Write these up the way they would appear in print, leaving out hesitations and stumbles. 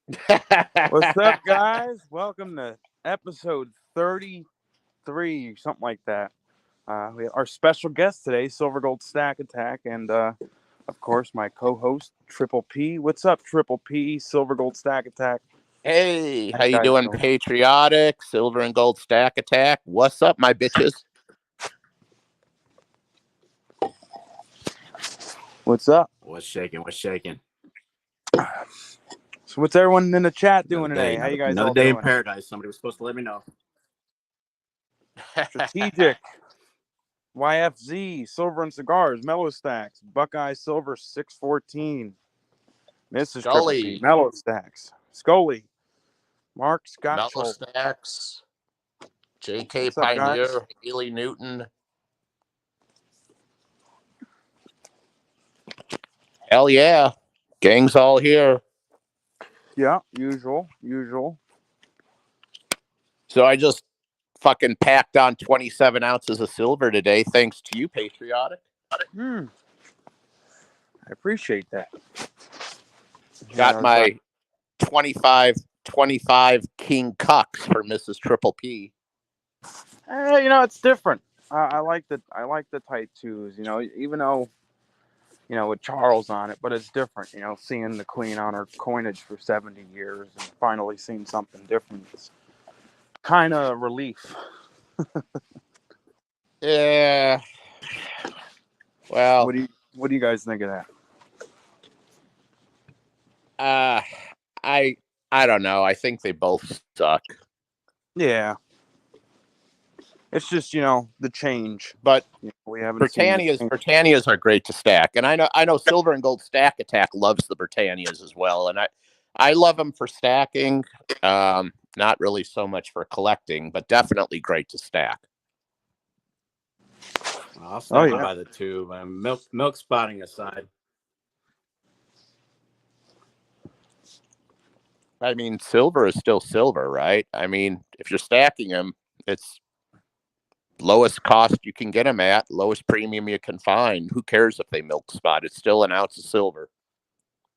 What's up, guys? Welcome to episode 33, something like that. We have our special guest today, Silver Gold Stack Attack, and of course, my co-host Triple P. What's up, Triple P? Silver Gold Stack Attack. Hey, how you doing, Patriotic, Silver and Gold Stack Attack? What's up, my bitches? What's up? What's shaking? So, what's everyone in the chat doing today? How you guys another all day doing? in paradise. Somebody was supposed to let me know. Strategic, YFZ, Silver and Cigars, Mellow Stacks, Buckeye Silver 614, Mrs. Triple P, Mellow Stacks, Scully, Mark Scott Mellow Schultz, Stacks, J.K. What's up, Pioneer, guys? Haley Newton. Hell yeah. Gang's all here. Yeah, usual. So I just fucking packed on 27 ounces of silver today, thanks to you, Patriotic. I appreciate that. Got my 25 King Cucks for Mrs. Triple P. It's different. I like the tight twos. Even though with Charles on it, but it's different. Seeing the Queen on her coinage for 70 years and finally seeing something different. It's kind of relief. Yeah. Well, what do you guys think of that? I don't know. I think they both suck. Yeah. It's just the change, but we haven't. Britannias are great to stack, and I know Silver and Gold Stack Attack loves the Britannias as well, and I love them for stacking. Not really so much for collecting, but definitely great to stack. I'll stack them by the tube. Milk spotting aside. I mean, silver is still silver, right? I mean, if you're stacking them, it's lowest cost you can get them at, lowest premium you can find. Who cares if they milk spot? It's still an ounce of silver.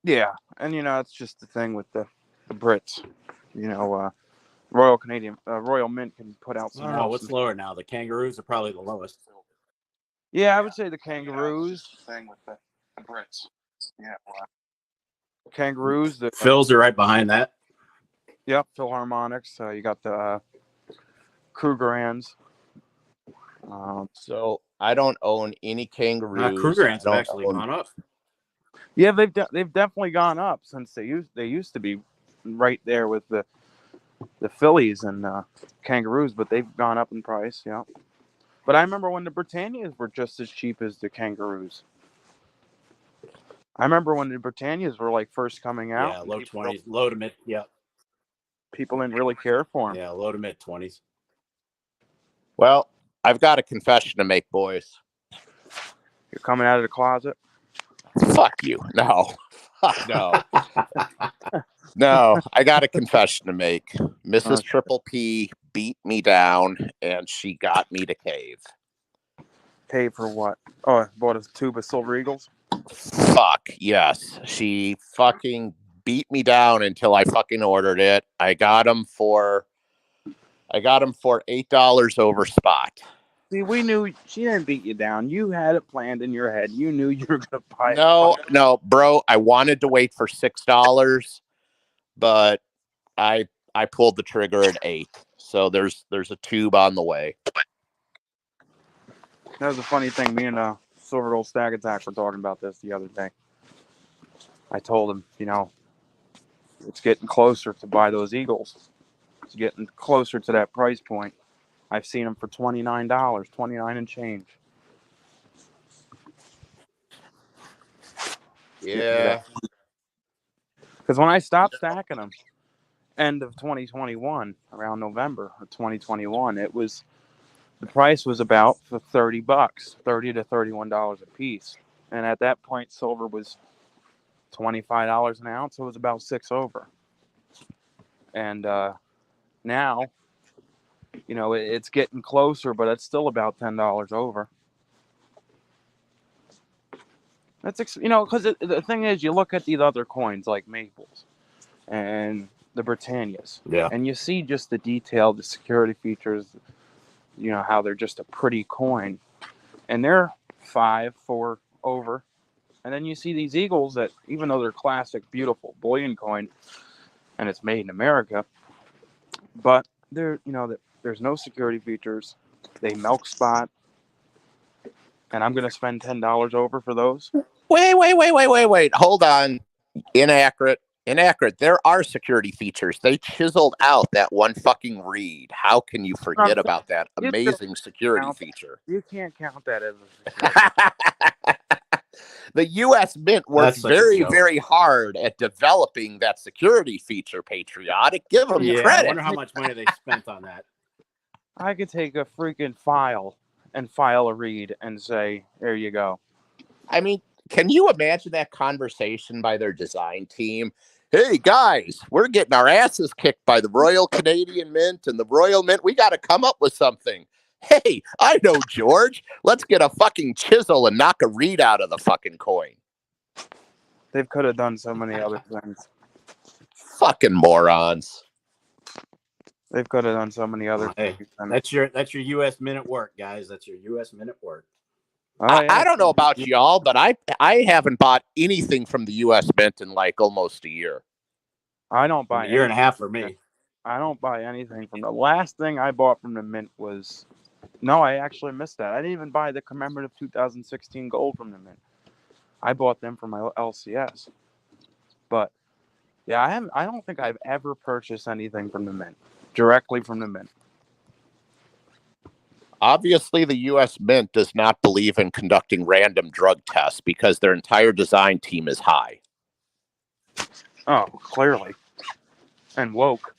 Yeah, and it's just the thing with the Brits. Royal Mint can put out some. I don't know what's lower now. The Kangaroos are probably the lowest. Yeah, I would say the Kangaroos. Thing with the Brits. Yeah, Kangaroos. The Phils are right behind that. Yep, Philharmonics. You got the Krugerrands. So I don't own any Kangaroos. Krugerrands have actually gone up. Yeah, they've definitely gone up since they used to be right there with the Phillies and Kangaroos, but they've gone up in price. Yeah, but I remember when the Britannias were just as cheap as the Kangaroos. I remember when the Britannias were like first coming out. Yeah, low 20s, low to mid. Yeah, people didn't really care for them. Yeah, low to mid 20s. Well, I've got a confession to make, boys. You're coming out of the closet? Fuck you. No. No. No, I got a confession to make. Mrs. Triple P beat me down, and she got me to cave. Cave for what? Oh, I bought a tube of Silver Eagles? Fuck, yes. She fucking beat me down until I fucking ordered it. I got them for $8 over spot. See, we knew she didn't beat you down. You had it planned in your head. You knew you were going to buy it. No, bro. I wanted to wait for $6, but I pulled the trigger at $8. So there's a tube on the way. That was a funny thing. Me and Silver Gold Stack Attack were talking about this the other day. I told him, it's getting closer to buy those Eagles. It's getting closer to that price point. I've seen them for $29, $29 and change. Yeah. Because when I stopped stacking them, end of 2021, around November of 2021, the price was about for $30, $30 to $31 a piece. And at that point, silver was $25 an ounce. So it was about $6 over. And now, it's getting closer, but it's still about $10 over. That's because the thing is, you look at these other coins like Maples. and the Britannias. Yeah. And you see just the detail, the security features, how they're just a pretty coin. And they're 4 over. And then you see these Eagles that, even though they're classic, beautiful bullion coin, and it's made in America, but there's no security features. They milk spot, and I'm gonna spend $10 over for those. Wait. Hold on. Inaccurate. There are security features. They chiseled out that one fucking reed. How can you forget about that amazing security feature? You can't count that as a security. The U.S. Mint worked very, very hard at developing that security feature, Patriotic. Give them credit. I wonder how much money they spent on that. I could take a freaking file and file a read and say, there you go. I mean, can you imagine that conversation by their design team? Hey, guys, we're getting our asses kicked by the Royal Canadian Mint and the Royal Mint. We got to come up with something. Hey, I know, George. Let's get a fucking chisel and knock a reed out of the fucking coin. They could have done so many other things. Fucking morons. They could have done so many other things. That's your U.S. Mint at work, guys. That's your U.S. Mint at work. I don't know about y'all, but I haven't bought anything from the U.S. Mint in like almost a year. I don't buy a year and a half for me. I don't buy anything from the last thing I bought from the Mint was. No, I actually missed that. I didn't even buy the commemorative 2016 gold from the Mint. I bought them from my LCS. But yeah, I don't think I've ever purchased anything from the Mint, directly from the Mint. Obviously, the U.S. Mint does not believe in conducting random drug tests because their entire design team is high. Oh, clearly. And woke.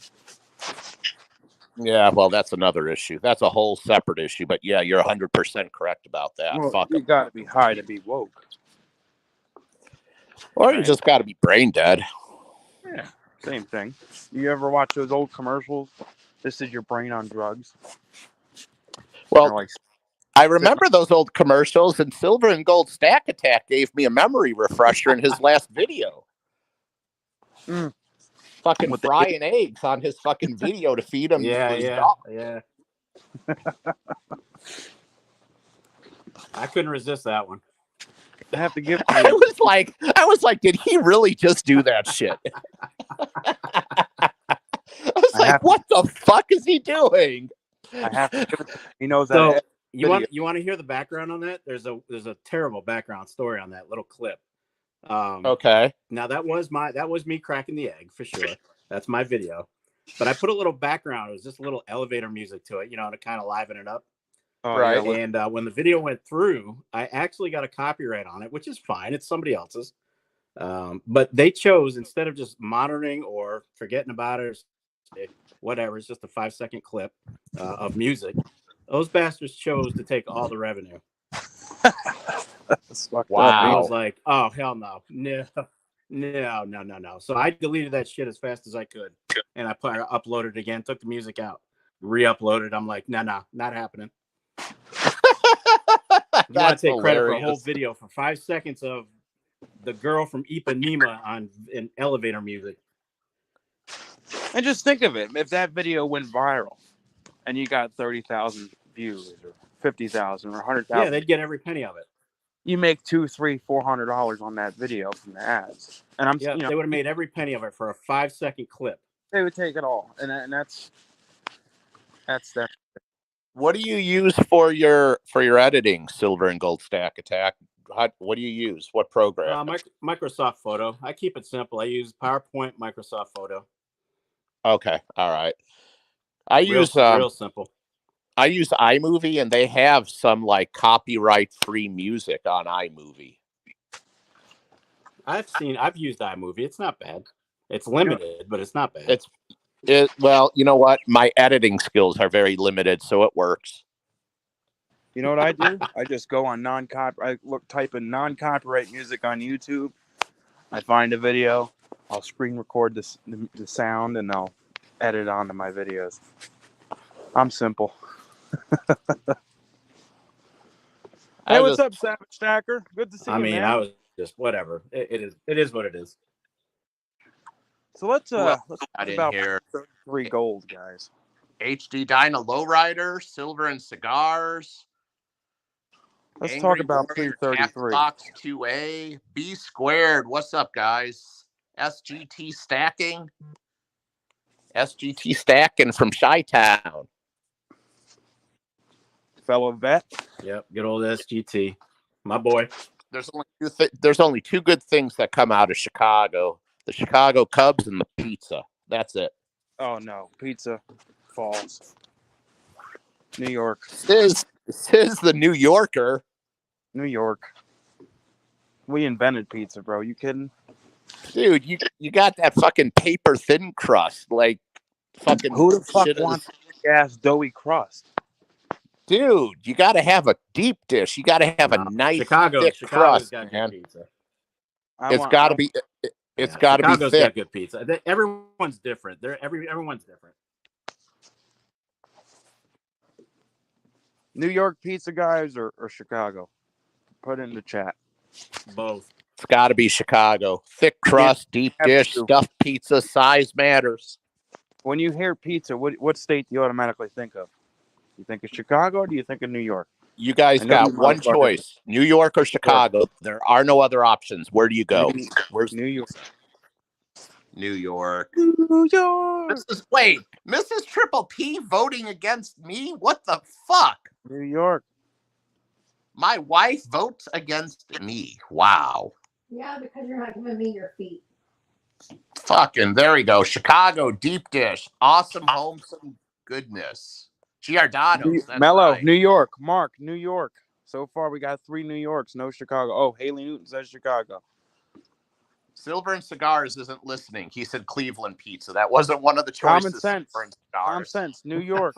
Yeah, well, that's another issue. That's a whole separate issue. But yeah, you're 100% correct about that. Well, Fuck you got to be high to be woke. Or you just got to be brain dead. Yeah, same thing. You ever watch those old commercials? This is your brain on drugs. Well, I remember those old commercials, and Silver and Gold Stack Attack gave me a memory refresher in his last video. Fucking frying eggs on his fucking video to feed him to his dog. Yeah. I couldn't resist that one. I have to give. I was like, did he really just do that shit? I was like, what the fuck is he doing? I have to give it. He knows so that. You want to hear the background on that? There's a terrible background story on that little clip. Okay. Now that was me cracking the egg for sure. That's my video. But I put a little background. It was just a little elevator music to it, to kind of liven it up. Right. Yeah, and when the video went through, I actually got a copyright on it, which is fine. It's somebody else's. But they chose, instead of just monitoring or forgetting about it or whatever, it's just a 5-second clip of music. Those bastards chose to take all the revenue. Wow. I was like, oh, hell no. No. So I deleted that shit as fast as I could. And I uploaded it again, took the music out, re-uploaded. I'm like, no, not happening. You want to take credit for a whole video for 5 seconds of the girl from Ipanema in elevator music. And just think of it. If that video went viral and you got 30,000 views or 50,000 or 100,000. Yeah, they'd get every penny of it. You make $200, $300, $400 on that video from the ads. And they would have made every penny of it for a 5-second clip. They would take it all. And that's that. What do you use for your editing, Silver and Gold Stack Attack? What do you use? What program? Microsoft Photo. I keep it simple. I use PowerPoint, Microsoft Photo. Okay, all right. I use real simple. I use iMovie, and they have some like copyright-free music on iMovie. I've used iMovie. It's not bad. It's limited, but it's not bad. Well, you know what? My editing skills are very limited, so it works. You know what I do? I just go on type in non-copyright music on YouTube. I find a video. I'll screen record the sound, and I'll edit onto my videos. I'm simple. Hey, what's up, Savage Stacker? Good to see you, man. I was just whatever. It is what it is. So let's talk Got in about here. 33 gold, guys. HD Dyna Lowrider, Silver and Cigars. Let's Angry talk about Warrior, P33. Box 2A, B Squared. What's up, guys? SGT Stacking. SGT Stacking from Chi-Town. Fellow vet. Yep, good old SGT, my boy. There's only two good things that come out of Chicago: the Chicago Cubs and the pizza. That's it. Oh no, pizza falls. New York. Says the New Yorker. New York. We invented pizza, bro. You kidding? Dude, you got that fucking paper thin crust, like fucking. Who the fuck shit wants ass doughy crust? Dude, you got to have a deep dish. You got to have a nice thick Chicago's crust, got man. good pizza. It's got to be. It's got to be Chicago's thick. got good pizza. Everyone's different. Everyone's different. New York pizza guys or Chicago? Put it in the chat. Both. It's got to be Chicago. Thick crust, deep dish, stuffed pizza. Size matters. When you hear pizza, what state do you automatically think of? You think of Chicago or do you think of New York? You guys got one choice: New York or Chicago. There are no other options. Where do you go? Where's New York? New York. New York. Mrs. Triple P voting against me? What the fuck? New York. My wife votes against me. Wow. Yeah, because you're not giving me your feet. Fucking, there we go. Chicago deep dish. Awesome, wholesome goodness. Giordano's. That's Mello, right. New York. Mark, New York. So far, we got 3 New Yorks, no Chicago. Oh, Haley Newton says Chicago. Silver and Cigars isn't listening. He said Cleveland pizza. That wasn't one of the Common choices. sense. Common sense. New York.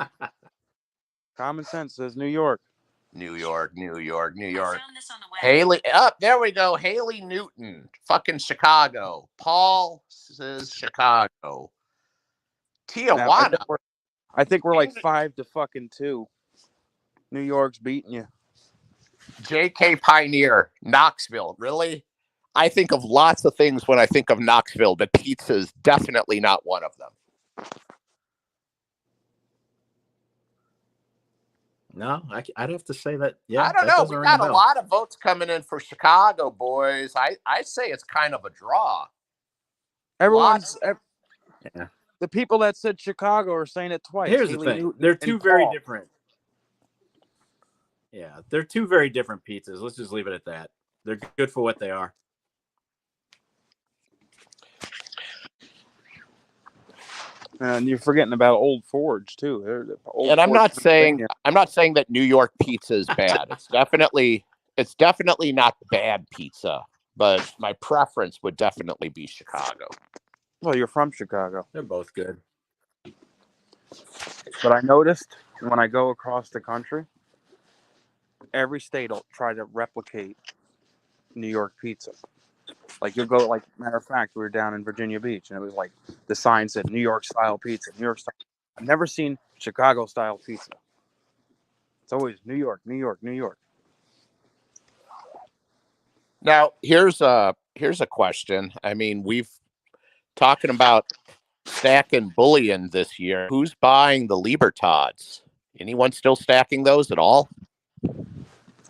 Common sense says New York. New York. Haley, up there we go. Haley Newton, fucking Chicago. Paul says Chicago. Tijuana. Now, I think we're like 5-2. New York's beating you. J.K. Pioneer, Knoxville. Really? I think of lots of things when I think of Knoxville, but pizza is definitely not one of them. No, I'd have to say that. Yeah, I don't know. We got a lot of votes coming in for Chicago, boys. I say it's kind of a draw. The people that said Chicago are saying it twice. Here's the thing: they're two very different. Yeah, they're two very different pizzas. Let's just leave it at that. They're good for what they are. And you're forgetting about Old Forge too. I'm not saying that New York pizza is bad. It's definitely not bad pizza, but my preference would definitely be Chicago. Well, you're from Chicago. They're both good. But I noticed when I go across the country, every state will try to replicate New York pizza. Like you'll go, like matter of fact, we were down in Virginia Beach, and it was like the sign said New York style pizza. New York style. I've never seen Chicago style pizza. It's always New York, New York, New York. Now here's a question. I mean, we've talking about stacking bullion this year. Who's buying the Libertads? Anyone still stacking those at all?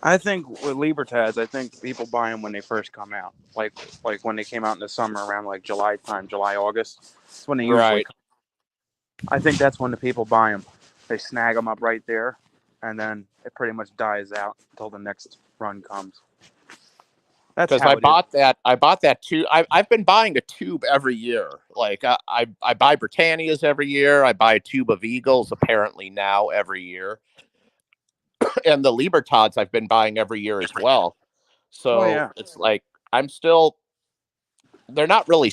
I think with Libertads, I think people buy them when they first come out, like when they came out in the summer around like July, August. That's when they usually come. I think that's when the people buy them. They snag them up right there, and then it pretty much dies out until the next run comes. That's because I bought that too. I've been buying a tube every year. Like I buy Britannias every year. I buy a tube of Eagles apparently now every year. And the Libertads I've been buying every year as well. So It's like they're not really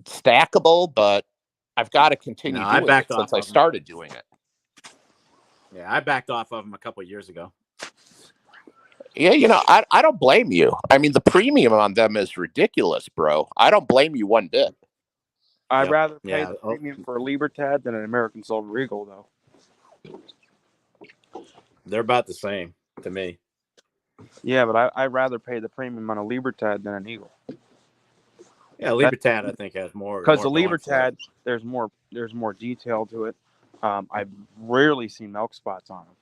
stackable, but I've got to continue doing it since I started doing it. Yeah, I backed off of them a couple of years ago. Yeah, I don't blame you. I mean, the premium on them is ridiculous, bro. I don't blame you one bit. I'd rather pay the premium for a Libertad than an American Silver Eagle, though. They're about the same to me. Yeah, but I'd rather pay the premium on a Libertad than an Eagle. Yeah, Libertad, I think, has more. Because the more going for it. Libertad, there's more detail to it. I've rarely seen milk spots on them.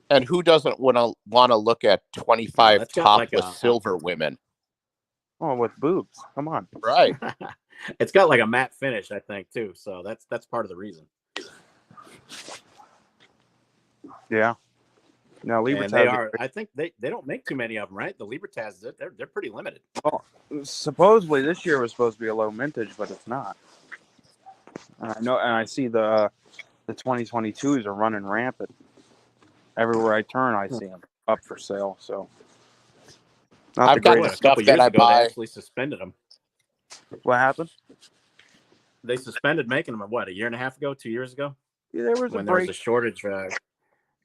And who doesn't want to look at 25 that's got like topless silver women? Oh, with boobs. Come on. Right. It's got like a matte finish, I think, too. So that's part of the reason. Yeah. Now, And Libertad. they are. I think they don't make too many of them, right? The Libertads, they're pretty limited. Well, supposedly this year was supposed to be a low mintage, but it's not. And I know, and I see the 2022s are running rampant. Everywhere I turn, I see them up for sale. So, not I've got the A couple stuff that years I ago, they buy. actually suspended them. What happened? They suspended making them, what, a year and a half ago, 2 years ago? Yeah, there was when a there was break. a shortage.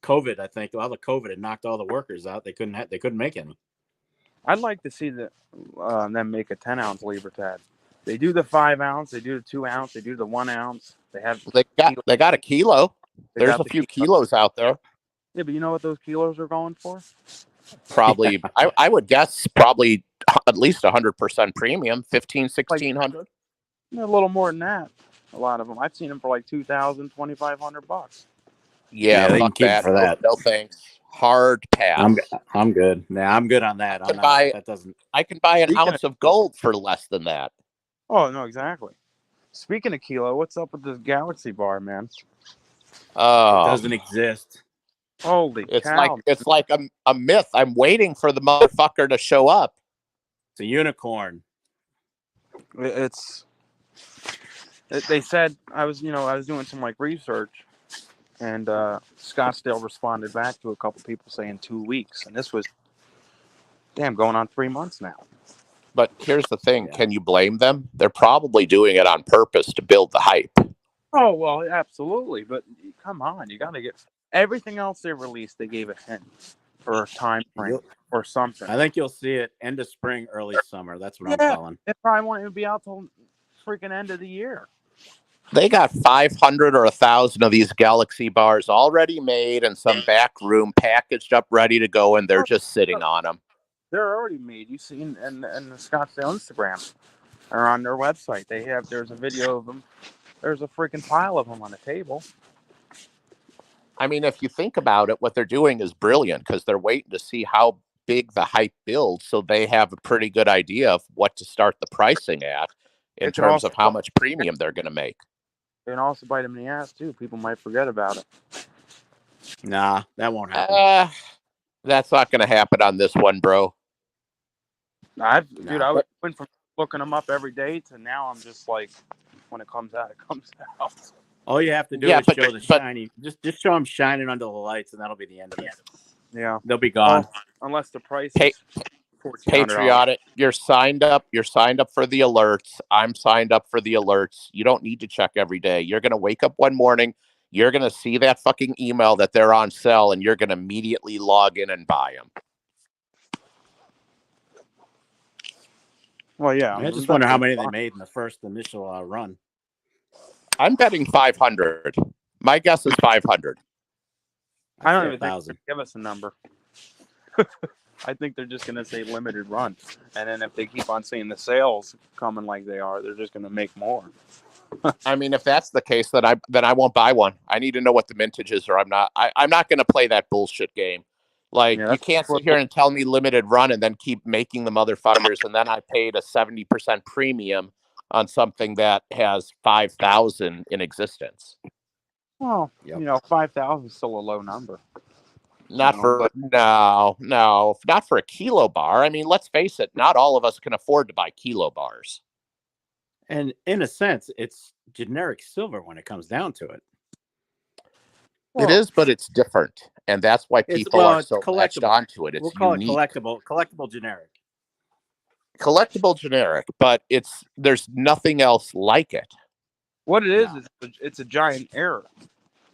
COVID, I think, all the COVID had knocked all the workers out. They couldn't make any. I'd like to see them make a 10-ounce Libertad. They do the 5-ounce, they do the 2-ounce, they do the 1-ounce. They got a kilo. There's a few kilos out there. Yeah, but you know what those kilos are going for? Probably, I would guess probably at least 100% premium, 1,600. A little more than that. A lot of them. I've seen them for like $2,000, $2,500. Yeah, they can fuck keep that. for that. No thanks. Hard pass. I'm good. Yeah, I'm good on that. I can buy an ounce of gold for less than that. Oh no, exactly. Speaking of kilo, what's up with this Galaxy bar, man? Oh, it doesn't exist. Holy cow! It's like a myth. I'm waiting for the motherfucker to show up. It's a unicorn. They said I was doing some like research, and Scottsdale responded back to a couple people saying 2 weeks, and this was going on 3 months now. But here's the thing: can you blame them? They're probably doing it on purpose to build the hype. Oh well, absolutely. But come on, you got to get everything else they released. They gave a hint for a time frame or something. I think you'll see it end of spring, early summer. That's what I'm calling. It probably won't even be out till freaking end of the year. They got 500 or 1,000 of these Galaxy bars already made in some back room, packaged up, ready to go, and they're just sitting on them. They're already made. You see in the Scottsdale Instagram or on their website. There's a video of them. There's a freaking pile of them on the table. I mean, if you think about it, what they're doing is brilliant because they're waiting to see how big the hype builds, so they have a pretty good idea of what to start the pricing at in terms of how much premium they're going to make. And also bite them in the ass too. People might forget about it. Nah, that won't happen. That's not going to happen on this one, bro. I went from looking them up every day to now I'm just like, when it comes out, it comes out. All you have to do is show the shiny. Just show them shining under the lights, and that'll be the end of it. Yeah, they'll be gone. Unless the price is Patriotic. You're signed up. You're signed up for the alerts. I'm signed up for the alerts. You don't need to check every day. You're going to wake up one morning. You're going to see that fucking email that they're on sale, and you're going to immediately log in and buy them. Well, yeah. I just wonder how many they made in the first initial run. I'm betting 500. My guess is 500. I don't even think they give us a number. I think they're just going to say limited run. And then if they keep on seeing the sales coming like they are, they're just going to make more. I mean, if that's the case, then I won't buy one. I need to know what the mintage is, or I'm not going to play that bullshit game. Like, you can't sit here and tell me limited run and then keep making the motherfuckers, and then I paid a 70% premium on something that has 5,000 in existence. Well, 5,000 is still a low number. Not for a kilo bar. I mean, let's face it, not all of us can afford to buy kilo bars. And in a sense, it's generic silver when it comes down to it. Well, it is, but it's different, and that's why people are so latched onto it. It's we'll call unique. It collectible generic. Collectible generic, but there's nothing else like it. What it is it's a giant error.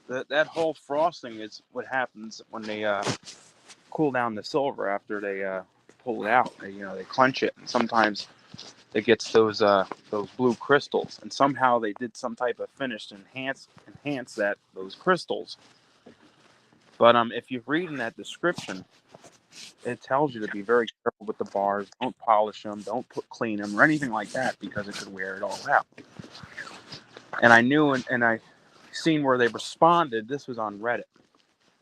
That whole frosting is what happens when they cool down the silver after they pull it out. They clench it, and sometimes it gets those blue crystals, and somehow they did some type of finish to enhance those crystals. But if you read in that description, it tells you to be very careful with the bars. Don't polish them. Don't clean them or anything like that because it could wear it all out. And I knew, and I seen where they responded. This was on Reddit,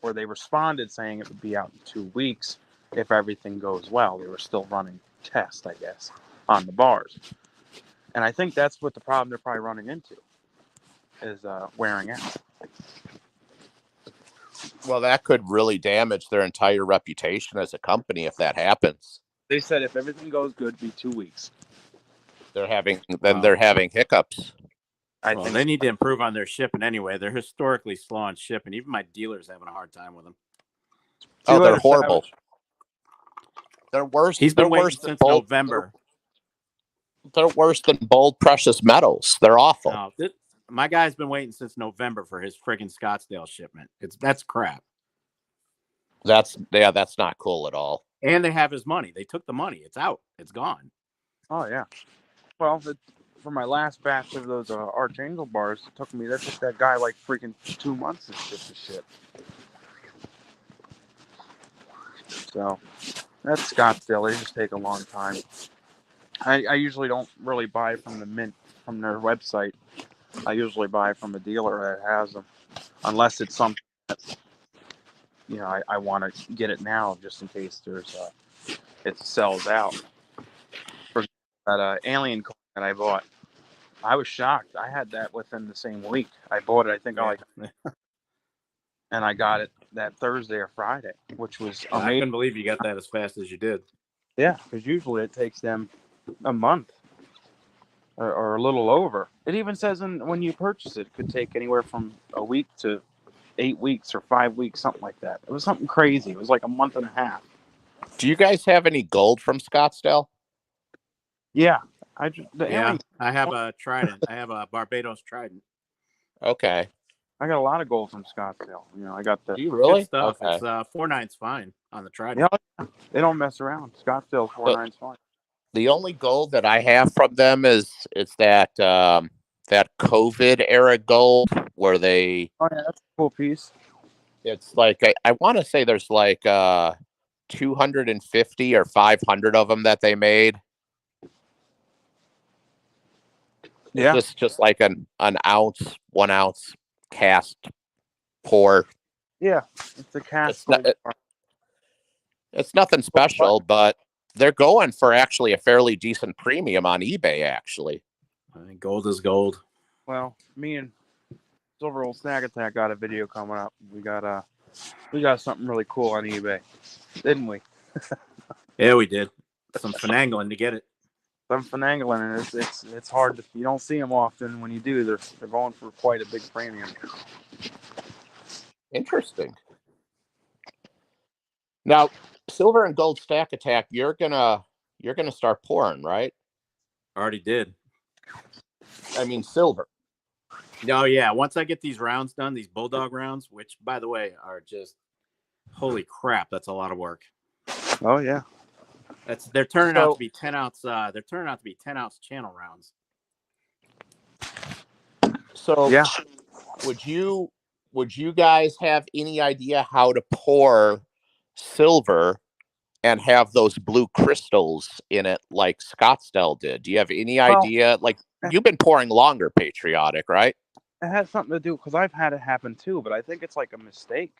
where they responded saying it would be out in 2 weeks if everything goes well. They were still running tests, I guess, on the bars. And I think that's what the problem they're probably running into is wearing out. Well, that could really damage their entire reputation as a company if that happens. They said if everything goes good, it'd be 2 weeks. They're having hiccups. I think they need to improve on their shipping anyway. They're historically slow on shipping. Even my dealer's having a hard time with them. Oh, they're horrible. They're worse. He's been waiting since November. They're worse than Bold Precious Metals. They're awful. No, my guy's been waiting since November for his friggin' Scottsdale shipment. That's crap. That's not cool at all. And they have his money. They took the money. It's out. It's gone. Oh yeah. Well, for my last batch of those Archangel bars, it took that guy like freaking 2 months to ship the shit. So that's Scottsdale. They just take a long time. I usually don't really buy from the mint from their website. I usually buy from a dealer that has them, unless it's something that I want to get it now just in case it sells out. For that alien coin that I bought, I was shocked. I had that within the same week. I bought it. I think and I got it that Thursday or Friday, which was amazing. I couldn't believe you got that as fast as you did. Yeah, because usually it takes them a month or a little over. It even says when you purchase it could take anywhere from a week to 8 weeks or 5 weeks, something like that. It was something crazy. It was like a month and a half. Do you guys have any gold from Scottsdale? Yeah, I have a Trident. I have a Barbados Trident. Okay. I got a lot of gold from Scottsdale. I got the. Do you really? Good stuff. Okay. It's 4.9's fine on the Trident. Yeah, they don't mess around. Scottsdale 4.9's fine. The only gold that I have from them is that COVID era gold where they. Oh yeah, that's a cool piece. It's like I want to say there's like 250 or 500 of them that they made. Yeah, it's just like an ounce, 1 ounce cast pour. Yeah, it's a cast. It's nothing special, but they're going for actually a fairly decent premium on eBay. Actually, I think gold is gold. Well, me and Silver Old Snack Attack got a video coming up. We got something really cool on eBay, didn't we? Yeah, we did. Some finagling to get it. Some finagling, and it's hard. You don't see them often. When you do, they're going for quite a big premium. Interesting. Now, Silver and Gold Stack Attack, you're gonna start pouring, right? Already did. I mean, Silver. Oh yeah. Once I get these rounds done, these Bulldog rounds, which by the way are just holy crap, that's a lot of work. Oh yeah. They're turning out to be 10 ounce. They're turning out to be 10 ounce channel rounds. So yeah, would you guys have any idea how to pour silver and have those blue crystals in it like Scottsdale did? Do you have any idea? Like, you've been pouring longer, Patriotic, right? It has something to do because I've had it happen too, but I think it's like a mistake.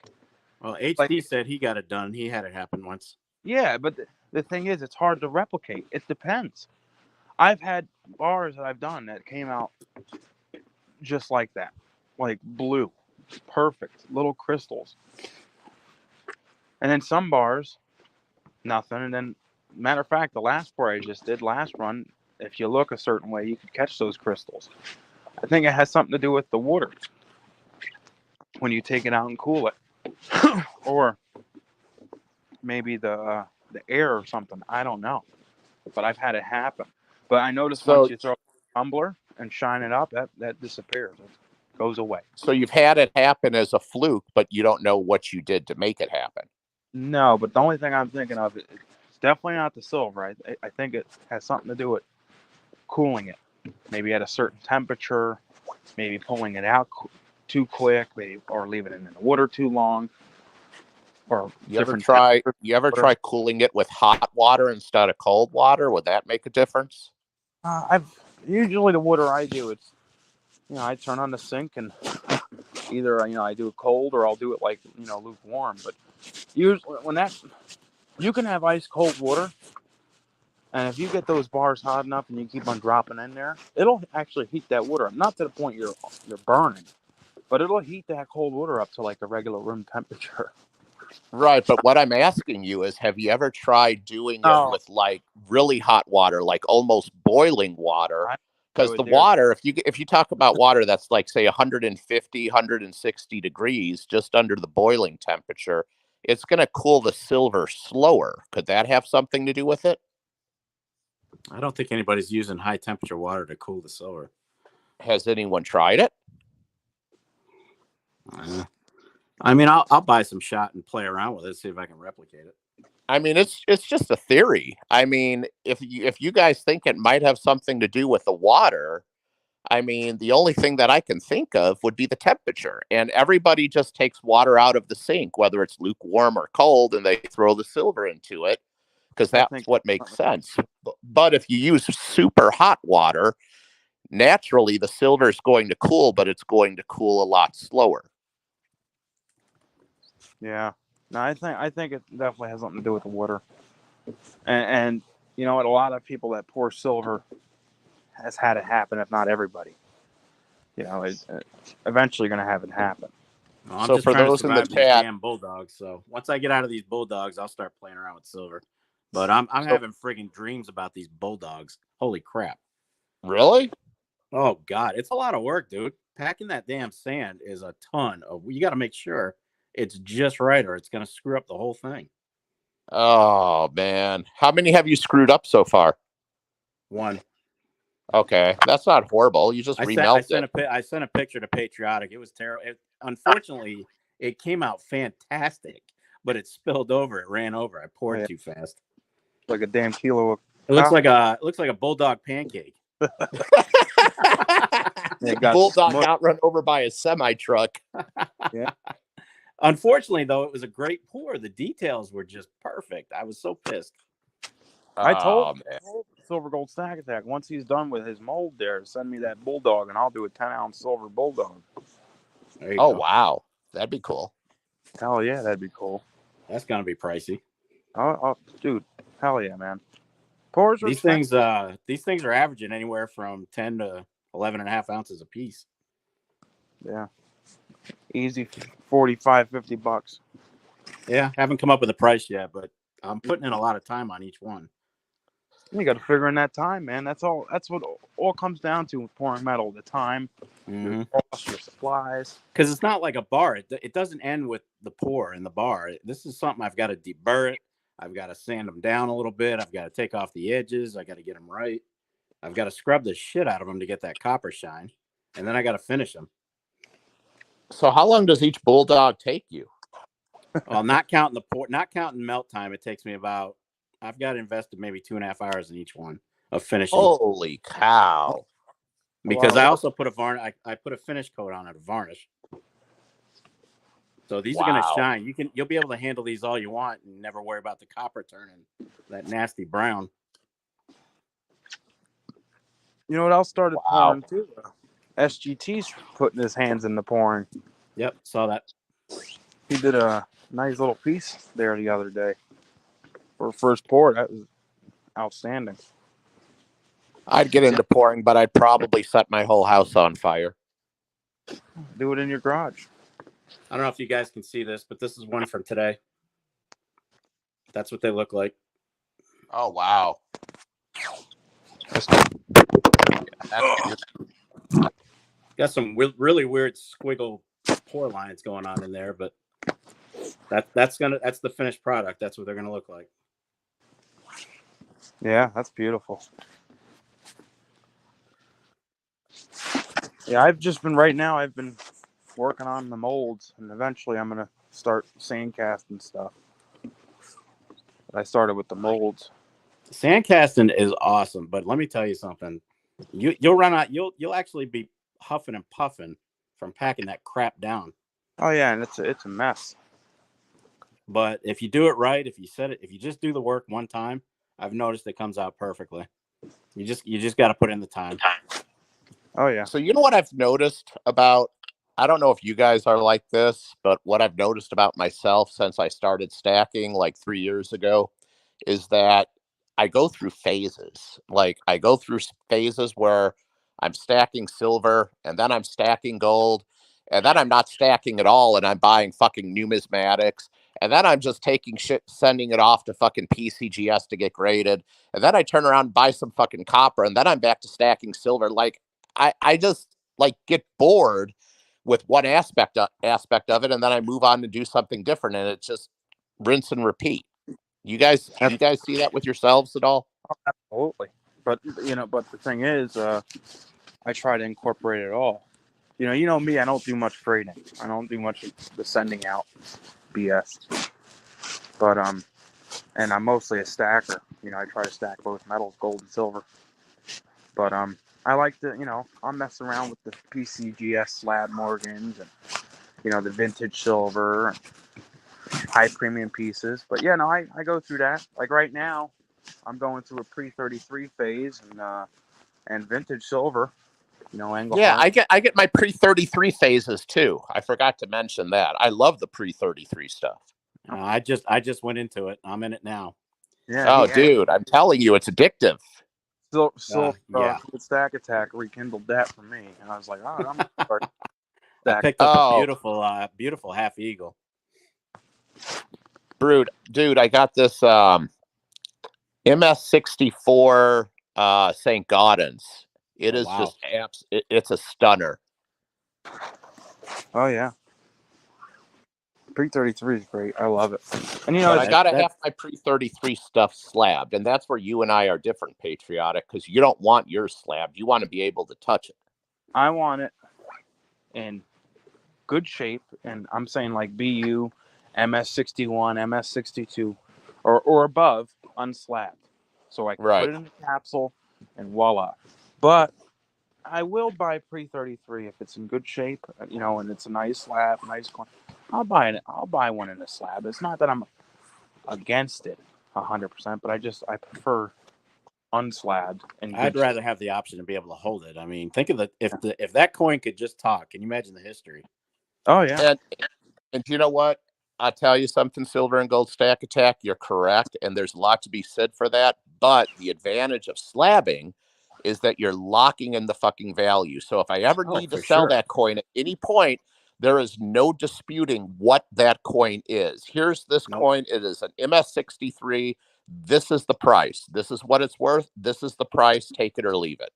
Well, HD said he got it done. He had it happen once. Yeah, but the thing is, it's hard to replicate. It depends. I've had bars that I've done that came out just like that, like blue, perfect, little crystals. And then some bars, nothing. And then, matter of fact, the last pour I just did, last run, if you look a certain way, you could catch those crystals. I think it has something to do with the water when you take it out and cool it, or maybe the air or something. I don't know, but I've had it happen. But I noticed once you throw a tumbler and shine it up, that disappears. It goes away. So you've had it happen as a fluke, but you don't know what you did to make it happen. No, but the only thing I'm thinking of, it's definitely not the silver. I think it has something to do with cooling it. Maybe at a certain temperature, maybe pulling it out too quick, maybe, or leaving it in the water too long. or You ever different try temperatures. you ever try cooling it with hot water instead of cold water? Would that make a difference? I've usually the water I do, it's I turn on the sink and either I do it cold or I'll do it like lukewarm. But usually when that you can have ice cold water, and if you get those bars hot enough and you keep on dropping in there, it'll actually heat that water up. Not to the point you're burning, but it'll heat that cold water up to like a regular room temperature. Right, but what I'm asking you is, have you ever tried doing it Oh, with like really hot water, like almost boiling water? I Because would the dare. water, if you talk about water that's like say 150, 160 degrees, just under the boiling temperature, it's going to cool the silver slower. Could that have something to do with it? I don't think anybody's using high temperature water to cool the silver. Has anyone tried it? I mean, I'll buy some shot and play around with it, see if I can replicate it. I mean, it's just a theory. I mean, if you guys think it might have something to do with the water, I mean, the only thing that I can think of would be the temperature. And everybody just takes water out of the sink, whether it's lukewarm or cold, and they throw the silver into it because I that's think what makes sense. But if you use super hot water, naturally the silver is going to cool, but it's going to cool a lot slower. Yeah. No, I think it definitely has something to do with the water. And you know what? A lot of people that pour silver has had it happen, if not everybody. It's eventually going to have it happen. Well, I'm So just for trying to those in the survive these chat, damn bulldogs. So once I get out of these bulldogs, I'll start playing around with silver. But I'm So- having friggin' dreams about these bulldogs. Holy crap! really? Oh god, it's a lot of work, dude. Packing that damn sand is a ton of. You got to make sure it's just right, or it's going to screw up the whole thing. Oh man, how many have you screwed up so far? One. Okay, that's not horrible. You just I remelt sent it. I sent a picture to Patriotic. It was terrible. Unfortunately, it came out fantastic, but it spilled over. It ran over. I poured too fast. Like a damn kilo of. It looks like a bulldog pancake. Bulldog got run over by a semi truck. Yeah. Unfortunately, though, it was a great pour. The details were just perfect. I was so pissed. I told Silver Gold Stack Attack once he's done with his mold there, send me that bulldog and I'll do a 10-ounce silver bulldog. There you Oh go. wow, that'd be cool. Hell yeah, that'd be cool. That's gonna be pricey. Oh, dude, hell yeah, man. Pours are These things are averaging anywhere from 10 to 11.5 ounces a piece. Yeah. Easy 45, $50. Yeah, haven't come up with a price yet, but I'm putting in a lot of time on each one. You got to figure in that time, man. That's all. That's what all comes down to with pouring metal: the time, your cost, your supplies. Because it's not like a bar. It doesn't end with the pour in the bar. This is something I've got to deburr it. I've got to sand them down a little bit. I've got to take off the edges. I got to get them right. I've got to scrub the shit out of them to get that copper shine, and then I got to finish them. So how long does each bulldog take you? Well, not counting the pour, not counting melt time, it takes me about. I've got invested maybe 2.5 hours in each one of finishing. Holy cow! Because I also put a varnish. I put a finish coat on it, a varnish. So these are going to shine. You'll be able to handle these all you want and never worry about the copper turning that nasty brown. You know what else started pouring too? SGT's putting his hands in the pouring. Yep, saw that. He did a nice little piece there the other day for first pour. That was outstanding. I'd get into pouring, but I'd probably set my whole house on fire. Do it in your garage. I don't know if you guys can see this, but this is one from today. That's what they look like. Oh, wow. Got some really weird squiggle pour lines going on in there, but that's the finished product. That's what they're gonna look like. Yeah, that's beautiful. Yeah, I've been working on the molds, and eventually I'm gonna start sand casting stuff. But I started with the molds. Sand casting is awesome, but let me tell you something. You'll run out. You'll actually be huffing and puffing from packing that crap down. Oh yeah, and it's a mess. But if you do it right, if you just do the work one time, I've noticed it comes out perfectly. You just got to put in the time. Oh yeah. So you know what I've noticed about, I don't know if you guys are like this, but what I've noticed about myself since I started stacking like 3 years ago is that I go through phases. Like I go through phases where I'm stacking silver and then I'm stacking gold and then I'm not stacking at all and I'm buying fucking numismatics. And then I'm just taking shit, sending it off to fucking PCGS to get graded. And then I turn around and buy some fucking copper. And then I'm back to stacking silver. Like I just like get bored with one aspect of it. And then I move on to do something different. And it's just rinse and repeat. You guys see that with yourselves at all? Absolutely. But but the thing is, I try to incorporate it all. You know me. I don't do much trading. I don't do much of the sending out BS. But and I'm mostly a stacker. I try to stack both metals, gold and silver. But I like to, I'll mess around with the PCGS slab Morgans and the vintage silver and high premium pieces. But yeah, no, I go through that. Like right now, I'm going through a pre-33 phase and vintage silver. Angle Yeah, heart. I get my pre-33 phases too. I forgot to mention that. I love the pre-33 stuff. I just went into it. I'm in it now. Yeah. Dude, I'm telling you, it's addictive. Yeah. Stack Attack rekindled that for me, and I was like, oh, I'm gonna start I stack. picked up a beautiful half eagle. Dude, I got this MS64 St. Gaudens. It is wow. just it's a stunner. Oh yeah. Pre-33 is great. I love it. And but I gotta have my pre-33 stuff slabbed, and that's where you and I are different, Patriotic, because you don't want yours slabbed. You want to be able to touch it. I want it in good shape, and I'm saying like BU, MS61, MS62, or above, unslabbed. So I can put it in the capsule, and voila. But I will buy pre-33 if it's in good shape, and it's a nice slab, nice coin. I'll buy it. I'll buy one in a slab. It's not that I'm against it 100%, but I prefer unslabbed. And I'd rather have the option to be able to hold it. I mean, think of if that coin could just talk. Can you imagine the history? Oh yeah. And you know what? I'll tell you something, Silver and Gold Stack Attack, you're correct, and there's a lot to be said for that. But the advantage of slabbing is that you're locking in the fucking value. So if I ever need to sell that coin at any point, there is no disputing what that coin is. Here's this coin. It is an MS63. This is the price. This is what it's worth. This is the price. Take it or leave it.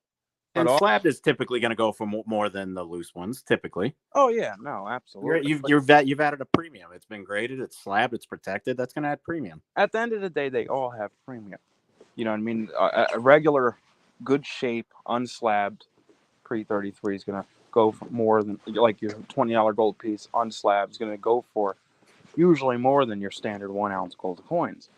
And slabbed is typically going to go for more than the loose ones, typically. Oh yeah, no, absolutely. You've added a premium. It's been graded. It's slabbed. It's protected. That's going to add premium. At the end of the day, they all have premium. You know what I mean? A regular, good shape, unslabbed pre-33 is going to go for more than like your $20 gold piece unslabbed is going to go for usually more than your standard 1 ounce gold coins.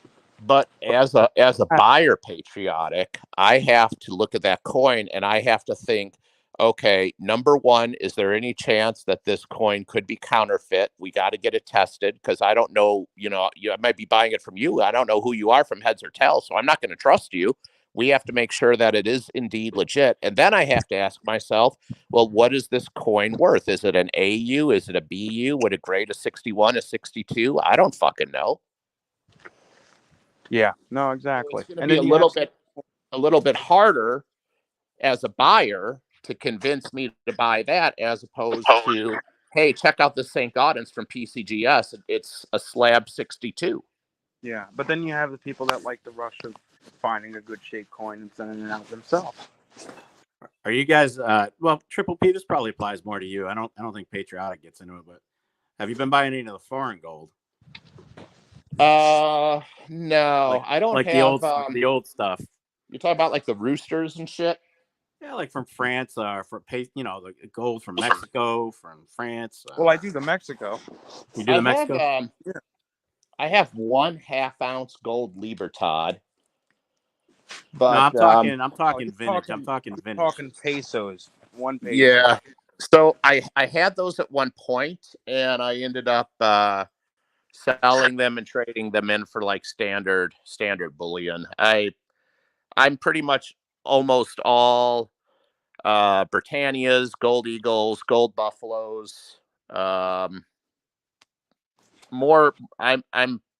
But as a buyer, Patriotic, I have to look at that coin and I have to think, okay, number one, is there any chance that this coin could be counterfeit? We got to get it tested because I don't know, I might be buying it from you. I don't know who you are from heads or tails, so I'm not going to trust you. We have to make sure that it is indeed legit. And then I have to ask myself, well, what is this coin worth? Is it an AU? Is it a BU? Would it grade a 61, a 62? I don't fucking know. Yeah, no, exactly. So it's going to be a little bit harder as a buyer to convince me to buy that as opposed to, hey, check out the St. Gaudens from PCGS. It's a slab 62. Yeah, but then you have the people that like the rush of finding a good shape coin and sending it out themselves. Are you guys? Well, Triple P, this probably applies more to you. I don't think Patriotic gets into it, but have you been buying any of the foreign gold? No, I don't like have the old stuff. You're talking about like the roosters and shit. Yeah, like from France, the gold from Mexico, from France. Well, I do the Mexico. You do the Mexico? Yeah. I have 1/2 ounce gold Libertad. But no, I'm talking vintage. I'm talking vintage. Talking pesos. 1 peso. Yeah. So I had those at one point, and I ended up selling them and trading them in for like standard bullion. I'm pretty much almost all Britannias, gold eagles, gold buffaloes. I'm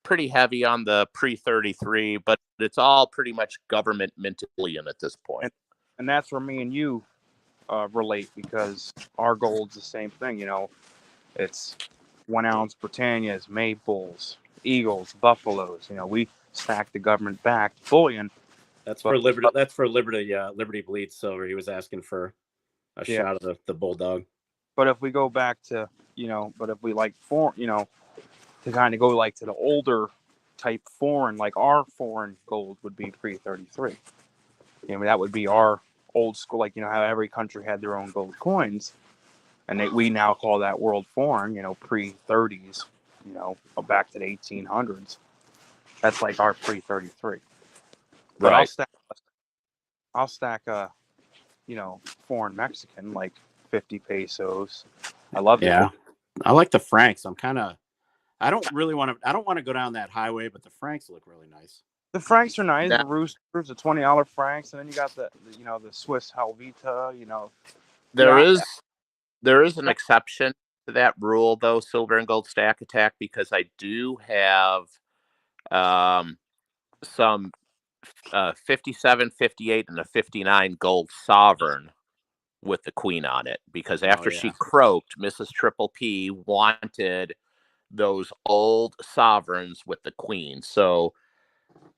pretty heavy on the pre-33, but it's all pretty much government minted bullion at this point. And that's where me and you relate, because our gold's the same thing. It's 1 ounce Britannias, Maples, Eagles, Buffaloes. We stack the government backed bullion. That's for Liberty. That's for Liberty. Liberty Bleeds Silver. He was asking for a shot of the bulldog. But if we go back to, but if we like to kind of go like to the older type foreign, like our foreign gold would be pre-33. That would be our old school, like, how every country had their own gold coins. And we now call that world foreign, pre-30s, back to the 1800s. That's like our pre-33. But right. I'll stack foreign Mexican, like 50 pesos. I love it. Yeah. I like the francs. I don't want to go down that highway, but the francs look really nice. The francs are nice. Yeah. The roosters, the $20 francs, and then you got the Swiss Helvita. There is an exception to that rule, though, Silver and Gold Stack Attack, because I do have some 57, 58, and a 59 gold sovereign with the queen on it, because after she croaked, Mrs. Triple P wanted those old sovereigns with the queen. So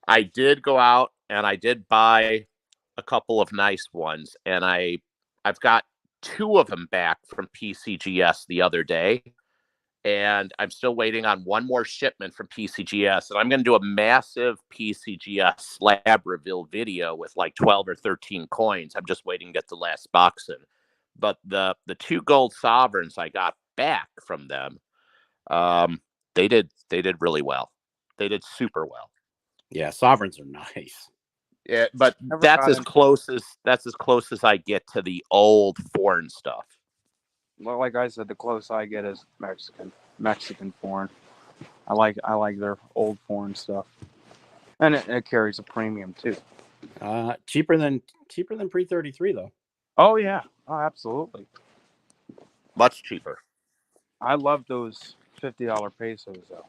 I did go out and I did buy a couple of nice ones, and I've got 2 of them back from PCGS the other day, and I'm still waiting on one more shipment from PCGS, and I'm going to do a massive PCGS slab reveal video with like 12 or 13 coins. I'm just waiting to get the last box in. But the 2 gold sovereigns I got back from them, they did really well. They did super well. Yeah, sovereigns are nice. Yeah, but that's as close as I get to the old foreign stuff. Well, like I said, the close I get is Mexican foreign. I like their old foreign stuff, and it carries a premium too. Cheaper than pre-33 though. Oh yeah, absolutely. Much cheaper. I love those $50 pesos though.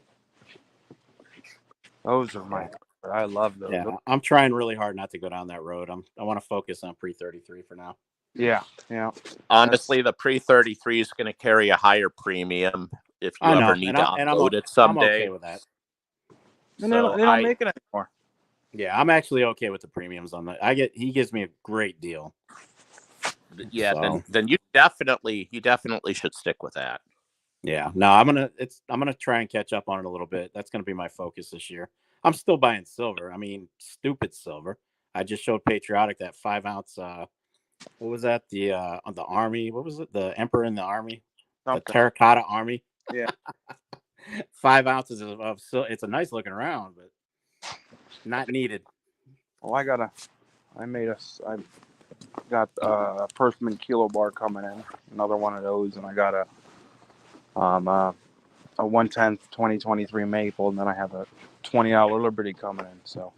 Those are my. I love those. Yeah, I'm trying really hard not to go down that road. I want to focus on pre-33 for now. Yeah. Honestly, the pre-33 is going to carry a higher premium if you ever need to upload it someday. I'm okay with that. And they don't make it anymore. Yeah, I'm actually okay with the premiums on that. He gives me a great deal. Yeah, so. then you definitely should stick with that. Yeah, no, I'm gonna try and catch up on it a little bit. That's gonna be my focus this year. I'm still buying silver. I mean, stupid silver. I just showed Patriotic that 5 ounce. What was that? The army. What was it? The Emperor in the Army. Something. The Terracotta Army. Yeah. 5 ounces of silver. It's a nice looking round, but not needed. Well, I got a Persimmon kilo bar coming in, another one of those, and I got a 1/10 2023 maple, and then I have a $20 Liberty coming in. So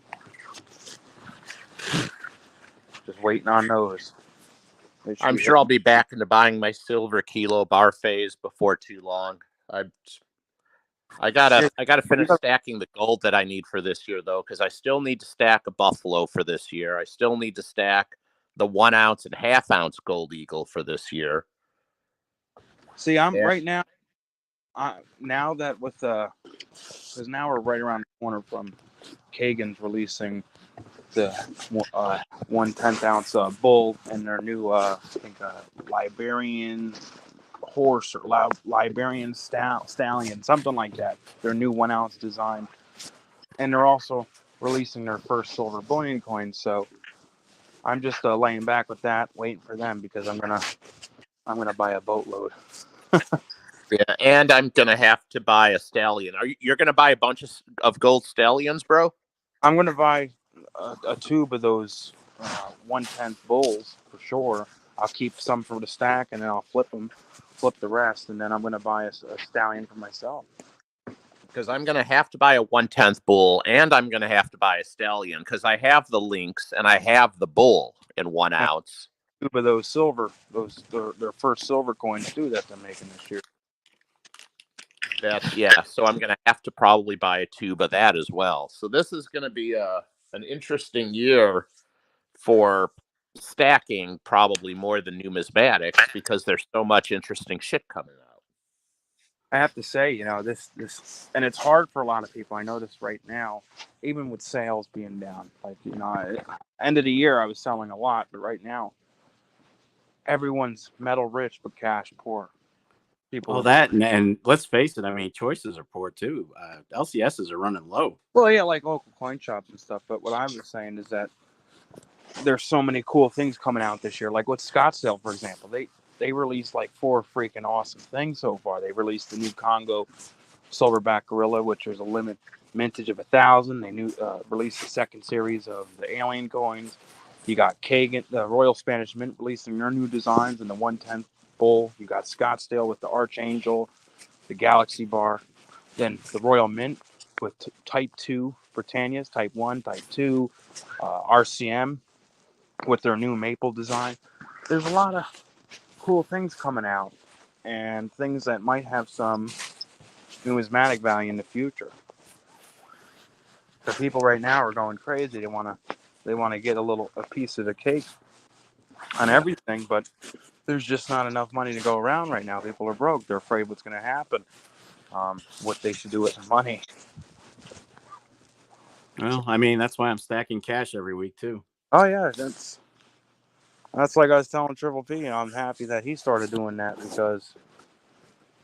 just waiting on those. I'm sure I'll be back into buying my silver kilo bar phase before too long. I gotta finish stacking the gold that I need for this year, though, because I still need to stack a buffalo for this year. I still need to stack the 1 ounce and 1/2 ounce gold eagle for this year. See, right now. Now that because now we're right around the corner from Kagan's releasing the 1/10 ounce bull and their new Liberian horse or Liberian stallion, something like that. Their new 1 ounce design, and they're also releasing their first silver bullion coin. So I'm just laying back with that, waiting for them, because I'm gonna buy a boatload. Yeah, and I'm gonna have to buy a stallion. You're gonna buy a bunch of gold stallions, bro? I'm gonna buy a tube of those 1/10 bulls for sure. I'll keep some for the stack, and then I'll flip the rest, and then I'm gonna buy a stallion for myself. because I'm going to have to buy a 1/10 bull, and I'm going to have to buy a stallion because I have the lynx and I have the bull in 1 ounce. Two of those silver, their first silver coins too that they're making this year. So I'm going to have to probably buy a tube of that as well. So this is going to be an interesting year for stacking, probably more than numismatics, because there's so much interesting shit coming out. I have to say, you know, this, and it's hard for a lot of people. I know this right now, even with sales being down. Like, you know, end of the year I was selling a lot, but right now everyone's metal rich but cash poor. People. Well, that and let's face it. I mean, choices are poor too. LCSs are running low. Well, yeah, like local coin shops and stuff. But what I was saying is that there's so many cool things coming out this year. Like with Scottsdale, for example, they released like 4 freaking awesome things so far. They released the new Congo Silverback Gorilla, which was a limit mintage of 1,000. They released the second series of the Alien coins. You got Kagan, the Royal Spanish Mint, releasing their new designs in the 1/10 bull. You got Scottsdale with the Archangel, the Galaxy Bar, then the Royal Mint with Type 2 Britannias, Type 1, Type 2, RCM with their new maple design. There's a lot of cool things coming out and things that might have some numismatic value in the future. The people right now are going crazy. They want to get a piece of the cake on everything, but there's just not enough money to go around right now. People are broke. They're afraid what's going to happen. What they should do with the money. Well, I mean, that's why I'm stacking cash every week too. Oh yeah, that's like I was telling Triple P. You know, I'm happy that he started doing that because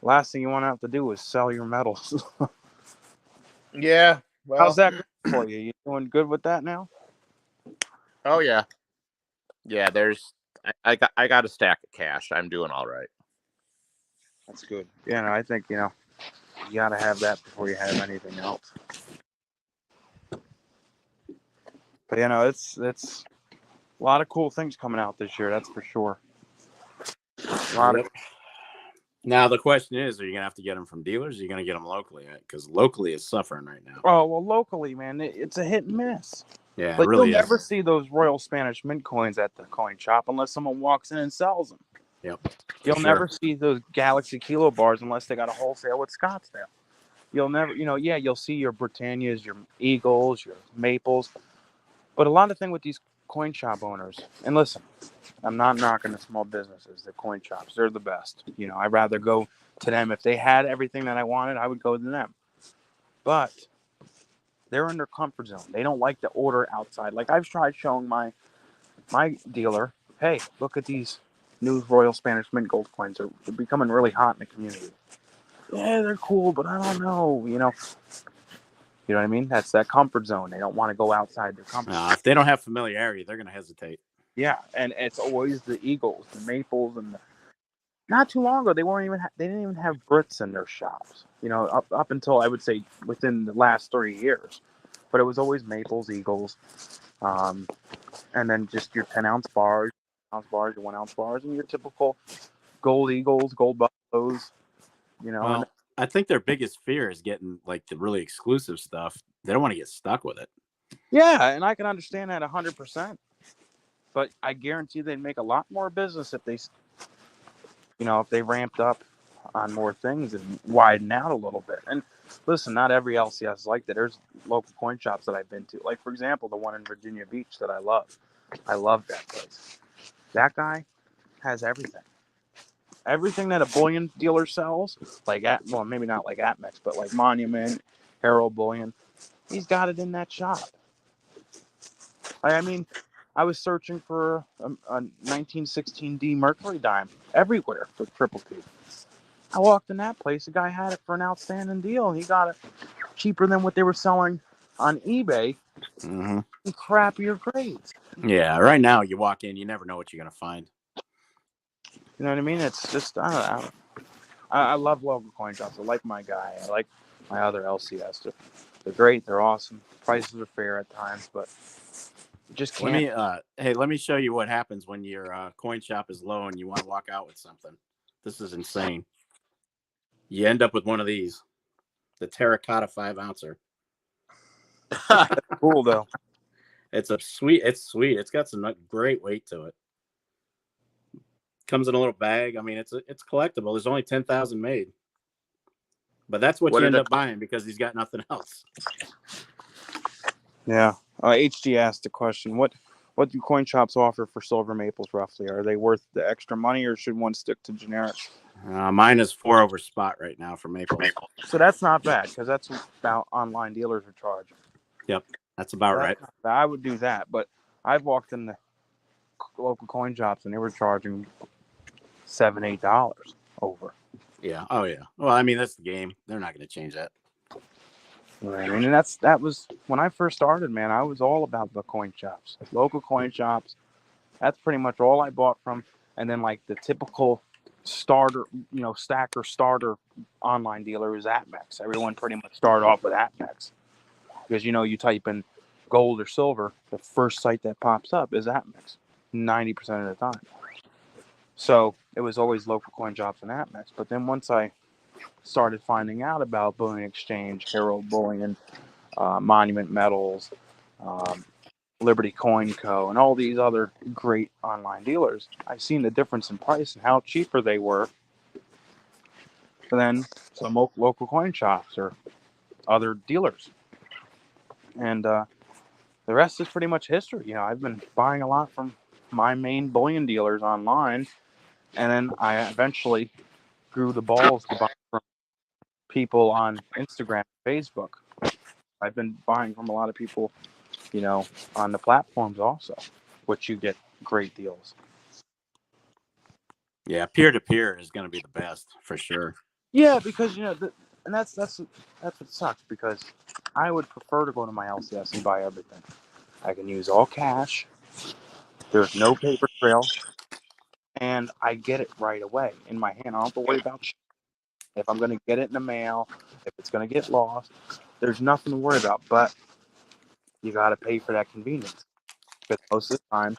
last thing you want to have to do is sell your metals. Yeah. Well, how's that going for you? You doing good with that now? Oh yeah. Yeah, I got a stack of cash. I'm doing all right. That's good. Yeah, no, I think, you know, you got to have that before you have anything else. But, you know, it's a lot of cool things coming out this year. That's for sure. Now, the question is, are you going to have to get them from dealers or are you going to get them locally? Because locally is suffering right now. Oh, well, locally, man, it's a hit and miss. Yeah, Like, it really you'll is. never see those Royal Spanish Mint coins at the coin shop unless someone walks in and sells them. Yep. You'll never see those Galaxy Kilo bars unless they got a wholesale with Scottsdale. You'll never, you know, yeah, you'll see your Britannias, your Eagles, your Maples. But a lot of thing with these coin shop owners, and listen, I'm not knocking the small businesses, the coin shops. They're the best. You know, I'd rather go to them. If they had everything that I wanted, I would go to them. But they're in their comfort zone. They don't like to order outside. Like I've tried showing my dealer, hey, look at these new Royal Spanish Mint gold coins. They're becoming really hot in the community. Yeah, they're cool, but I don't know. You know what I mean? That's that comfort zone. They don't want to go outside their comfort zone. If they don't have familiarity, they're going to hesitate. Yeah, and it's always the Eagles, the Maples, and not too long ago they didn't even have Brits in their shops. You know, up until I would say within the last 3 years, but it was always Maples, Eagles, and then just your 10-ounce bars, your 1-ounce bars, and your typical gold Eagles, gold Buffaloes. You know, well, I think their biggest fear is getting like the really exclusive stuff. They don't want to get stuck with it. Yeah, and I can understand that 100%. But I guarantee they'd make a lot more business if they ramped up on more things and widen out a little bit. And listen, not every LCS is like that. There's local coin shops that I've been to. Like, for example, the one in Virginia Beach that I love. I love that place. That guy has everything. Everything that a bullion dealer sells, maybe not like Atmex, but like Monument, Herald Bullion, he's got it in that shop. I mean, I was searching for a 1916D Mercury dime everywhere for Triple P. I walked in that place. The guy had it for an outstanding deal. He got it cheaper than what they were selling on eBay. Mm-hmm. In crappier grades. Yeah, right now you walk in, you never know what you're going to find. You know what I mean? It's just, I don't know. I love local coin shops. I like my guy. I like my other LCS. They're great. They're awesome. Prices are fair at times, but you just can't. Let me show you what happens when your coin shop is low and you want to walk out with something. This is insane. You end up with one of these. the terracotta 5-ouncer. Cool though. It's sweet. It's got some great weight to it. Comes in a little bag. I mean, it's collectible. There's only 10,000 made, but that's what you end up buying because he's got nothing else. Yeah. HG asked a question. What do coin shops offer for silver maples roughly? Are they worth the extra money, or should one stick to generics? Mine is 4 over spot right now for maple. So that's not bad because that's about online dealers are charging. Yep, that's about right. I would do that, but I've walked in the local coin shops and they were charging $7-8 over. Yeah. Oh yeah. Well, I mean, that's the game. They're not going to change that. Right. I mean, that was when I first started, man. I was all about the coin shops, local coin shops. That's pretty much all I bought from. And then like the typical starter, stacker starter online dealer is APMEX. Everyone pretty much started off with APMEX because you type in gold or silver, the first site that pops up is APMEX 90% of the time. So it was always local coin shops and APMEX. But then once I started finding out about Bullion Exchange, Herald Bullion, Monument Metals, Liberty Coin Co., and all these other great online dealers, I seen the difference in price and how cheaper they were than some local coin shops or other dealers. And the rest is pretty much history. I've been buying a lot from my main bullion dealers online, and then I eventually grew the balls to buy from people on Instagram and Facebook. I've been buying from a lot of people, on the platforms also, which you get great deals. Yeah, peer-to-peer is going to be the best for sure. Yeah, because and that's what sucks, because I would prefer to go to my LCS and buy everything. I can use all cash. There's no paper trail, and I get it right away in my hand. I don't have to worry about if I'm going to get it in the mail, if it's going to get lost. There's nothing to worry about, but you got to pay for that convenience. Because most of the time,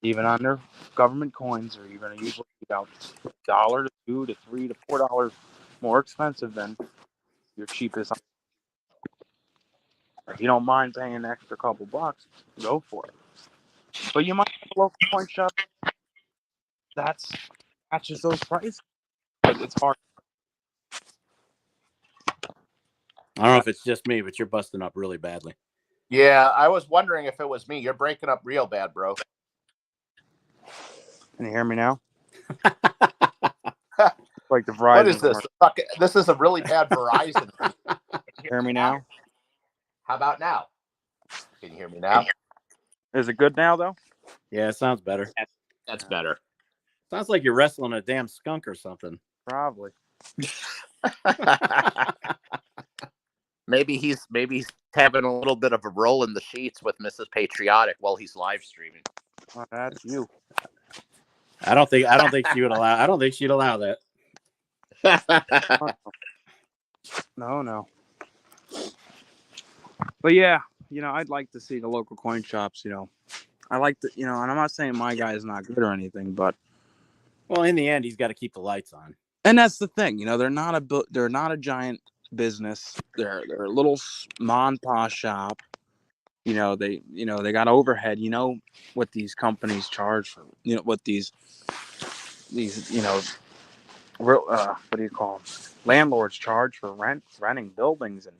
even on their government coins, are you going to usually be about $1 to $2 to $3 to $4 more expensive than your cheapest. If you don't mind paying an extra couple bucks, go for it. But you might have a local coin shop that's matches those prices, but it's hard. I don't know if it's just me, but you're busting up really badly. Yeah, I was wondering if it was me. You're breaking up real bad, bro. Can you hear me now? Like the Verizon. What is this? This is a really bad Verizon. Hear me now? How about now? Can you hear me now? Is it good now, though? Yeah, it sounds better. That's better. Sounds like you're wrestling a damn skunk or something. Probably. Maybe he's having a little bit of a roll in the sheets with Mrs. Patriotic while he's live streaming. Well, that's you. I don't think she would allow. I don't think she'd allow that. No. But yeah, I'd like to see the local coin shops. I like to, and I'm not saying my guy is not good or anything, but well, in the end, he's got to keep the lights on. And that's the thing, they're not a giant business. They're a little mom and pop shop. They got overhead. What these companies charge for. What these what do you call them? Landlords charge for renting buildings and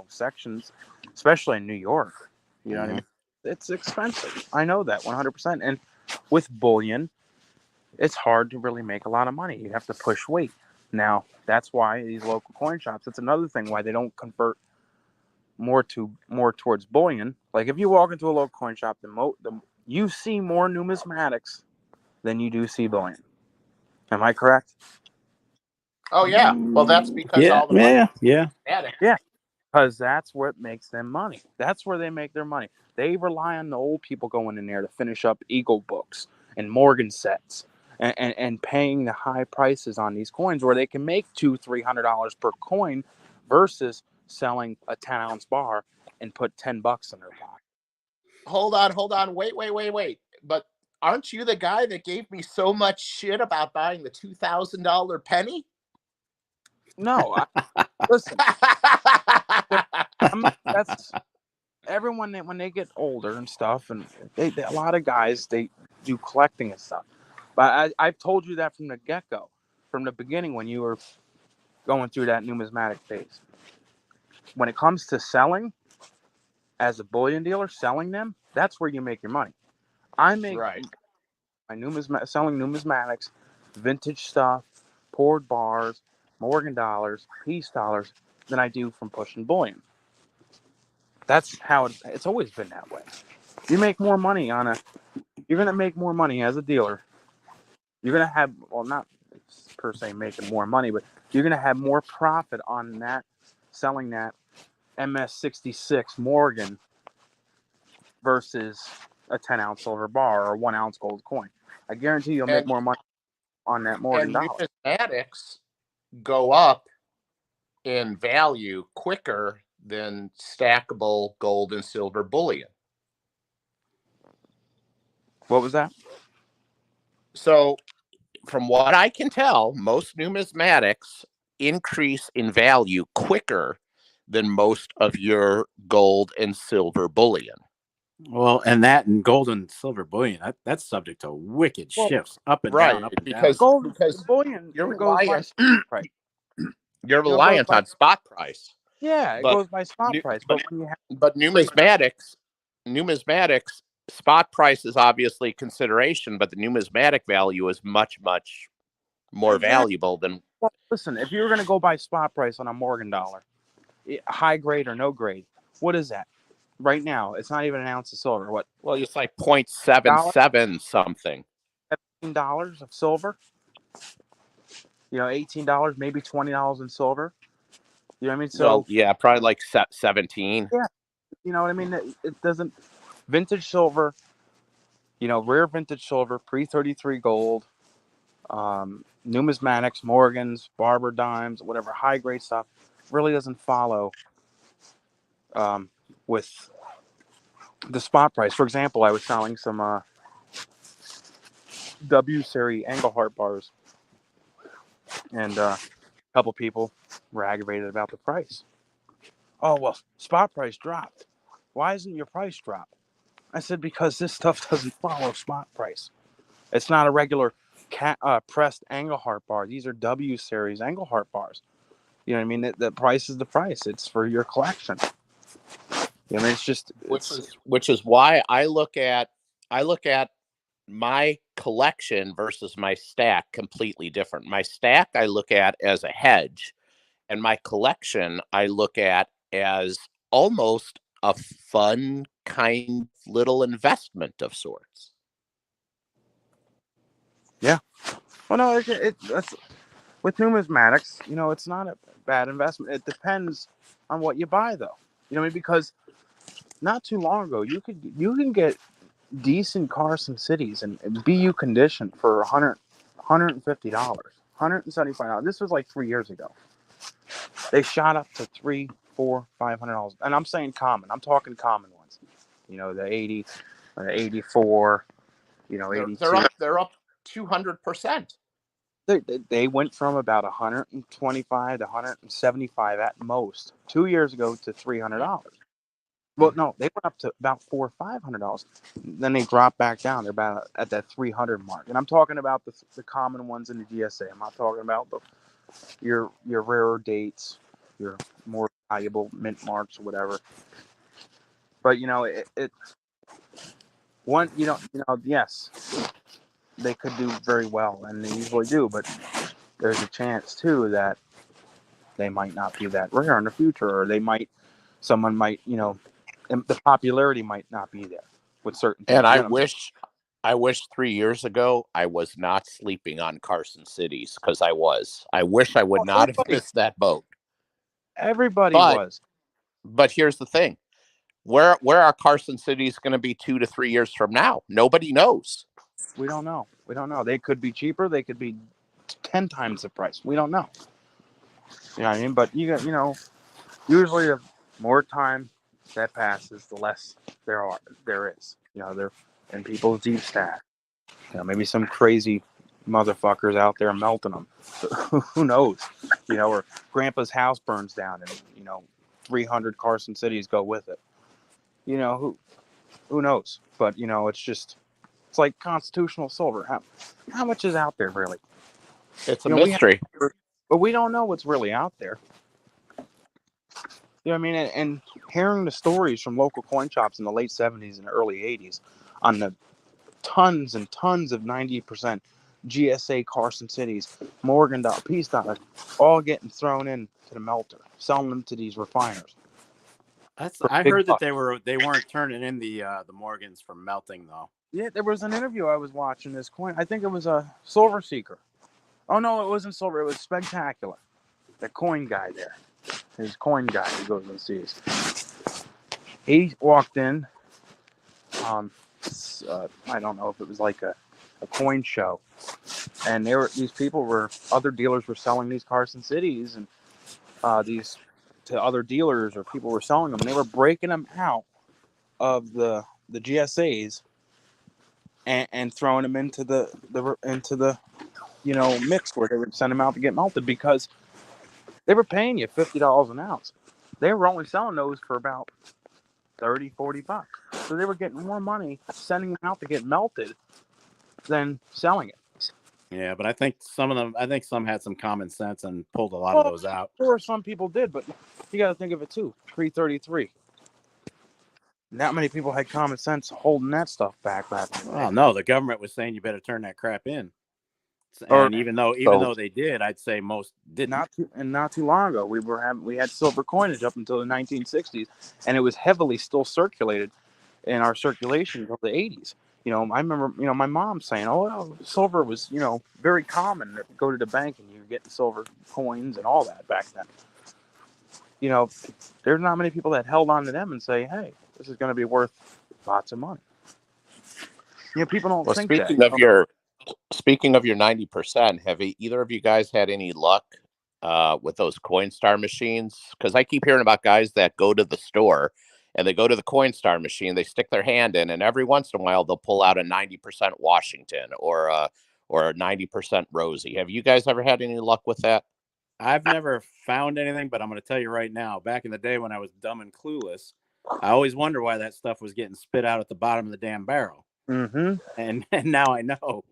sections, especially in New York. You know what I mean? It's expensive. I know that 100%. And with bullion, it's hard to really make a lot of money. You have to push weight. Now, that's why these local coin shops, it's another thing why they don't convert more towards bullion. Like if you walk into a local coin shop, you see more numismatics than you do see bullion. Am I correct? Oh yeah. Well, that's because all the money. Yeah. Because that's what makes them money. That's where they make their money. They rely on the old people going in there to finish up Eagle books and Morgan sets and paying the high prices on these coins where they can make $200-$300 per coin versus selling a 10-ounce bar and put $10 in their pocket. Hold on. Wait. But aren't you the guy that gave me so much shit about buying the $2,000 penny? No, listen. That's everyone when they get older and stuff, and a lot of guys they do collecting and stuff. But I've told you that from the get-go, from the beginning when you were going through that numismatic phase. When it comes to selling, as a bullion dealer, selling them, that's where you make your money. I make Right. my selling numismatics, vintage stuff, poured bars, Morgan dollars, peace dollars than I do from pushing bullion. That's how it's always been that way. You make more money you're going to make more money as a dealer. You're going to have, well, not per se making more money, but you're going to have more profit on that, selling that MS66 Morgan versus a 10-ounce silver bar or 1-ounce gold coin. I guarantee you'll make more money on that Morgan And dollar. numismatics go up in value quicker than stackable gold and silver bullion. What was that? So, from what I can tell, most numismatics increase in value quicker than most of your gold and silver bullion. Well, and gold and silver bullion, that's subject to wicked shifts up and Right, down, up and because down. because bullion you're goes by reliant spot price. you're reliant on spot price. Yeah, it But goes by spot price. But when you have but numismatics spot price is obviously consideration, but the numismatic value is much more valuable than. Well, listen, if you were going to go by spot price on a Morgan dollar, high grade or no grade, what is that? Right now, it's not even an ounce of silver. What? Well, it's like 0.77 something. $17 of silver. $18, maybe $20 in silver. You know what I mean? So Well, yeah, probably like 17. yeah, you know what I mean. It doesn't. Vintage silver, rare vintage silver, pre-33 gold, numismatics, Morgans, Barber dimes, whatever high grade stuff, really doesn't follow with the spot price. For example, I was selling some W series Engelhart bars, and a couple people were aggravated about the price. Oh, well, spot price dropped. Why isn't your price dropped? I said, because this stuff doesn't follow spot price. It's not a regular pressed Engelhart bar. These are W series Engelhart bars. You know what I mean? The price is the price. It's for your collection. It's just which is why I look at my collection versus my stack completely different. My stack I look at as a hedge, and my collection I look at as almost a fun kind little investment of sorts. Yeah. Well, no, that's with numismatics. It's not a bad investment. It depends on what you buy, though. Because not too long ago, you can get decent Carson Cities and BU condition for $150, $175. This was like 3 years ago. They shot up to $300, $400, $500, and I'm saying common. I'm talking common ones. The 80, 84. 82. They're up 200%. They went from about 125 to 175 at most 2 years ago to $300. Well, no, they went up to about $400 or $500. Then they dropped back down. They're about at that 300 mark. And I'm talking about the common ones in the GSA. I'm not talking about your rarer dates, your more valuable mint marks or whatever. But yes, they could do very well, and they usually do. But there's a chance too that they might not be that rare in the future, or someone might, and the popularity might not be there with certain things. And I wish 3 years ago I was not sleeping on Carson Cities, because I wish I would not have missed that boat. Everybody was. But here's the thing. Where are Carson Cities going to be 2 to 3 years from now? Nobody knows. We don't know. They could be cheaper. They could be 10 times the price. We don't know. You know what I mean? But usually the more time that passes, the less there is. They're in people's deep stack. Maybe some crazy motherfuckers out there melting them. Who knows? You know, or Grandpa's house burns down and, you know, 300 Carson Cities go with it. You know, who knows? But, you know, it's like constitutional silver. How much is out there, really? It's a You know, mystery. but we don't know what's really out there. You know what I mean? And hearing the stories from local coin shops in the late 70s and early 80s on the tons and tons of 90% GSA Carson Cities, Morgan dollar, Peace dollar, all getting thrown into the melter, selling them to these refiners. I heard that they weren't turning in the Morgans for melting though. Yeah, there was an interview I was watching this coin. I think it was a Silver Seeker. Oh no, it wasn't Silver. It was Spectacular. The coin guy there, his coin guy who goes and sees. He walked in. I don't know if it was like a coin show, and other dealers were selling these Carson Cities and these to other dealers, or people were selling them, and they were breaking them out of the GSAs and throwing them into the you know, mix where they would send them out to get melted, because they were paying you $50 an ounce. They were only selling those for about $30-$40. So they were getting more money sending them out to get melted than selling it. Yeah, but I think some had some common sense and pulled a lot of those out. Or some people did, but you got to think of it too. 333. Not many people had common sense holding that stuff back in the day. Oh no, the government was saying you better turn that crap in. And even though they did, I'd say most did not. Not too long ago, we had silver coinage up until the 1960s, and it was heavily still circulated in our circulation until the 80s. You know, I remember, you know, my mom saying, "Oh, silver was, you know, very common. Go to the bank and you get the silver coins and all that back then." You know, there's not many people that held on to them and say, "Hey, this is going to be worth lots of money." You know, people don't think that. Speaking of your 90%, have either of you guys had any luck with those Coinstar machines? Because I keep hearing about guys that go to the store and they go to the Coinstar machine, they stick their hand in, and every once in a while they'll pull out a 90% Washington or a 90% Rosie. Have you guys ever had any luck with that? I've never found anything, but I'm going to tell you right now, back in the day when I was dumb and clueless, I always wonder why that stuff was getting spit out at the bottom of the damn barrel. Mm-hmm. And now I know.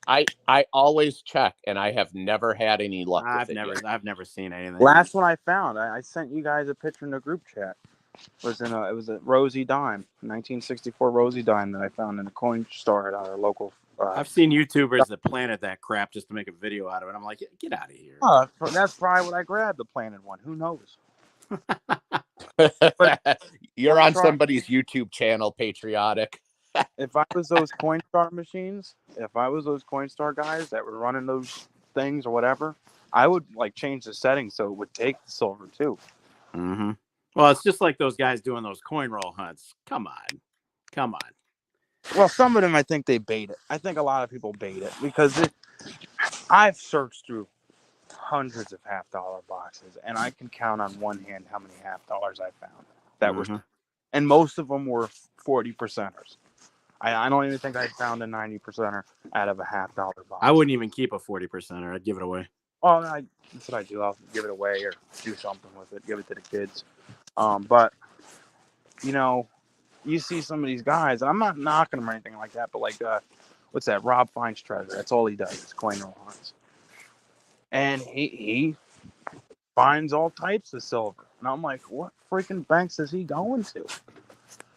I always check, and I have never had any luck with it. I've never seen anything. Last one I found, I sent you guys a picture in the group chat. It was a Rosie dime, 1964 Rosie dime that I found in a coin store at our local. I've seen YouTubers that planted that crap just to make a video out of it. I'm like, get out of here. That's probably what I grabbed, the planted one. Who knows? You're on somebody's YouTube channel, Patriotic. If I was those Coinstar machines, if I was those Coinstar guys that were running those things or whatever, I would like change the settings so it would take the silver too. Mm-hmm. Well, it's just like those guys doing those coin roll hunts. Come on. Well, some of them, I think they bait it. I think a lot of people bait it because I've searched through hundreds of $50 boxes, and I can count on one hand how many $50 I found that were, and most of them were 40%ers. I don't even think I found a 90%er out of a $50 box. I wouldn't even keep a 40%er. I'd give it away. Oh, that's what I do. I'll give it away or do something with it. Give it to the kids. But you know, you see some of these guys, and I'm not knocking them or anything like that. But like, what's that? Rob finds treasure. That's all he does. Is coin roll hunts, and he finds all types of silver. And I'm like, what freaking banks is he going to?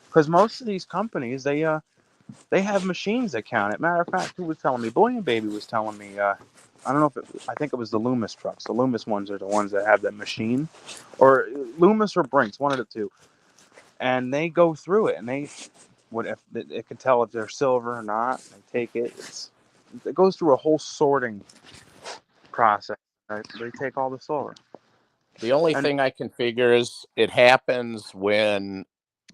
Because most of these companies, they have machines that count it. Matter of fact, who was telling me? Bullion Baby was telling me. I don't know I think it was the Loomis trucks. The Loomis ones are the ones that have that machine, or Loomis or Brinks, one of the two. And they go through it, and it can tell if they're silver or not. They take it. It goes through a whole sorting process. Right? They take all the silver. The only thing I can figure is it happens when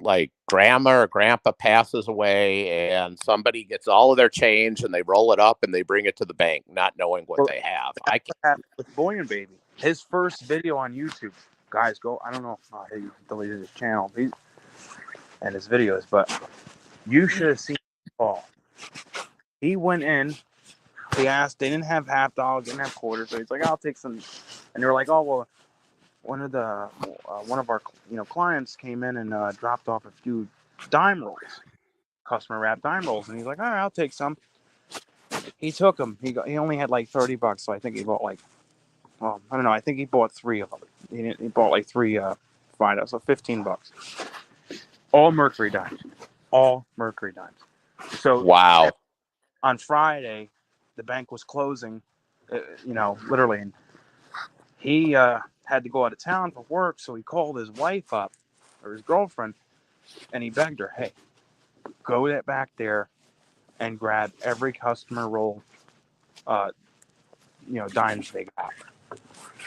like grandma or grandpa passes away and somebody gets all of their change and they roll it up and they bring it to the bank, not knowing what they have. I can't. With Bullion Baby, his first video on YouTube, guys, I don't know if he deleted his channel and his videos, but you should have seen Paul. He went in He asked. They didn't have half dollars, didn't have quarters, so he's like, "I'll take some." And they were like, "Oh well, one of our clients came in and dropped off a few dime rolls, customer wrap dime rolls," and he's like, "All right, I'll take some." He took them. He only had like $30, so I think he bought like, well, I don't know. I think he bought 3 of them. He bought like 3 Fidos, so $15. All Mercury dimes. All Mercury dimes. So Wow. on Friday, the bank was closing, literally, and he had to go out of town for work, so he called his wife up, or his girlfriend, and he begged her, "Hey, go back there and grab every customer roll, dimes they got."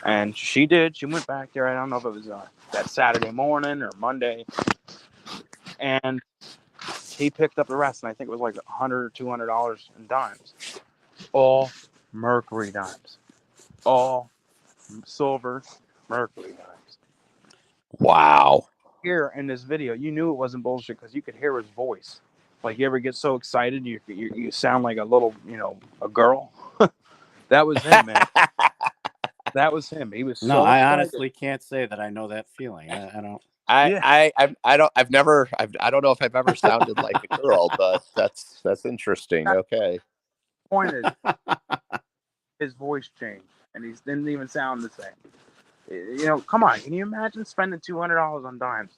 And she did. She went back there. I don't know if it was that Saturday morning or Monday, and he picked up the rest, and I think it was like $100 or $200 in dimes, all Mercury dimes, all silver Mercury dimes. Wow. Here in this video, you knew it wasn't bullshit because you could hear his voice. Like, you ever get so excited you sound like a little, a girl? That was him, man. That was him. He was No, so I excited. honestly can't say that I know that feeling. I don't. I don't know if I've ever sounded like a girl, but that's interesting. Okay. Point is, his voice changed, and he didn't even sound the same. Come on. Can you imagine spending $200 on dimes,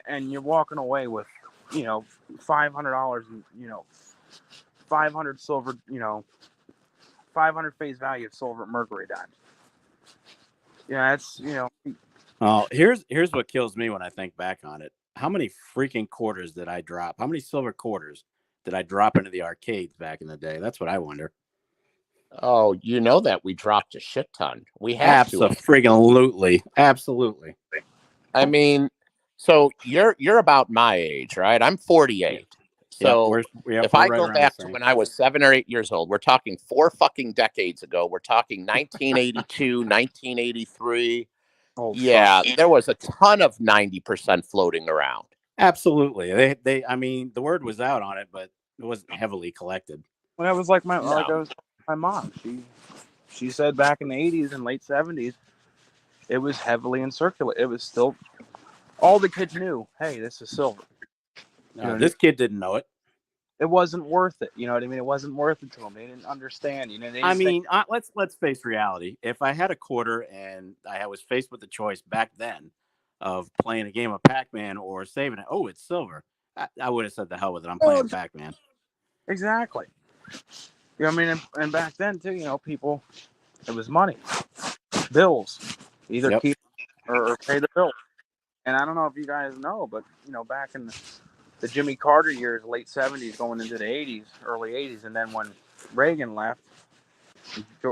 and you're walking away with, $500 and 500 silver, 500 face value of silver Mercury dimes. Yeah, it's Oh, here's what kills me when I think back on it. How many freaking quarters did I drop? How many silver quarters did I drop into the arcades back in the day? That's what I wonder. Oh, you know that we dropped a shit ton. We had to. Absolutely. Absolutely. I mean, so you're about my age, right? I'm 48. So if I go back to when I was 7 or 8 years old, we're talking 4 fucking decades ago. We're talking 1982, 1983. Yeah, there was a ton of 90% floating around. Absolutely. I mean, the word was out on it, but it wasn't heavily collected. Well, that was like my mom. She said back in the 80s and late 70s, it was heavily in circulation. It was still, all the kids knew, hey, this is silver. This kid didn't know it. It wasn't worth it. You know what I mean? It wasn't worth it to them. They didn't understand. Let's face reality. If I had a quarter and I was faced with the choice back then of playing a game of Pac-Man or saving it, oh, it's silver, I would have said the hell with it. I'm playing Pac-Man. Exactly. And back then too, people, it was money, bills, either keep or pay the bill. And I don't know if you guys know, but back in the Jimmy Carter years, late 70s, going into the 80s, early 80s, and then when Reagan left,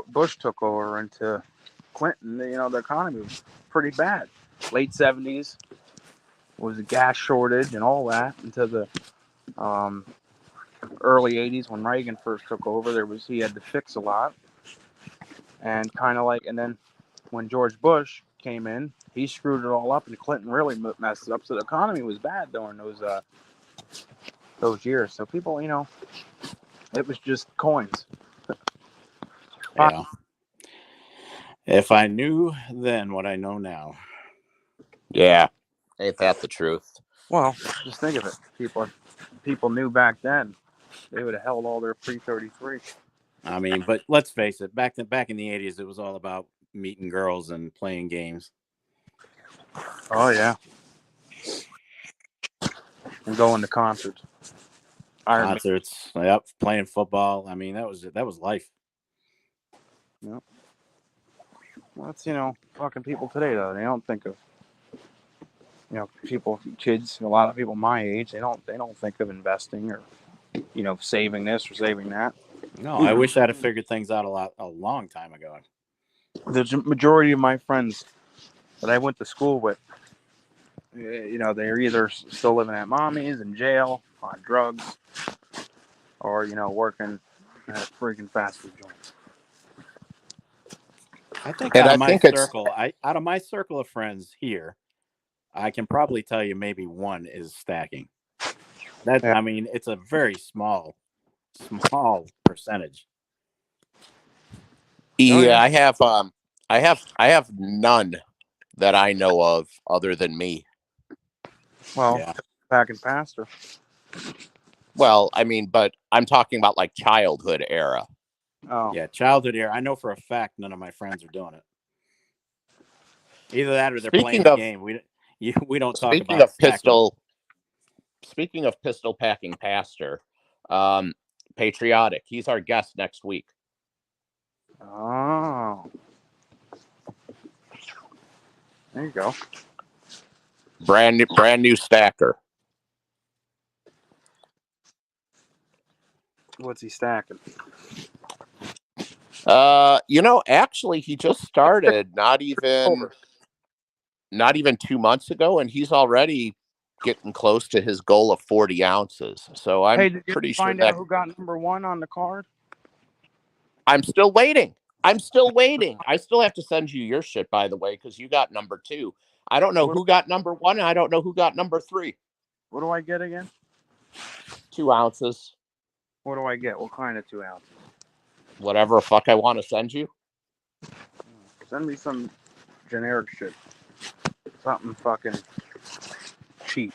Bush took over into Clinton, the economy was pretty bad. Late 70s was a gas shortage and all that, into the early 80s when Reagan first took over. He had to fix a lot, and and then when George Bush came in, he screwed it all up, and Clinton really messed it up. So the economy was bad during those years. So people, it was just coins. Yeah. If I knew then what I know now. Yeah. Ain't that the truth? Well, just think of it. People knew back then, they would have held all their pre-33. I mean, but let's face it, back in the 80s, it was all about meeting girls and playing games. Oh yeah. And going to concerts. Yep, playing football. I mean, that was life. Yep. Well, that's fucking people today though. They don't think of kids. A lot of people my age, they don't think of investing or saving this or saving that. No, I wish I'd have figured things out a long time ago. The majority of my friends that I went to school with, they're either still living at mommy's, in jail, on drugs, or working at a freaking fast food joint. I think out of my circle of friends here, I can probably tell you maybe one is stacking. I mean, it's a very small percentage. Yeah, I have none that I know of other than me. Well, Yeah. back in pastor. Well, I mean, but I'm talking about like childhood era. Oh, Yeah, childhood era. I know for a fact none of my friends are doing it. Either that or they're playing Speaking the of game. We don't talk speaking about of stacking. pistol packing pastor, Patriotic. He's our guest next week. oh, there you go. Brand new stacker. What's he stacking? Actually, he just started not even 2 months ago, and he's already getting close to his goal of 40 ounces. So I'm Hey, did you pretty sure find that out who got number 1 on the card? I'm still waiting. I still have to send you your shit, by the way, because you got number 2. I don't know who got number 1, and I don't know who got number 3. What do I get again? 2 ounces. What do I get? What kind of 2 ounces? Whatever the fuck I want to send you. Send me some generic shit. Something fucking cheap.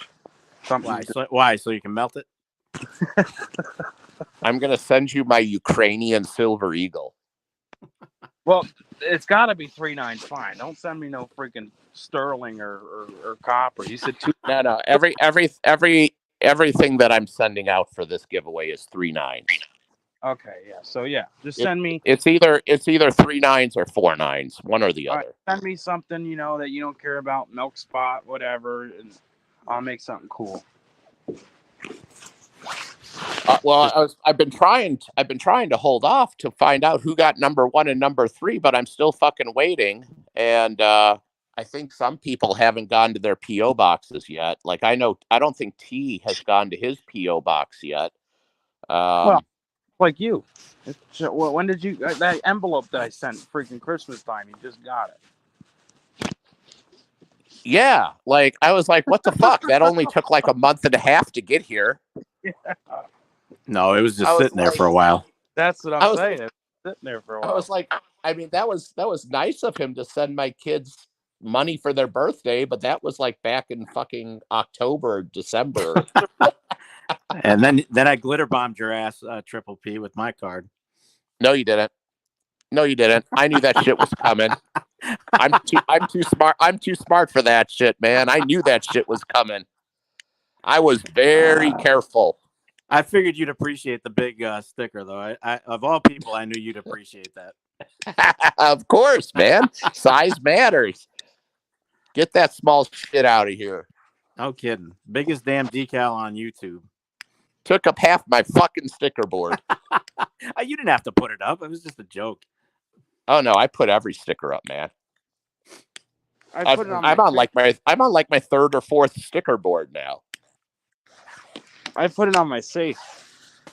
Something. Why? So you can melt it? I'm going to send you my Ukrainian Silver Eagle. Well, it's got to be 3.9 fine. Don't send me no freaking sterling or copper. You said 2. No. Everything that I'm sending out for this giveaway is 3.9. Okay, yeah. So yeah, just send me. It's either 3.9s or 4.9s, one or the other. Send me something that you don't care about, milk spot, whatever, and I'll make something cool. I've been trying to hold off to find out who got number 1 and number 3, but I'm still fucking waiting. And I think some people haven't gone to their P.O boxes yet. Like I don't think T has gone to his P.O box yet. Well, like you. When did you that envelope that I sent freaking Christmas time? You just got it. Yeah, like I was like, what the fuck? That only took like a month and a half to get here. Yeah. No, it was just sitting there for a while. That's what I'm saying. It was sitting there for a while. I was like, I mean, that was nice of him to send my kids money for their birthday, but that was like back in fucking October, December. And then I glitter bombed your ass, Triple P, with my card. No, you didn't. I knew that shit was coming. I'm too smart. I'm too smart for that shit, man. I knew that shit was coming. I was very careful. I figured you'd appreciate the big sticker, though. I of all people, I knew you'd appreciate that. Of course, man. Size matters. Get that small shit out of here. No kidding. Biggest damn decal on YouTube. Took up half my fucking sticker board. You didn't have to put it up. It was just a joke. Oh no, I put every sticker up, man. I'm on like my third or fourth sticker board now. I put it on my safe.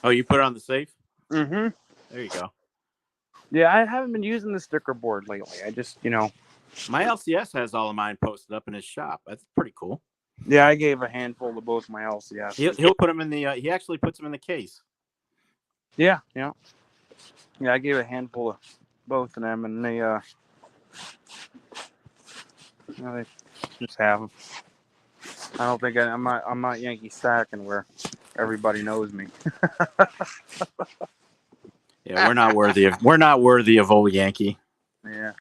Oh, you put it on the safe? Mm-hmm. There you go. Yeah, I haven't been using the sticker board lately. I just, My LCS has all of mine posted up in his shop. That's pretty cool. Yeah, I gave a handful to both my LCS. He'll put them in the. He actually puts them in the case. Yeah. I gave a handful of both of them, and they just have them. I don't think I'm not Yankee stacking where everybody knows me. Yeah, we're not worthy of old Yankee. Yeah.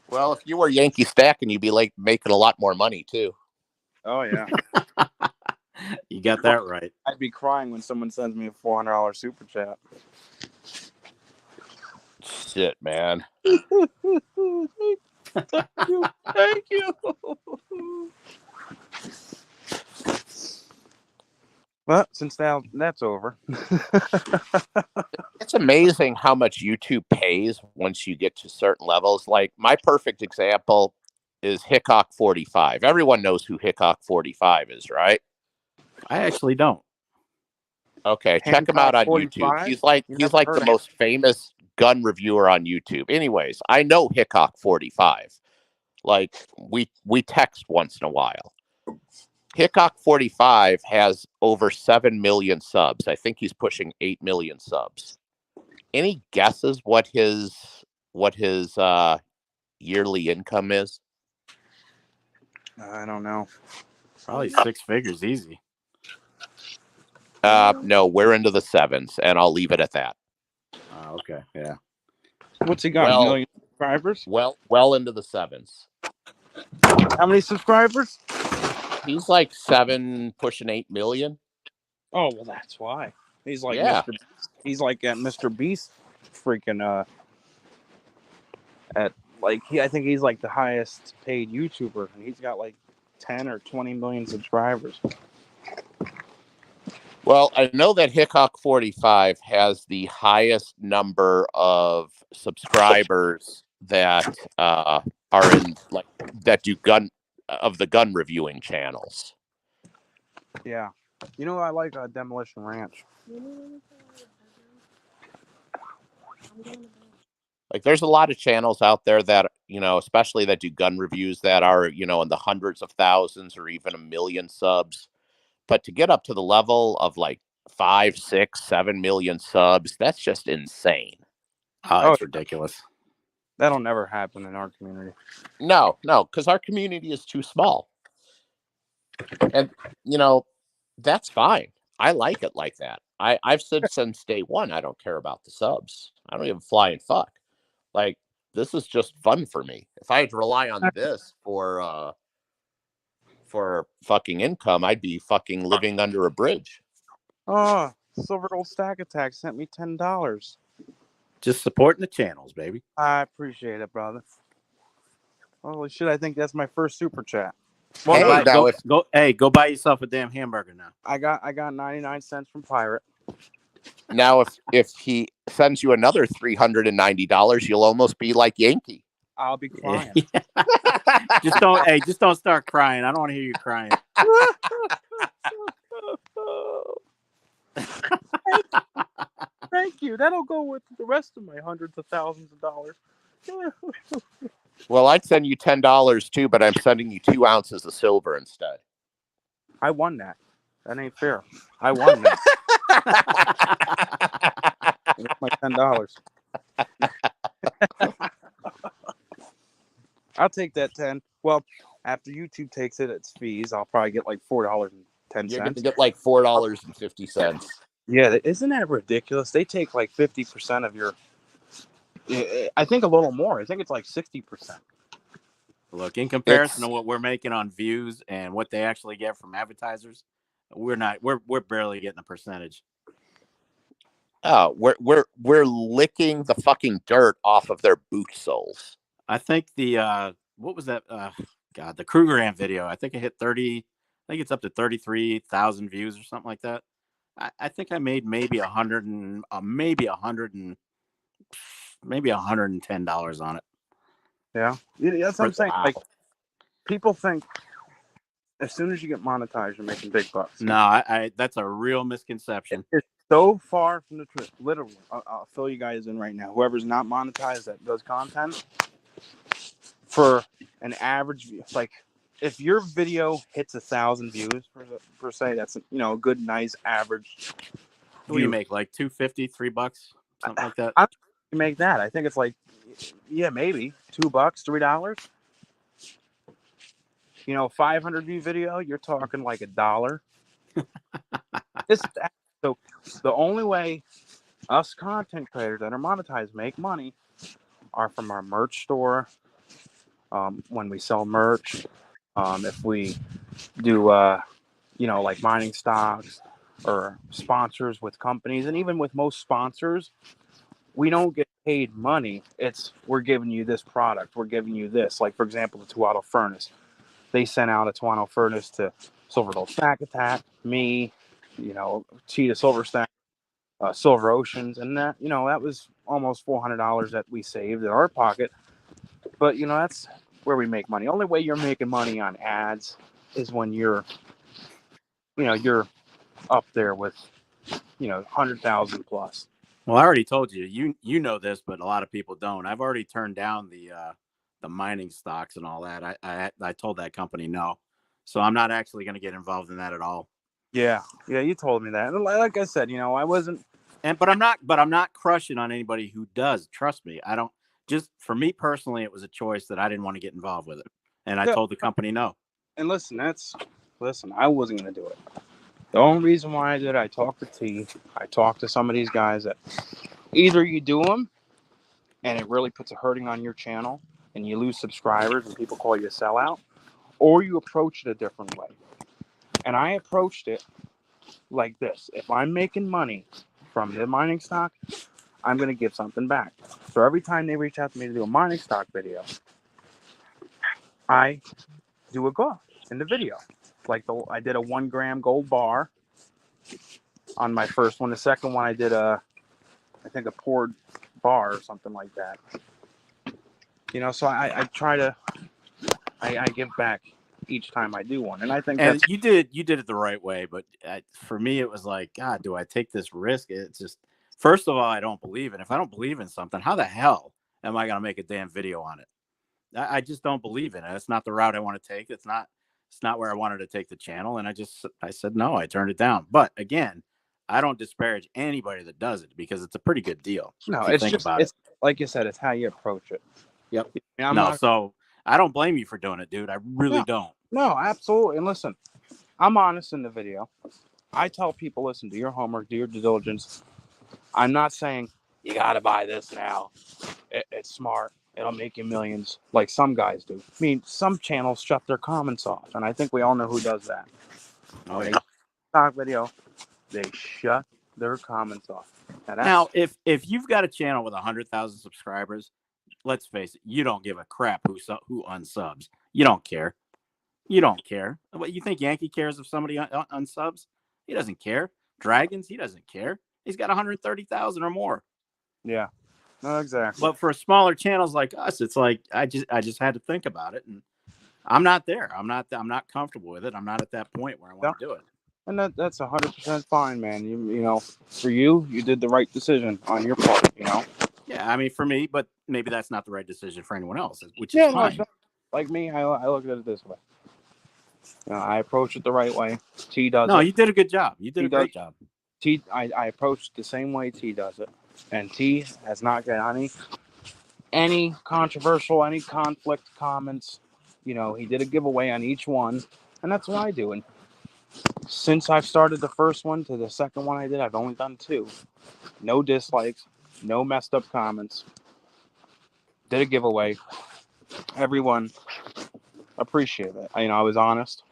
Well, if you were Yankee stacking, you'd be like making a lot more money too. Oh yeah. You got that right. I'd be crying when someone sends me a $400 super chat. Shit, man. Thank you. Well, since now that's over. It's amazing how much YouTube pays once you get to certain levels. Like my perfect example is Hickok 45. Everyone knows who Hickok 45 is, right? I actually don't. Okay, check him out on 45? YouTube. He's like the most famous gun reviewer on YouTube. Anyways, I know Hickok 45. Like we text once in a while. Hickok 45 has over 7 million subs. I think he's pushing 8 million subs. Any guesses what his what his yearly income is? I don't know. Probably 6 figures, easy. No, we're into the sevens, and I'll leave it at that. Okay, yeah. What's he got? Well- a million subscribers? Well into the sevens. How many subscribers? He's like 7, pushing 8 million. Oh, well, that's why. He's like Yeah. Mr. Beast. He's like at Mr. Beast freaking at like I think he's like the highest paid YouTuber, and he's got like 10 or 20 million subscribers. Well, I know that Hickok45 has the highest number of subscribers that are in like that do the gun reviewing channels. Yeah. You know, I like Demolition Ranch. Like, there's a lot of channels out there that, especially that do gun reviews that are, in the hundreds of thousands or even 1 million subs. But to get up to the level of like 5, 6, 7 million subs, that's just insane. Oh, it's ridiculous. That'll never happen in our community. No, because our community is too small. And, that's fine. I like it like that. I've said since day one, I don't care about the subs. I don't even fly and fuck. Like, this is just fun for me. If I had to rely on this for fucking income, I'd be fucking living under a bridge. Oh, Silver Gold Stack Attack sent me $10. Just supporting the channels, baby. I appreciate it, brother. Holy shit, I think that's my first super chat. Well, go buy yourself a damn hamburger now. I got 99 cents from Pirate. Now, if he sends you another $390, you'll almost be like Yankee. I'll be crying. Just don't start crying. I don't want to hear you crying. Thank you. That'll go with the rest of my hundreds of thousands of dollars. Well, I'd send you $10 too, but I'm sending you 2 ounces of silver instead. I won that. That ain't fair. I won that. That's my $10. I'll take that 10. Well, after YouTube takes it, its fees, I'll probably get like $4.10. You're going to get like $4.50. Yeah, isn't that ridiculous? They take like 50% of your. I think a little more. I think it's like 60%. Look, in comparison to what we're making on views and what they actually get from advertisers, we're barely getting a percentage. Oh, we're licking the fucking dirt off of their boot soles. I think the what was that? God, the Krugerrand video. I think it hit 30. I think it's up to 33,000 views or something like that. I think I made maybe $110 on it. Yeah, that's what I'm saying. Wow. Like, people think as soon as you get monetized, you're making big bucks. No, I that's a real misconception. It's so far from the truth. Literally, I'll fill you guys in right now. Whoever's not monetized that does content, for an average view, like if your video hits 1,000 views per se, that's a good, nice average. What do you make? Like $2.50, $3, something like that. I don't think you make that. I think it's like, maybe $2, $3. 500 view video, you're talking like $1. So the only way us content creators that are monetized make money are from our merch store. When we sell merch, if we do, like mining stocks or sponsors with companies, and even with most sponsors, we don't get paid money. We're giving you this product. We're giving you this. Like, for example, the 2-auto furnace. They sent out a 2-auto furnace to Silver Gold Stack Attack, me, Cheetah Silver Stack, Silver Oceans, and that was almost $400 that we saved in our pocket. But that's where we make money. Only way you're making money on ads is when you're up there with 100,000 plus. Well, I already told you. You know this, but a lot of people don't. I've already turned down the mining stocks and all that. I told that company no, so I'm not actually going to get involved in that at all. Yeah, you told me that. And like I said, I wasn't. But I'm not crushing on anybody who does. Trust me, I don't. just for me personally, it was a choice that I didn't want to get involved with it, and I Yeah. told the company no. And listen, I wasn't gonna do it. The only reason why I did it, I talked to T. I talked to some of these guys that either you do them and it really puts a hurting on your channel and you lose subscribers and people call you a sellout, or you approach it a different way. And I approached it like this. If I'm making money from the mining stock, I'm going to give something back. So every time they reach out to me to do a mining stock video, I do a go in the video. Like I did a 1 gram gold bar on my first one. The second one I did I think a poured bar or something like that. So I try to, I give back each time I do one. And I think and you did it the right way. But for me, it was like, God, do I take this risk? It's just, first of all, I don't believe it. If I don't believe in something, how the hell am I going to make a damn video on it? I just don't believe in it. It's not the route I want to take. It's not where I wanted to take the channel. And I said, no, I turned it down. But again, I don't disparage anybody that does it because it's a pretty good deal. No, it's just, it's like you said, it's how you approach it. Yep. So I don't blame you for doing it, dude. I really don't. No, absolutely. And listen, I'm honest in the video. I tell people, listen, do your homework, do your due diligence. I'm not saying you got to buy this now. It's smart. It'll make you millions like some guys do. I mean, some channels shut their comments off, and I think we all know who does that. Oh, yeah. Stock video, they shut their comments off. Now, if you've got a channel with 100,000 subscribers, let's face it, you don't give a crap who unsubs. You don't care. You don't care. What, you think Yankee cares if somebody unsubs? He doesn't care. Dragons, he doesn't care. He's got 130,000 or more. Yeah. No, exactly. But for smaller channels like us, it's like I just had to think about it, and I'm not there. I'm not comfortable with it. I'm not at that point where I want to do it. And that's 100% fine, man. You know, for you did the right decision on your part. Yeah, I mean, for me, but maybe that's not the right decision for anyone else, which is fine. No, like me, I look at it this way. I approach it the right way. T does it. No, you did a good job. You did a great job. I approached the same way T does it. And T has not got any controversial, any conflict comments. He did a giveaway on each one. And that's what I do. And since I've started the first one to the second one I did, I've only done 2. No dislikes, no messed up comments. Did a giveaway. Everyone appreciated it. I was honest.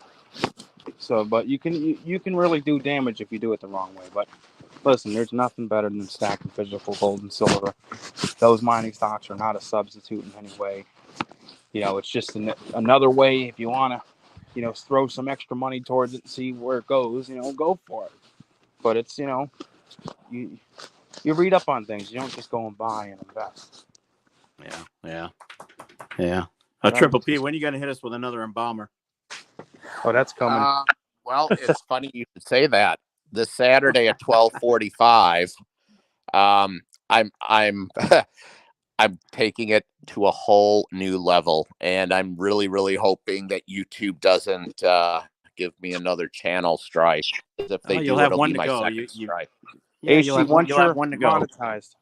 So, but you can really do damage if you do it the wrong way. But listen, there's nothing better than stacking physical gold and silver. Those mining stocks are not a substitute in any way. It's just another way if you want to, throw some extra money towards it and see where it goes, go for it. But it's, you read up on things. You don't just go and buy and invest. Yeah. Triple P, when are you going to hit us with another embalmer? Oh, that's coming. Well, it's funny you should say that. This Saturday at 12:45, I'm I'm taking it to a whole new level, and I'm really, really hoping that YouTube doesn't give me another channel strike. If they do, you'll have it'll one be to my go. second strike. You'll have one to go. Monetized.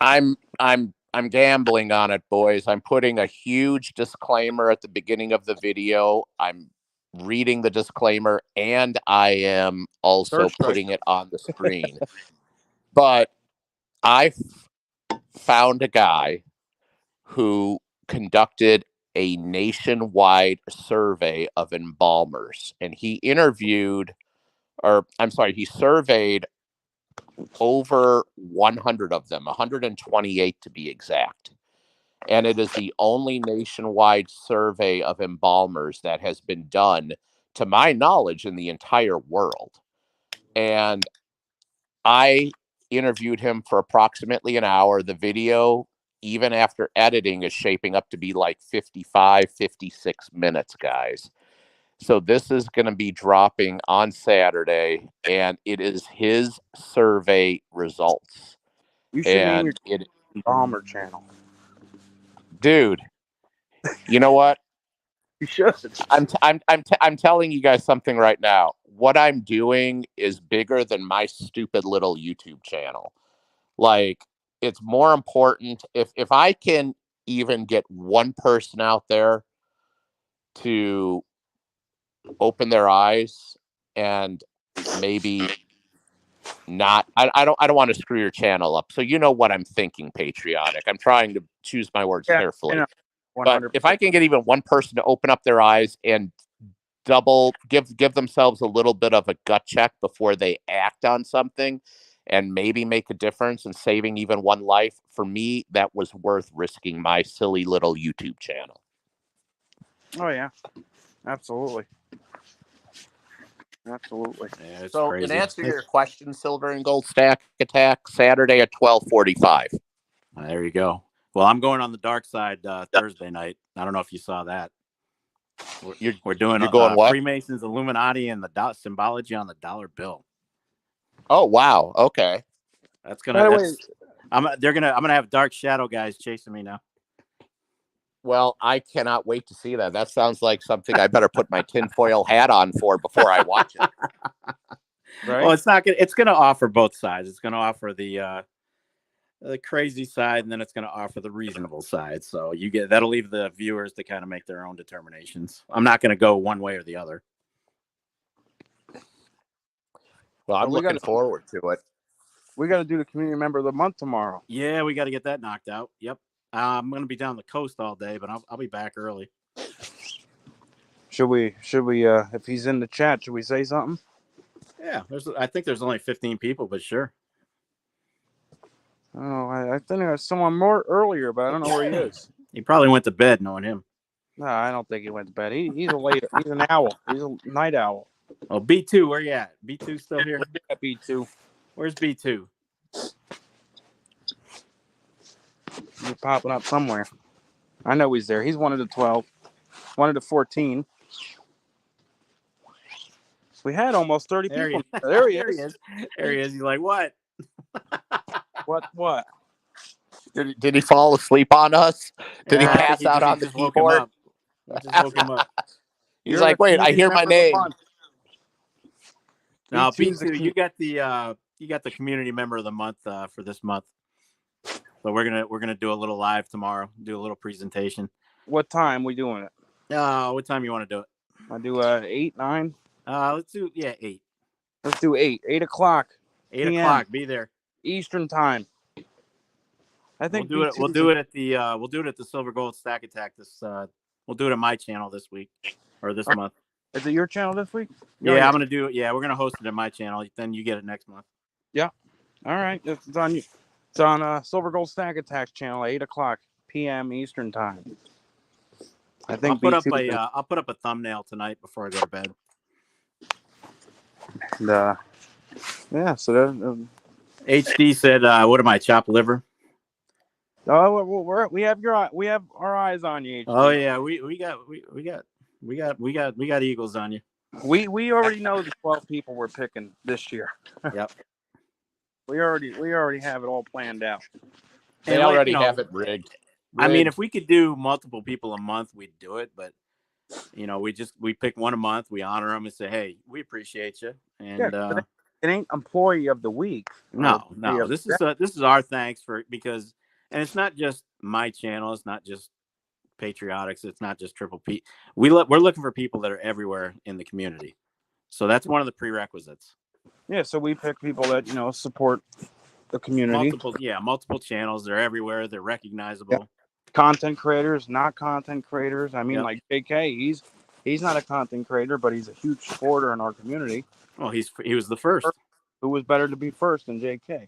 I'm gambling on it, boys. I'm putting a huge disclaimer at the beginning of the video. I'm reading the disclaimer, and I am also putting it on the screen. But I found a guy who conducted a nationwide survey of embalmers, and he surveyed over 100 of them, 128 to be exact. And it is the only nationwide survey of embalmers that has been done, to my knowledge, in the entire world. And I interviewed him for approximately an hour. The video, even after editing, is shaping up to be like 55, 56 minutes, guys. So this is going to be dropping on Saturday, and it is his survey results. You should name your embalmer channel. Dude, you know what? You should. I'm telling you guys something right now. What I'm doing is bigger than my stupid little YouTube channel. Like, it's more important if I can even get one person out there to open their eyes and maybe not I don't want to screw your channel up. So you know what I'm thinking, Patriotic. I'm trying to choose my words Yeah, carefully. you know, But 100%. if I can get even one person to open up their eyes and give themselves a little bit of a gut check before they act on something and maybe make a difference in saving even one life, for me, that was worth risking my silly little YouTube channel. Oh yeah, absolutely, absolutely. Yeah, it's So, in crazy. answer to your question, Silver and Gold Stack Attack, Saturday at 12:45. There you go. Well, I'm going on the dark side Thursday night. I don't know if you saw that. We're doing You're going what? Freemasons, Illuminati, and the symbology on the dollar bill. Oh wow, okay. That's By the gonna. way, I'm gonna have dark shadow guys chasing me now. Well, I cannot wait to see that. That sounds like something I better put my tinfoil hat on for before I watch it. right? Well, it's not gonna. It's gonna offer both sides. It's gonna offer the crazy side, and then it's gonna offer the reasonable side. So that'll leave the viewers to kind of make their own determinations. I'm not gonna go one way or the other. Well, I'm we looking gotta- forward to it. We got to do the community member of the month tomorrow. Yeah, we got to get that knocked out. Yep. I'm gonna be down the coast all day, but I'll be back early. Should we? If he's in the chat, should we say something? Yeah, I think there's only 15 people, but sure. Oh, I think there was someone more earlier, but I don't know where he is. He probably went to bed knowing him. No, I don't think he went to bed. He's he's an owl. He's a night owl. Oh, B2, where you at? B2 still here? B2. Where's B2? He's popping up somewhere. I know he's there. He's one of the 12. One of the 14. So we had almost 30 There people. he, There he there is. he is. There he is. He's like, what? What? Did he fall asleep on us? Did he I think pass out on the just woke him keyboard? up. I just woke him up. He's You're like, the wait, I community hear my member of the name. month. Now, B2's B2, you got the community member of the month for this month. So we're gonna do a little live tomorrow. Do a little presentation. What time we doing it? What time you want to do it? I do 8, 9. Let's do 8. Let's do 8. 8 o'clock. 8 PM. o'clock. Be there. Eastern time. I think We'll do it at the Silver Gold Stack Attack. We'll do it on my channel this week or this month. Is it your channel this week? Yeah, I'm gonna do it. Yeah, we're gonna host it at my channel. Then you get it next month. Yeah. All right. It's on you. It's on Silver Gold Stack Attack channel, 8 o'clock p.m. Eastern time. I think I'll put up a thumbnail tonight before I go to bed. Yeah. So that. HD said, "What am I, chopped liver?" We have our eyes on you. HD. Oh yeah, we got eagles on you. We already know the 12 people we're picking this year. Yep. We already have it all planned out. They already have it rigged. I mean, if we could do multiple people a month, we'd do it. But we pick one a month. We honor them and say, "Hey, we appreciate you." And it ain't employee of the week. No. This is our thanks because it's not just my channel. It's not just Patriotics. It's not just Triple P. We're looking for people that are everywhere in the community. So that's one of the prerequisites. Yeah. So we pick people that support the community. Multiple channels. They're everywhere. They're recognizable. Yep. Content creators, not content creators. I mean, like JK, he's not a content creator, but he's a huge supporter in our community. Well, he was the first. Who was better to be first than JK?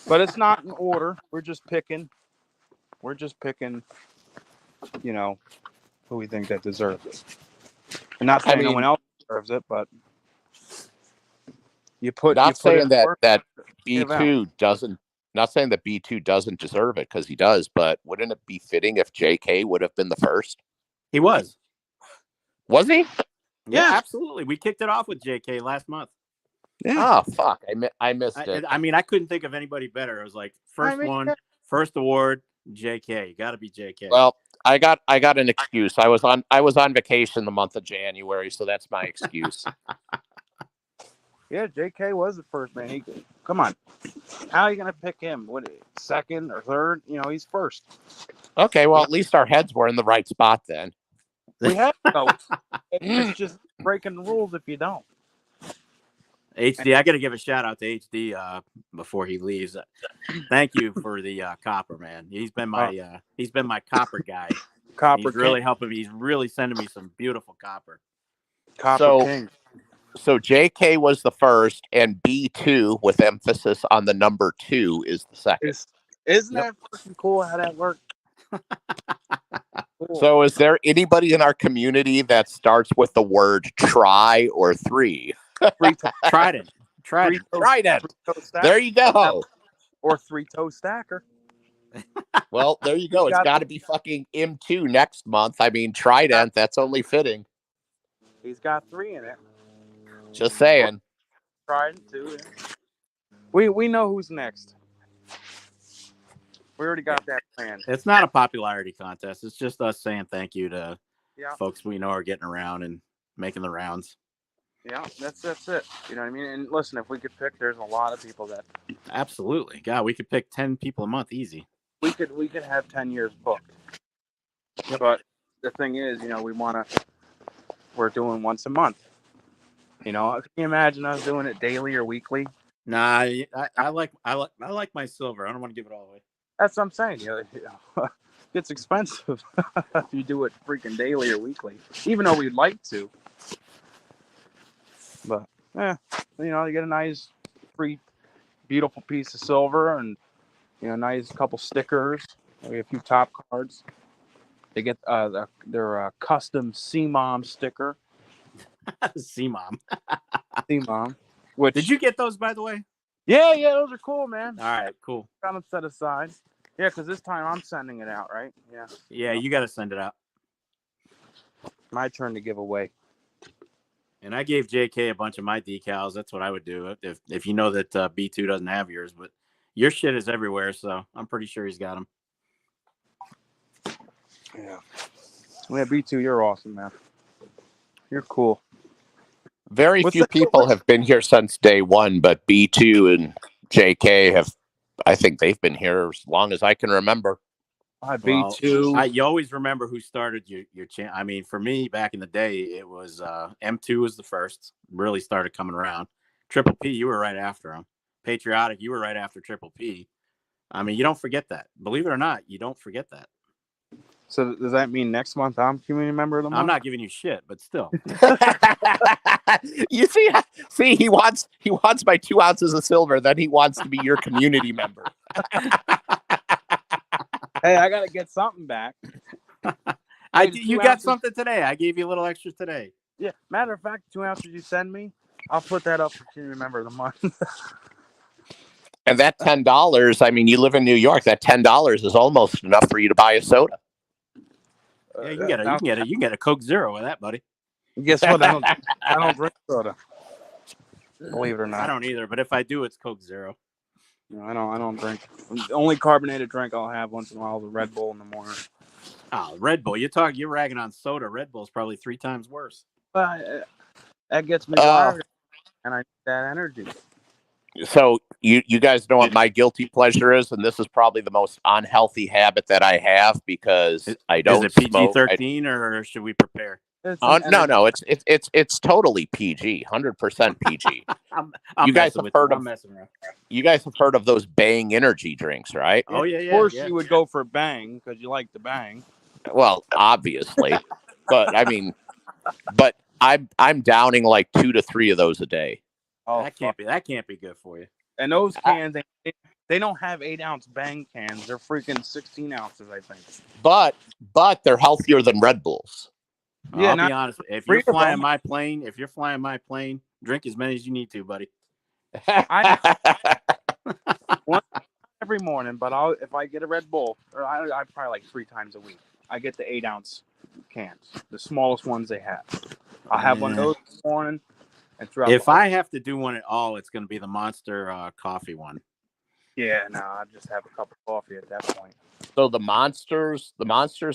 But it's not in order. We're just picking, who we think that deserves it. I'm not saying no one else deserves it, but Not saying that B2 doesn't deserve it, because he does, but wouldn't it be fitting if JK would have been the first? He was. Was he? Yeah, absolutely. We kicked it off with JK last month. Yeah. Oh fuck! I missed it. I mean, I couldn't think of anybody better. It was like first award, JK. Got to be JK. Well, I got an excuse. I was on vacation the month of January, so that's my excuse. Yeah, JK was the first, man. Come on. How are you going to pick him? What, second or third? You know, he's first. Okay, well, at least our heads were in the right spot then. We have to go. It's just breaking the rules if you don't. HD, I got to give a shout out to HD before he leaves. Thank you for the copper, man. He's been my copper guy. Copper He's really helping me. He's really sending me some beautiful copper. Copper King. So JK was the first, and B2 with emphasis on the number 2 is the second. Isn't that fucking cool how that works? Cool. So is there anybody in our community that starts with the word try or 3? Trident. There you go. Or 3-toe stacker. Well, there you go. It's got to be fucking M2 next month. I mean, Trident, that's only fitting. He's got 3 in it. Just saying. Trident too. Yeah. We know who's next. We already got that planned. It's not a popularity contest. It's just us saying thank you to folks we know are getting around and making the rounds. Yeah, that's it. You know what I mean? And listen, if we could pick, there's a lot of people that. Absolutely. God, we could pick 10 people a month easy. We could have 10 years booked. Yep. But the thing is, you know, we're doing once a month. You know, can you imagine us doing it daily or weekly? Nah, I like my silver. I don't want to give it all away. That's what I'm saying. You know, it's expensive if you do it freaking daily or weekly, even though we'd like to. But you know, you get a nice, free, beautiful piece of silver, and you know, nice couple stickers, maybe a few top cards. They get their custom C-Mom sticker. C-Mom. C-Mom. Which did you get those, by the way? Yeah, those are cool, man. All right, cool. Got them set aside. Yeah, because this time I'm sending it out, right? Yeah. Yeah, you got to send it out. My turn to give away. And I gave JK a bunch of my decals. That's what I would do if you know that B2 doesn't have yours, but your shit is everywhere, so I'm pretty sure he's got them. Yeah. Yeah, B2, you're awesome, man. You're cool. Very few people have been here since day one, but B2 and JK have, I think they've been here as long as I can remember. B2. You always remember who started your channel. I mean, for me, back in the day, it was M2 was the first, really started coming around. Triple P, you were right after him. Patriotic, you were right after Triple P. I mean, you don't forget that. Believe it or not, you don't forget that. So does that mean next month I'm community member of the month? I'm not giving you shit, but still. You see, he wants my 2 ounces of silver, then he wants to be your community member. Hey, I gotta get something back. You got something today. I gave you a little extra today. Yeah. Matter of fact, 2 ounces you send me, I'll put that up for community member of the month. And that $10, I mean, you live in New York. That $10 is almost enough for you to buy a soda. Yeah, you can get a Coke Zero with that, buddy. Guess what? I don't drink soda. Believe it or not, I don't either. But if I do, it's Coke Zero. No, I don't drink. The only carbonated drink I'll have once in a while is a Red Bull in the morning. Oh, Red Bull! You're ragging on soda. Red Bull's probably 3 times worse. That gets me wired, and I need that energy. So you guys know what my guilty pleasure is, and this is probably the most unhealthy habit that I have because I don't. Is it PG-13 or should we prepare? No, it's totally PG, 100% PG. You guys have heard of those Bang energy drinks, right? Oh yeah. Of course you would go for Bang because you like the Bang. Well, obviously, but I mean, I'm downing like 2 to 3 of those a day. Oh, that can't be good for you. And those cans, they don't have 8-ounce Bang cans. They're freaking 16 ounces, I think. But they're healthier than Red Bulls. Yeah, I'll be honest. If you're flying my plane, drink as many as you need to, buddy. One every morning, but if I get a Red Bull, or I probably like 3 times a week, I get the 8-ounce cans, the smallest ones they have. I'll have one of those this morning. And if I have to do one at all, it's going to be the Monster coffee one. Yeah, no, I'd just have a cup of coffee at that point. So the Monsters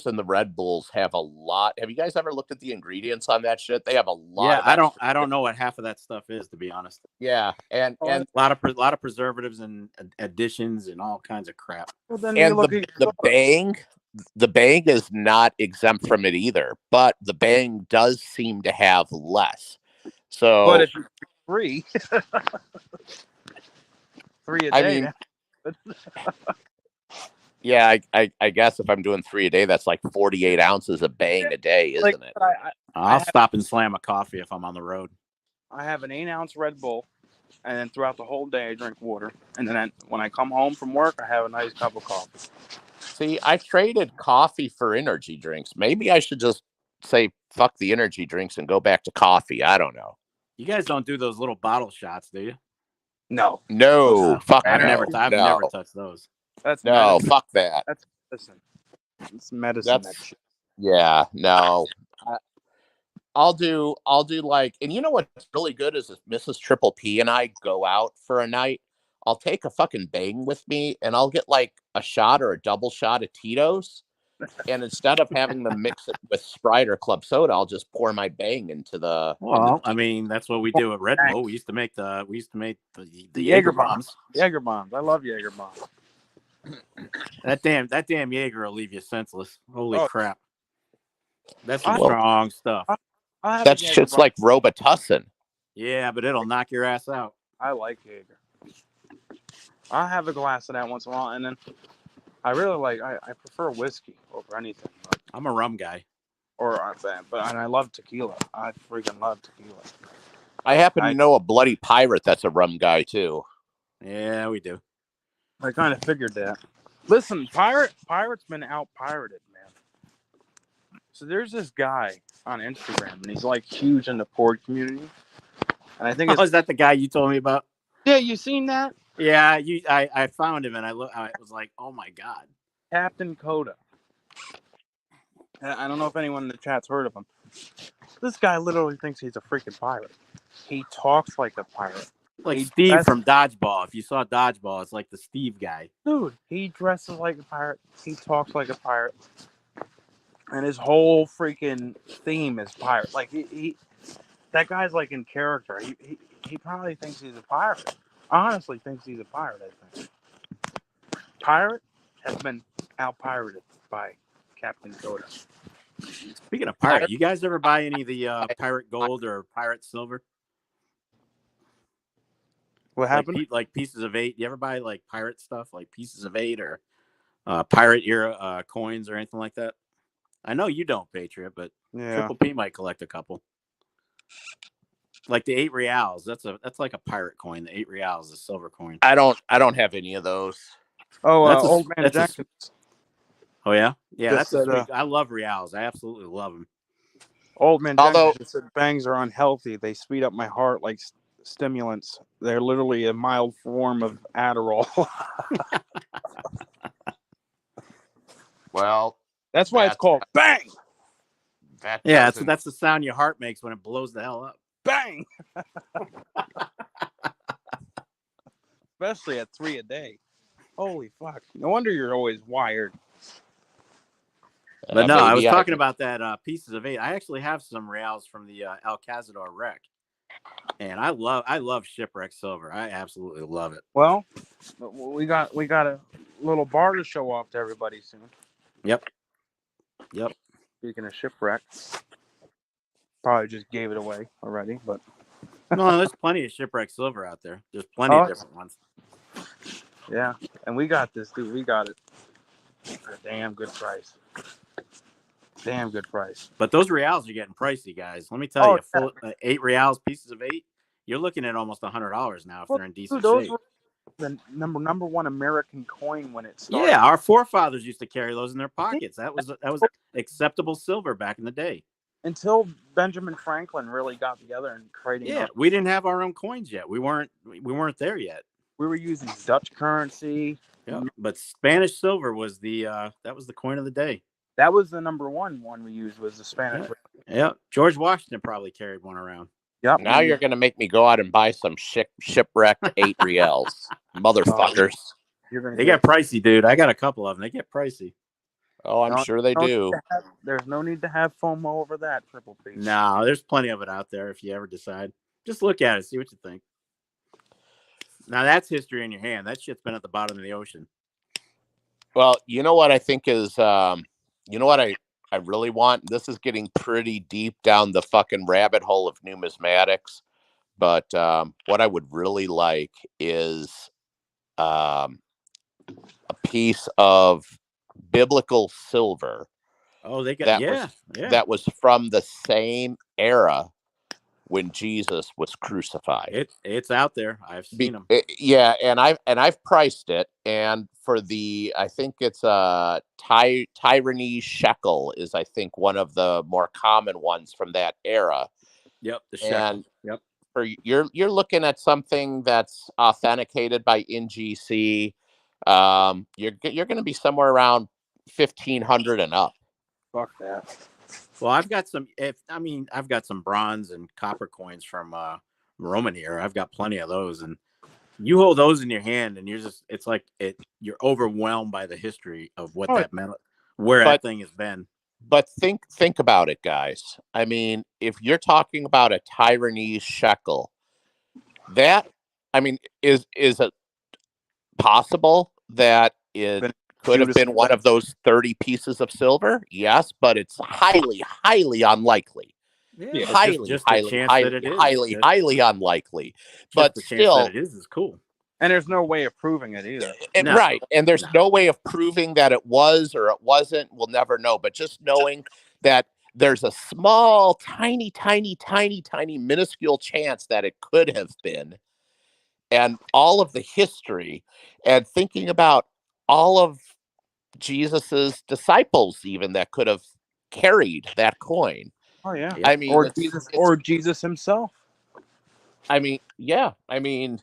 and the Red Bulls have a lot. Have you guys ever looked at the ingredients on that shit? They have a lot Yeah, of I don't know what half of that stuff is, to be honest. Yeah, and A lot of preservatives and additions and all kinds of crap. Well, then you and look at the Bang is not exempt from it either, but the Bang does seem to have less. So, but if you're three, three a I day, mean, yeah, I guess if I'm doing 3 a day, that's like 48 ounces of Bang a day, isn't like, it? I'll stop and slam a coffee if I'm on the road. I have an 8-ounce Red Bull, and then throughout the whole day I drink water, and then when I come home from work, I have a nice cup of coffee. See, I traded coffee for energy drinks. Maybe I should just say fuck the energy drinks and go back to coffee. I don't know. You guys don't do those little bottle shots, do you? No, Fuck I've no. never touched those. that's No, medicine. fuck that. That's medicine. It's medicine. That shit. Yeah, no. I'll do like, and you know what's really good is if Mrs. Triple P and I go out for a night, I'll take a fucking Bang with me and I'll get like a shot or a double shot of Tito's. And instead of having them mix it with Sprite or club soda, I'll just pour my Bang into the. Well, I mean, that's what we do at Red Bull. We used to make the Jaeger bombs. Jaeger bombs. I love Jaeger bombs. That damn Jaeger will leave you senseless. Holy crap. That's some Well, strong stuff. That shit's like Robitussin. Yeah, but it'll knock your ass out. I like Jaeger. I'll have a glass of that once in a while, and then I really like. I prefer whiskey over anything. But, I'm a rum guy. And I love tequila. I freaking love tequila. I happen to know a bloody pirate that's a rum guy too. Yeah, we do. I kind of figured that. Listen, Pirate's been out pirated, man. So there's this guy on Instagram, and he's like huge in the Port community. And I think is that the guy you told me about? Yeah, you seen that? Yeah, I found him and I was like, oh my god, Captain Coda. I don't know if anyone in the chat's heard of him. This guy literally thinks he's a freaking pirate. He talks like a pirate. Like Steve from Dodgeball. If you saw Dodgeball, it's like the Steve guy. Dude, he dresses like a pirate. He talks like a pirate. And his whole freaking theme is pirate. Like he that guy's like in character. He probably thinks he's a pirate. Honestly thinks he's a pirate, I think. Pirate has been out pirated by Captain Coda. Speaking of pirate, you guys ever buy any of the pirate gold or pirate silver? What happened? Like pieces of 8. You ever buy like pirate stuff, like pieces of 8 or pirate era coins or anything like that? I know you don't, Patriot, but Triple P might collect a couple. Like the 8 reals. That's like a pirate coin. The 8 reals, a silver coin. I don't have any of those. Oh, Old Man Jackson. Oh yeah, yeah. That's sweet. I love reals. I absolutely love them. Old Man Jackson said bangs are unhealthy. They speed up my heart like stimulants. They're literally a mild form of Adderall. Well, that's why it's called bang. That's the sound your heart makes when it blows the hell up. Bang. Especially at 3 a day. Holy fuck. No wonder you're always wired. But no, I was talking about that pieces of 8. I actually have some reals from the El Cazador wreck. And I love shipwreck silver. I absolutely love it. Well, we got a little bar to show off to everybody soon. Yep. Speaking of shipwreck, probably just gave it away already, but no, there's plenty of shipwreck silver out there. There's plenty of different ones. Yeah, and we got this, dude. We got it for a damn good price. Damn good price. But those reals are getting pricey, guys. Let me tell you, full 8 reals, pieces of 8. You're looking at almost $100 now if they're in decent shape. Were the number one American coin when it started. Yeah, our forefathers used to carry those in their pockets. That was acceptable silver back in the day. Until Benjamin Franklin really got together and created. Yeah, we didn't have our own coins yet. We weren't there yet. We were using Dutch currency. Yeah, but Spanish silver was the coin of the day. That was the number one we used was the Spanish. Yeah. George Washington probably carried one around. Yep. Now you're going to make me go out and buy some shipwrecked 8 reals. Motherfuckers. You're gonna They get get pricey, dude. I got a couple of them. They get pricey. Oh, I'm sure they do. There's no need to have FOMO over that, Triple P. No, there's plenty of it out there if you ever decide. Just look at it, see what you think. Now that's history in your hand. That shit's been at the bottom of the ocean. Well, you know what I think is, you know what I really want? This is getting pretty deep down the fucking rabbit hole of numismatics. But what I would really like is a piece of biblical silver Oh, they got that was from the same era when Jesus was crucified. It's out there. I've seen them. Yeah, and I've priced it, and for the I think it's Tyrannese shekel is I think one of the more common ones from that era. Yep, the shekel. Yep. For you're looking at something that's authenticated by NGC. You're going to be somewhere around 1,500 and up. Fuck that. Well, I've got some. I've got some bronze and copper coins from Roman here. I've got plenty of those, and you hold those in your hand, and it's like you're overwhelmed by the history of what that meant, where that thing has been. But think about it, guys. I mean, if you're talking about a Tyrannese shekel, that is it possible that it could have been one of those 30 pieces of silver? Yes, but it's highly, highly unlikely. Yeah, highly unlikely. But the still, chance that it is cool. And there's no way of proving it either. Right. And there's no way of proving that it was or it wasn't. We'll never know. But just knowing that there's a small, tiny, minuscule chance that it could have been. And all of the history and thinking about all of Jesus's disciples, even that could have carried that coin. Oh, yeah. I mean, or Jesus himself. I mean, yeah. I mean,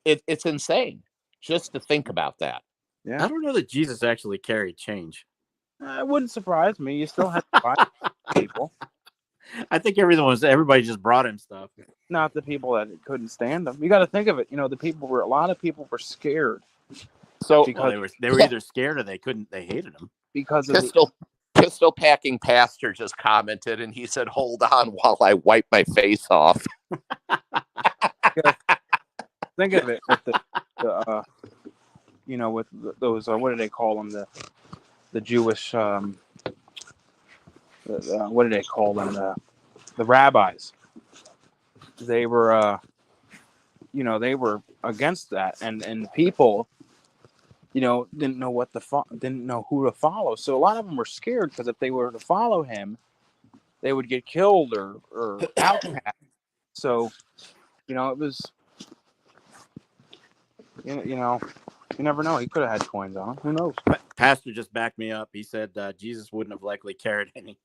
it's insane just to think about that. Yeah. I don't know that Jesus actually carried change. It wouldn't surprise me. You still have to buy people. I think everybody just brought him stuff. Not the people that couldn't stand him. You got to think of it. You know, a lot of people were scared. So because they were either scared or they hated him. Because pistol packing pastor just commented and he said, "Hold on while I wipe my face off." Think of it with with those what do they call them, the Jewish what do they call them, the rabbis. They were they were against that, and people didn't know who to follow. So a lot of them were scared because if they were to follow him, they would get killed or outcast. So it was you never know. He could have had coins on him. Who knows? Pastor just backed me up. He said Jesus wouldn't have likely carried any.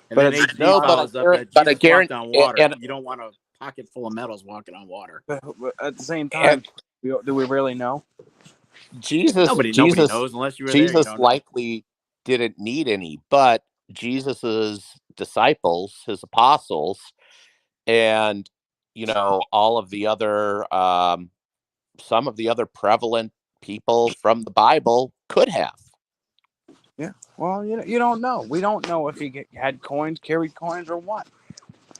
But I guarantee on water. And you don't want a pocket full of medals walking on water. But at the same time, do we really know? Nobody knows unless you were there. Jesus likely didn't need any, but Jesus's disciples, his apostles, and all of the other some of the other prevalent people from the Bible could have. Yeah. Well, you don't know. We don't know if he had coins, carried coins, or what.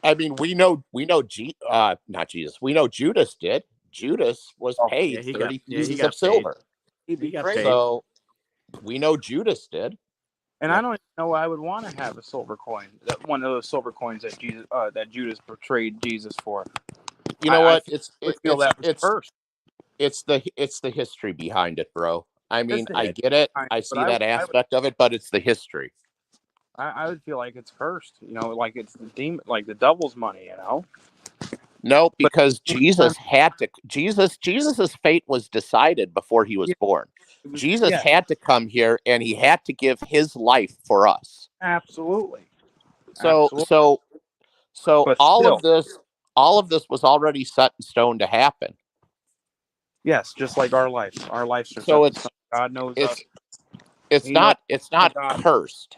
I mean, we know not Jesus. We know Judas did. Judas was paid 30 pieces of silver. He got paid. So we know Judas did. And I don't even know why I would want to have a silver coin. One of those silver coins that Judas portrayed Jesus for. You know what? It's first. It's the history behind it, bro. I mean, I get it. I see that aspect of it, but it's the history. I would feel like it's first. Like it's the demon, like the devil's money. No, because Jesus's fate was decided before he was born. Jesus had to come here and he had to give his life for us. Absolutely. So all of this was already set in stone to happen. Yes, just like our life. Our lives are so God knows us. It's not cursed.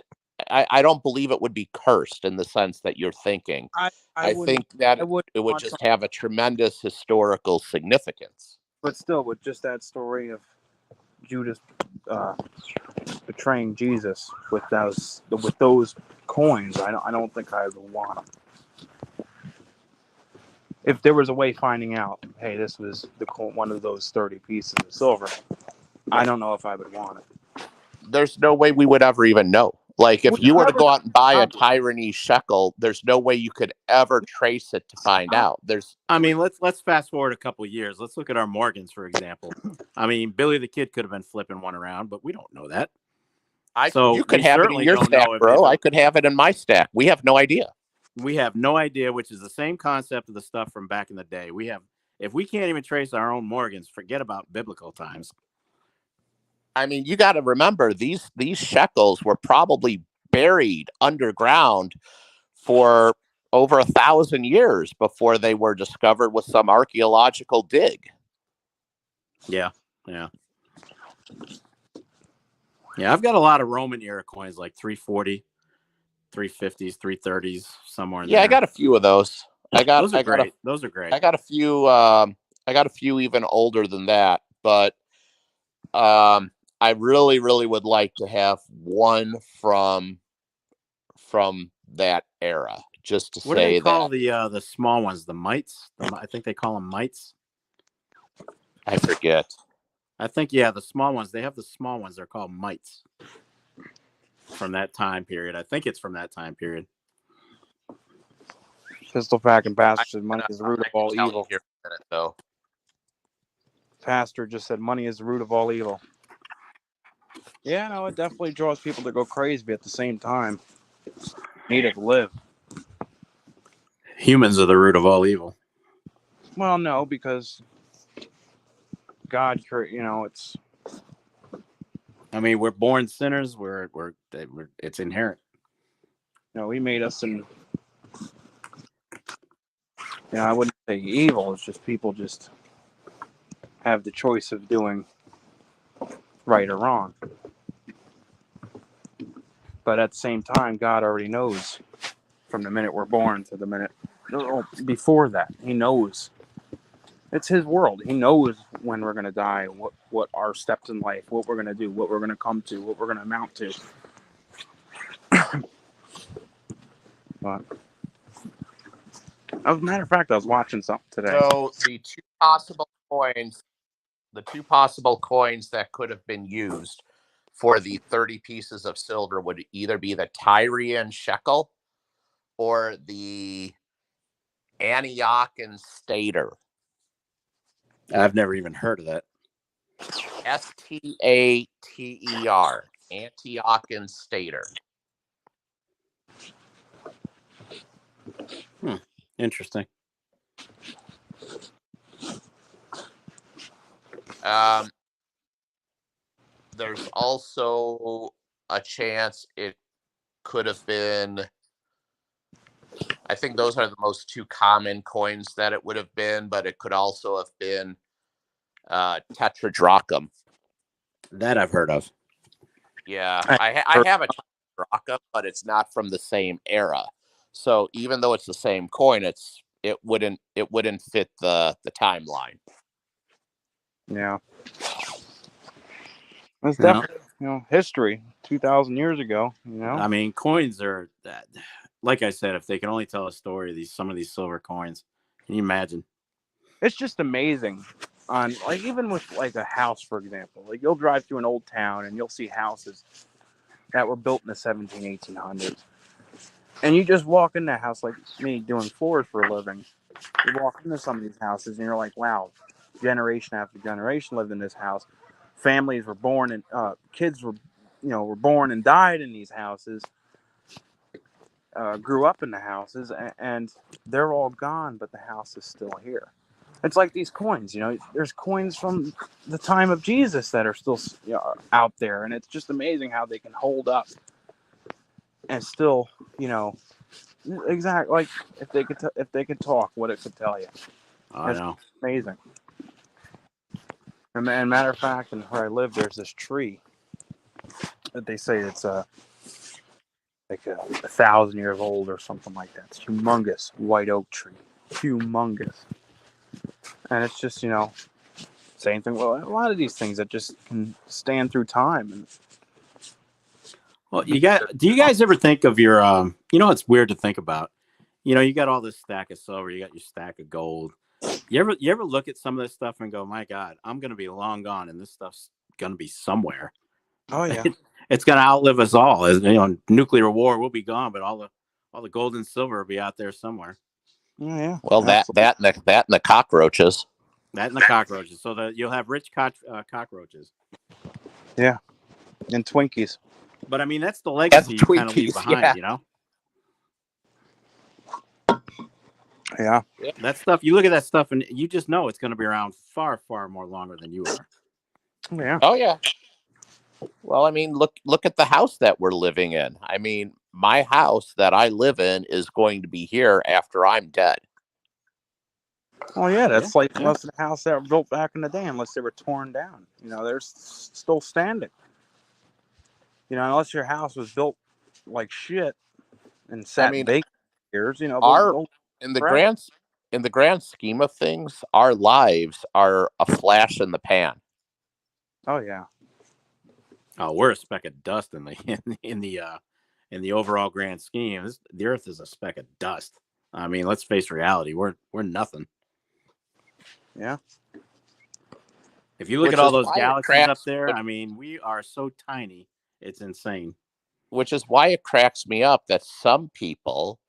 I don't believe it would be cursed in the sense that you're thinking. I I wouldn't. think that I would it would want just some, have a tremendous historical significance. but still, with just that story of Judas betraying Jesus with those coins, I don't think I would want them. If there was a way finding out, hey, this was one of those 30 pieces of silver, I don't know if I would want it. There's no way we would ever even know. Like, if We're you were to never go out and buy a gonna- Tyrannese shekel, there's no way you could ever trace it to find out. I mean, let's fast forward a couple years. Let's look at our Morgans, for example. I mean, Billy the Kid could have been flipping one around, but we don't know that. So you could we have it in certainly your don't stack, know if bro. it- I could have it in my stack. We have no idea. We have no idea, which is the same concept of the stuff from back in the day. If we can't even trace our own Morgans, forget about biblical times. I mean, you got to remember these shekels were probably buried underground for over 1,000 years before they were discovered with some archaeological dig. Yeah. I've got a lot of Roman era coins, like 340, 350s, 330s, somewhere in there. I got a few of those. Those are great. I got a few. I got a few even older than that, but I really, really would like to have one from that era, just to What do they say call that. the small ones? The mites? I think they call them mites. I forget. I think, yeah, the small ones. They have the small ones. They're called mites from that time period. I think it's from that time period. Pistol packing bastard said money is the root of all Tell you evil. here in a minute, though. Pastor just said money is the root of all evil. Yeah, no, it definitely draws people to go crazy, but at the same time, need to live. Humans are the root of all evil. Well, no, because God, it's. I mean, we're born sinners. It's inherent. He made us and. I wouldn't say evil. It's just people just have the choice of doing right or wrong. But at the same time, God already knows from the minute we're born to the minute before that. He knows. It's his world. He knows when we're going to die, what our steps in life, what we're going to do, what we're going to come to, what we're going to amount to. But as a matter of fact, I was watching something today. So the two possible coins that could have been used for the 30 pieces of silver would either be the Tyrian shekel or the Antiochian stater. I've never even heard of that. Stater. Antiochian stater. Interesting. There's also a chance it could have been. I think those are the most two common coins that it would have been, but it could also have been tetradrachm. That I've heard of. Yeah, I have a tetradrachm, but it's not from the same era. So even though it's the same coin, it wouldn't fit the timeline. Yeah. It's definitely, history 2,000 years ago, I mean, coins are, like I said, if they can only tell a story, some of these silver coins, can you imagine? It's just amazing. On even with a house, for example, you'll drive through an old town and you'll see houses that were built in the 1800s. And you just walk in that house, like me doing floors for a living. You walk into some of these houses and you're like, wow, generation after generation lived in this house. Families were born and kids were born and died in these houses, grew up in the houses, and they're all gone, but the house is still here. It's like these coins, there's coins from the time of Jesus that are still out there, and it's just amazing how they can hold up and still, exactly like if they could talk, what it could tell you. I know. Amazing. And matter of fact, and where I live, there's this tree that they say it's like 1,000 years old or something like that. It's humongous white oak tree, humongous, and it's just same thing. Well, a lot of these things that just can stand through time. And Well, do you guys ever think of your it's weird to think about. You got all this stack of silver, you got your stack of gold. You ever look at some of this stuff and go, my God, I'm gonna be long gone and this stuff's gonna be somewhere. oh yeah, It's gonna outlive us all. As nuclear war will be gone, but all the gold and silver will be out there somewhere. yeah. Well, that and the cockroaches. That and the cockroaches. So that you'll have rich cockroaches. Yeah, and Twinkies. But I mean, that's the legacy you kind of leave Twinkies, behind, yeah. Yeah. That stuff, you look at that stuff and you just know it's going to be around far, far more longer than you are. Yeah. Oh yeah. Well, I mean, look at the house that we're living in. I mean, my house that I live in is going to be here after I'm dead. Oh yeah, that's like most of the houses that were built back in the day, unless they were torn down. They're still standing. Unless your house was built like shit and sat vacant years. In the forever. grand scheme of things, our lives are a flash in the pan. Oh yeah. Oh, we're a speck of dust in the overall grand scheme. The Earth is a speck of dust. I mean, let's face reality. We're nothing. Yeah. If you look at all those galaxies up there, I mean, we are so tiny. It's insane. Which is why it cracks me up that some people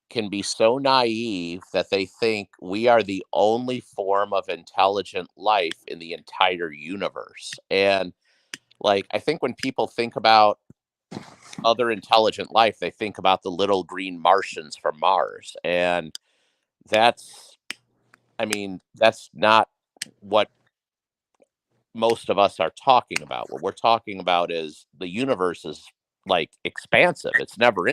can be so naive that they think we are the only form of intelligent life in the entire universe. And I think when people think about other intelligent life, they think about the little green Martians from Mars. And that's not what most of us are talking about. What we're talking about is the universe is expansive. It's never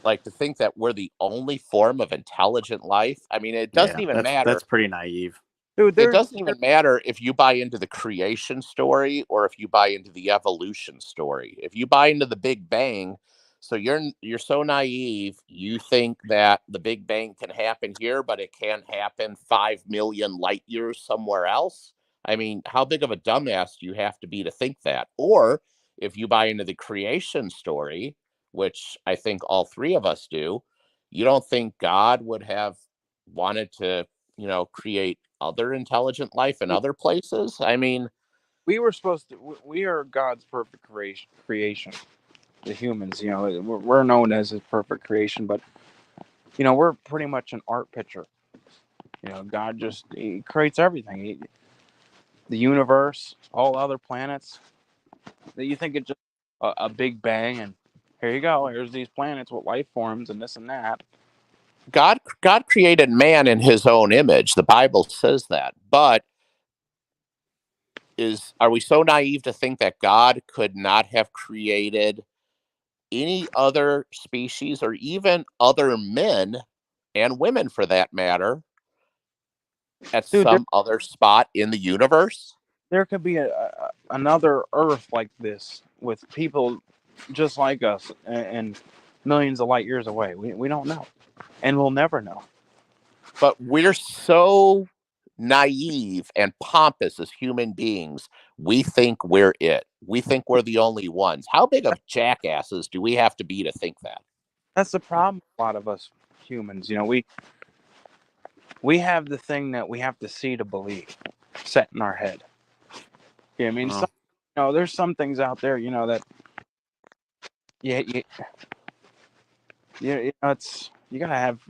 to think that we're the only form of intelligent life. I mean, it doesn't even matter. That's pretty naive. Dude, it doesn't even matter if you buy into the creation story or if you buy into the evolution story. If you buy into the Big Bang, so you're so naive, you think that the Big Bang can happen here, but it can't happen 5 million light years somewhere else. I mean, how big of a dumbass do you have to be to think that? Or if you buy into the creation story, which I think all three of us do, you don't think God would have wanted to, create other intelligent life in other places? I mean, we are God's perfect creation. The humans, we're known as his perfect creation, but we're pretty much an art picture. God he creates everything. The universe, all other planets. That you think it's just a big bang, and here you go. Here's these planets with life forms and this and that. God created man in his own image. The Bible says that. But are we so naive to think that God could not have created any other species or even other men and women for that matter at some other spot in the universe? There could be another Earth like this with people just like us and millions of light years away. We don't know, and we'll never know. But we're so naive and pompous as human beings. We think we're it. We think we're the only ones. How big of jackasses do we have to be to think that? That's the problem with a lot of us humans. We have the thing that we have to see to believe set in our head. I mean, there's some things out there, that it's you gotta have,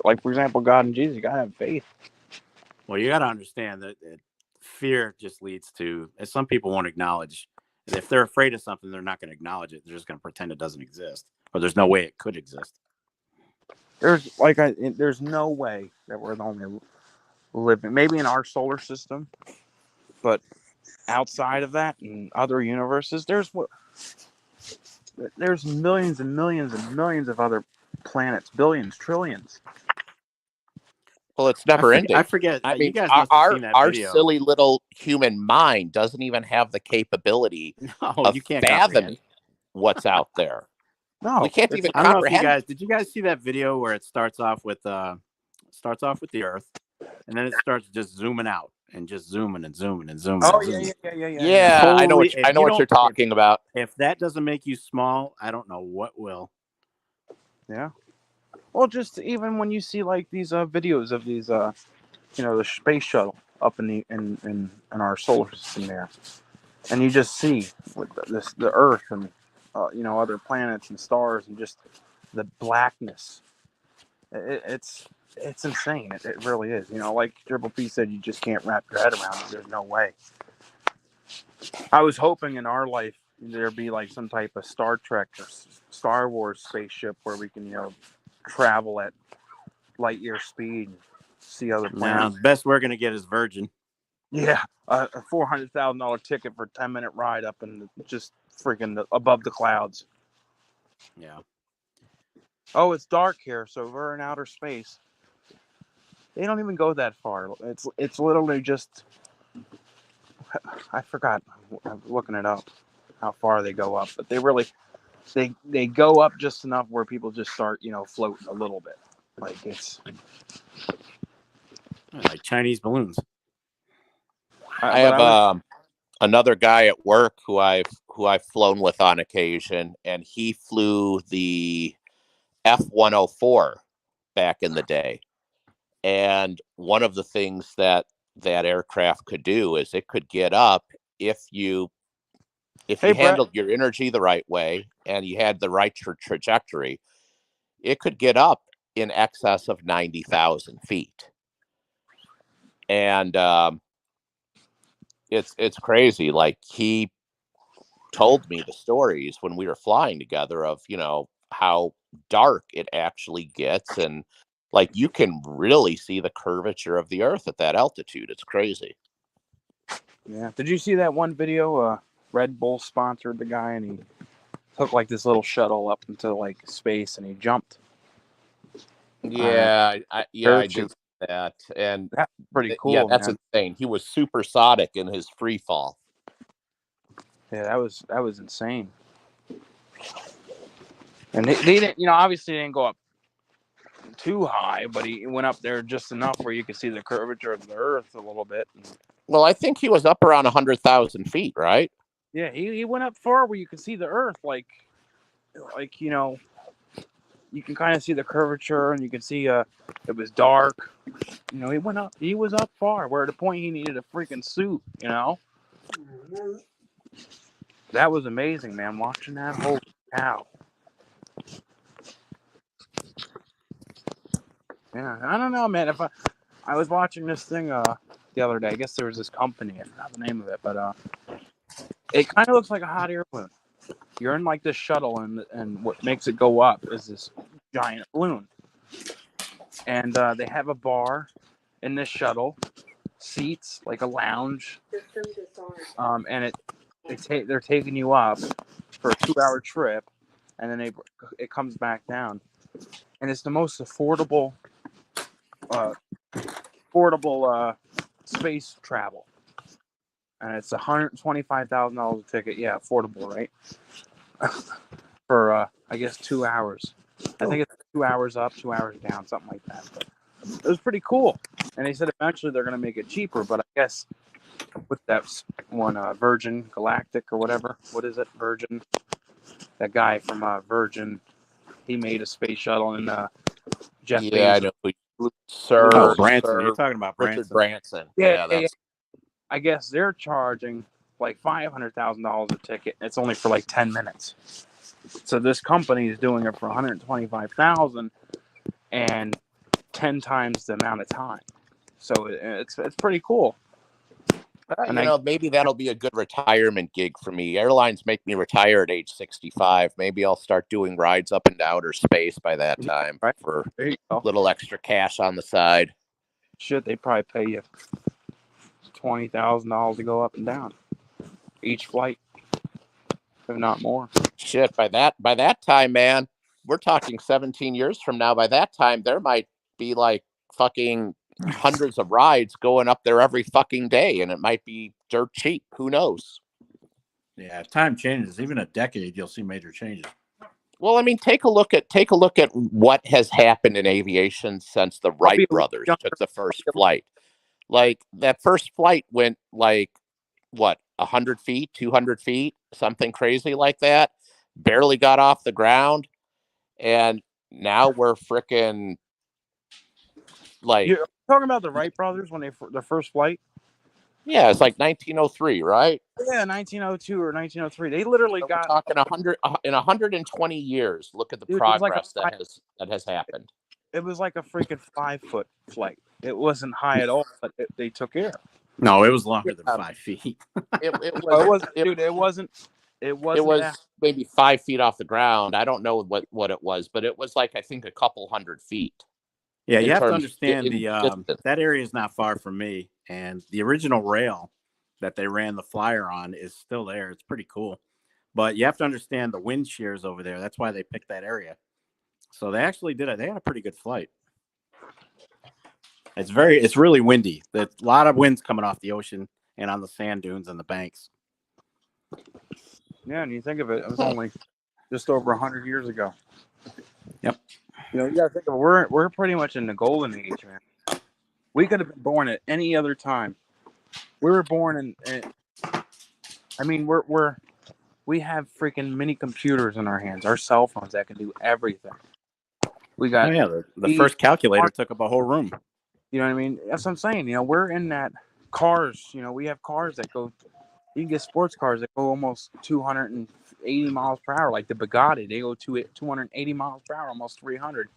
like for example, God and Jesus. You gotta have faith. Well, you gotta understand that fear just leads to, as some people won't acknowledge. If they're afraid of something, they're not going to acknowledge it. They're just going to pretend it doesn't exist, or there's no way it could exist. There's no way that we're the only living, maybe in our solar system, but outside of that, in other universes, there's millions and millions and millions of other planets, billions, trillions. Well, it's never ending. I forget. I mean, you guys must have seen that our video. silly little human mind doesn't even have the capability of you can't fathoming what's out there. No, We can't it's even I don't know if you comprehend. did you guys see that video where it starts off with the Earth, and then it starts just zooming out and just zooming and zooming and zooming. Oh and zooming. yeah. Yeah, I know Holy, what you're talking about. If that doesn't make you small, I don't know what will. Yeah. Well, just even when you see like these videos of these the space shuttle up in our solar system there, and you just see with the Earth and other planets and stars and just the blackness. It's insane. It really is. Like Triple P said, you just can't wrap your head around it. There's no way. I was hoping in our life there'd be like some type of Star Trek or Star Wars spaceship where we can travel at light year speed and see other Now, planets. the best we're gonna get is Virgin. Yeah, a $400,000 ticket for a 10-minute ride up and just freaking above the clouds. Yeah. Oh, it's dark here, so we're in outer space. They don't even go that far. It's literally just. I forgot. I'm looking it up. How far they go up, but they go up just enough where people just start floating a little bit. Like it's Like Chinese balloons. I have another guy at work who I've flown with on occasion, and he flew the F-104 back in the day. And one of the things that aircraft could do is it could get up if you Hey, Brett. handled your energy the right way and you had the right trajectory. It could get up in excess of 90,000 feet. And it's crazy. Like, he told me the stories when we were flying together of how dark it actually gets, and like you can really see the curvature of the Earth at that altitude. It's crazy. Yeah. Did you see that one video? Red Bull sponsored the guy, and he took like this little shuttle up into like space, and he jumped. Yeah, I did see that, and that's pretty cool. Yeah, that's man. insane. He was supersonic in his free fall. Yeah, that was insane. And they didn't, obviously they didn't go up too high, but he went up there just enough where you could see the curvature of the Earth a little bit. Well, I think he was up around 100,000 feet, right? Yeah, he went up far where you could see the Earth, like you can kind of see the curvature, and you can see it was dark. He was up far, where at the point he needed a freaking suit. That was amazing, man. Watching that, holy cow. Yeah, I don't know, man. If I was watching this thing the other day, I guess there was this company, I forgot the name of it, but it kind of looks like a hot air balloon. You're in like this shuttle, and what makes it go up is this giant balloon. And they have a bar in this shuttle, seats like a lounge, and they're taking you up for a 2-hour trip, and then it comes back down, and it's the most affordable space travel, and it's $125,000 a ticket. Yeah, affordable, right? For I guess 2 hours. I think it's 2 hours up, 2 hours down, something like that. But it was pretty cool. And they said eventually they're going to make it cheaper, but I guess with that one Virgin Galactic or whatever, what is it, Virgin? That guy from Virgin, he made a space shuttle, and Jeff Bezos. Yeah, I know. Sir, Branson. Sir You're talking about Branson. Richard Branson. Yeah, that's. I guess they're charging like $500,000 a ticket. It's only for like 10 minutes. So this company is doing it for $125,000 and 10 times the amount of time. So it's pretty cool. Maybe that'll be a good retirement gig for me. Airlines make me retire at age 65. Maybe I'll start doing rides up into outer space by that time, right? For a little extra cash on the side. Shit, they probably pay you $20,000 to go up and down each flight, if not more. Shit, by that time, man, we're talking 17 years from now. By that time, there might be like fucking hundreds of rides going up there every fucking day, and it might be dirt cheap. Who knows? Yeah, if time changes, even a decade, you'll see major changes. Well, I mean, take a look at what has happened in aviation since the I'll be Wright a little brothers younger. took the first flight. Like that first flight went like what, 100 feet, 200 feet, something crazy like that. Barely got off the ground, and now we're freaking like, You're talking about the Wright brothers when their first flight? yeah, it's like 1903, right? Yeah, 1902 or 1903. They literally So we're got, talking 100 in 120 years. Look at the dude. It was like progress that has happened. it was like a freaking 5 foot flight. It wasn't high at all, but they took air. No, it was longer than Yeah. 5 feet. It Oh, was it wasn't, dude. It wasn't. It it wasn't. was maybe 5 feet off the ground. I don't know what it was, but it was like, I think, a couple hundred feet. Yeah, you in have to terms understand in the distance. that area is not far from me, and the original rail that they ran the flyer on is still there. It's pretty cool, but you have to understand the wind shears over there. That's why they picked that area. So they actually did it. They had a pretty good flight. It's really windy. There's a lot of winds coming off the ocean and on the sand dunes and the banks. Yeah, and you think of it, it was only just over 100 years ago. Yep. You know, you gotta think of it, we're pretty much in the golden age, man. We could have been born at any other time. We were born in I mean, we have freaking mini computers in our hands, our cell phones that can do everything. We Oh got, yeah, the first calculator took up a whole room. you know what I mean? That's what I'm saying. You know, we're in that cars. You know, we have cars that go. You can get sports cars that go almost 280 miles per hour, like the Bugatti. They go to 280 miles per hour, almost 300.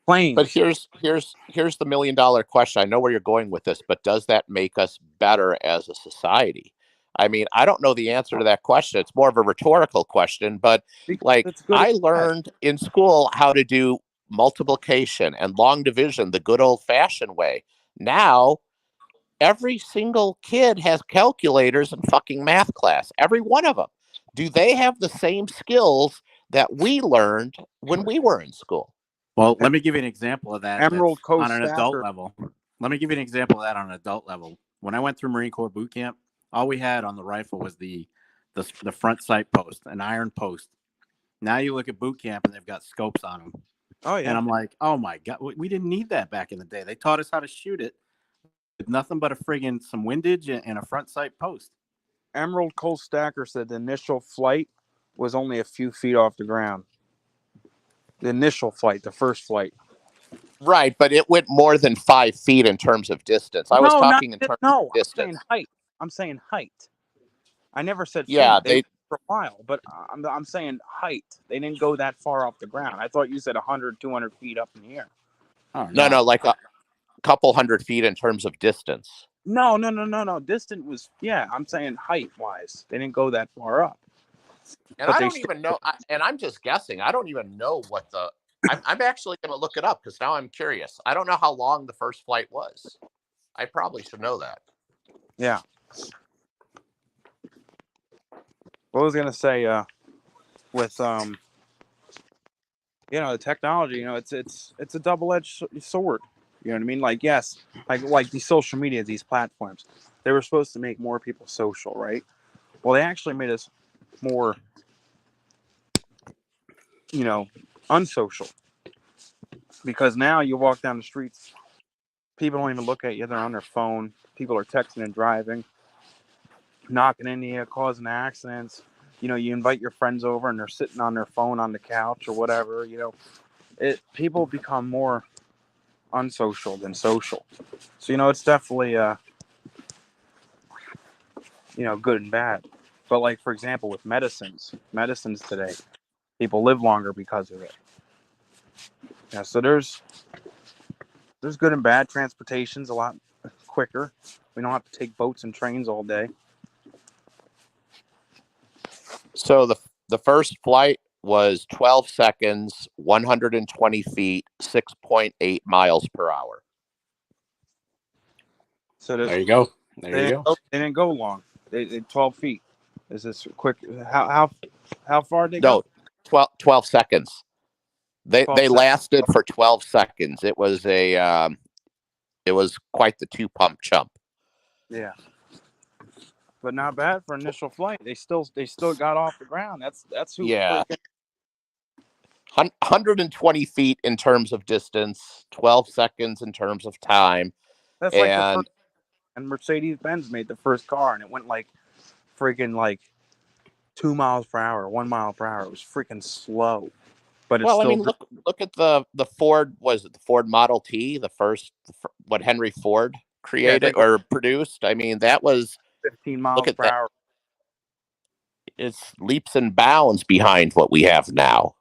Planes. But here's the $1,000,000 question. I know where you're going with this, but does that make us better as a society? I mean, I don't know the answer to that question. It's more of a rhetorical question, but like, It's good. I learned in school how to do multiplication and long division the good old fashioned way. Now, every single kid has calculators in fucking math class. Every one of them. Do they have the same skills that we learned when we were in school? Well, let me give you an example of that. Emerald That's Coast on an adult Stacker. level. Let me give you an example of that on an adult level. When I went through Marine Corps boot camp, all we had on the rifle was the front sight post, an iron post. Now you look at boot camp and they've got scopes on them. Oh yeah. And I'm like, oh my God, we didn't need that back in the day. They taught us how to shoot it with nothing but a friggin' some windage and a front sight post. Emerald Coast Stacker said the initial flight was only a few feet off the ground. The initial flight, the first flight. Right, but it went more than 5 feet in terms of distance. I was talking in terms of I'm distance. saying height. I'm saying height. I never said Yeah, feet. They went for a while, but I'm saying height. They didn't go that far off the ground. I thought you said 100, 200 feet up in the air. Oh, no, like a couple hundred feet in terms of distance. No. Distant was, yeah, I'm saying height wise. They didn't go that far up. And But I don't even know, and I'm just guessing. I don't even know what the. I'm actually going to look it up because now I'm curious. I don't know how long the first flight was. I probably should know that. Yeah. What was I going to say? With you know, the technology. You know, it's a double-edged sword. You know what I mean? Like, yes, like these social media, these platforms, they were supposed to make more people social, right? Well, they actually made us more, you know, unsocial. Because now you walk down the streets, people don't even look at you. They're on their phone. People are texting and driving, knocking into you, causing accidents. You know, you invite your friends over and they're sitting on their phone on the couch or whatever. You know, people become more unsocial than social. So, you know, it's definitely, you know, good and bad. But like, for example, with medicines today, people live longer because of it. Yeah, so there's good and bad. Transportation's a lot quicker. We don't have to take boats and trains all day. So the first flight was 12 seconds, 120 feet, 6.8 miles per hour. So there you go. They didn't go long. They 12 feet. Is this quick? How far did they go? No, 12 seconds. They seconds. lasted for 12 seconds. It was quite the two pump jump. Yeah. But not bad for initial flight. They still got off the ground. That's who. Yeah. 120 feet in terms of distance, 12 seconds in terms of time. That's like the first, and Mercedes-Benz made the first car, and it went like freaking like 2 miles per hour, 1 mile per hour. It was freaking slow, but it's Well, I still. mean, look at the Ford. Was it the Ford Model T, the first what Henry Ford created or produced? I mean, that was 15 miles look at per that. hour. It's leaps and bounds behind what we have now.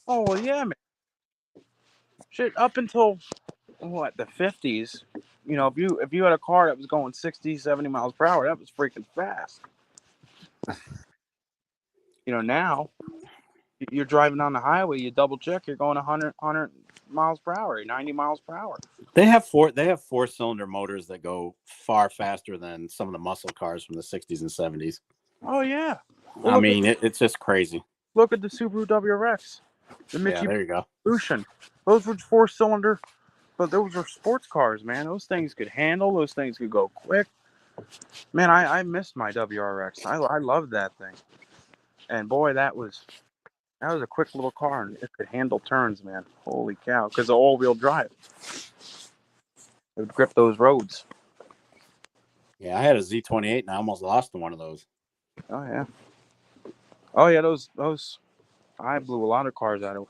Oh well, yeah, man. Shit, up until what, the 50s, you know, if you had a car that was going 60, 70 miles per hour, that was freaking fast. You know, now you're driving on the highway, you double check, you're going 100 miles per hour, 90 miles per hour. They have four-cylinder motors that go far faster than some of the muscle cars from the 60s and 70s. Oh yeah. Well, I mean, it's just crazy. Look at the Subaru WRX. The Mitsubishi there you go. Evolution. Those were 4-cylinder, but those were sports cars, man. Those things could handle. Those things could go quick. Man, I missed my WRX. I loved that thing. And boy, that was a quick little car, and it could handle turns, man. Holy cow! Because of all-wheel drive, it would grip those roads. Yeah, I had a Z28, and I almost lost one of those. Oh yeah. Oh yeah, those. I blew a lot of cars out of.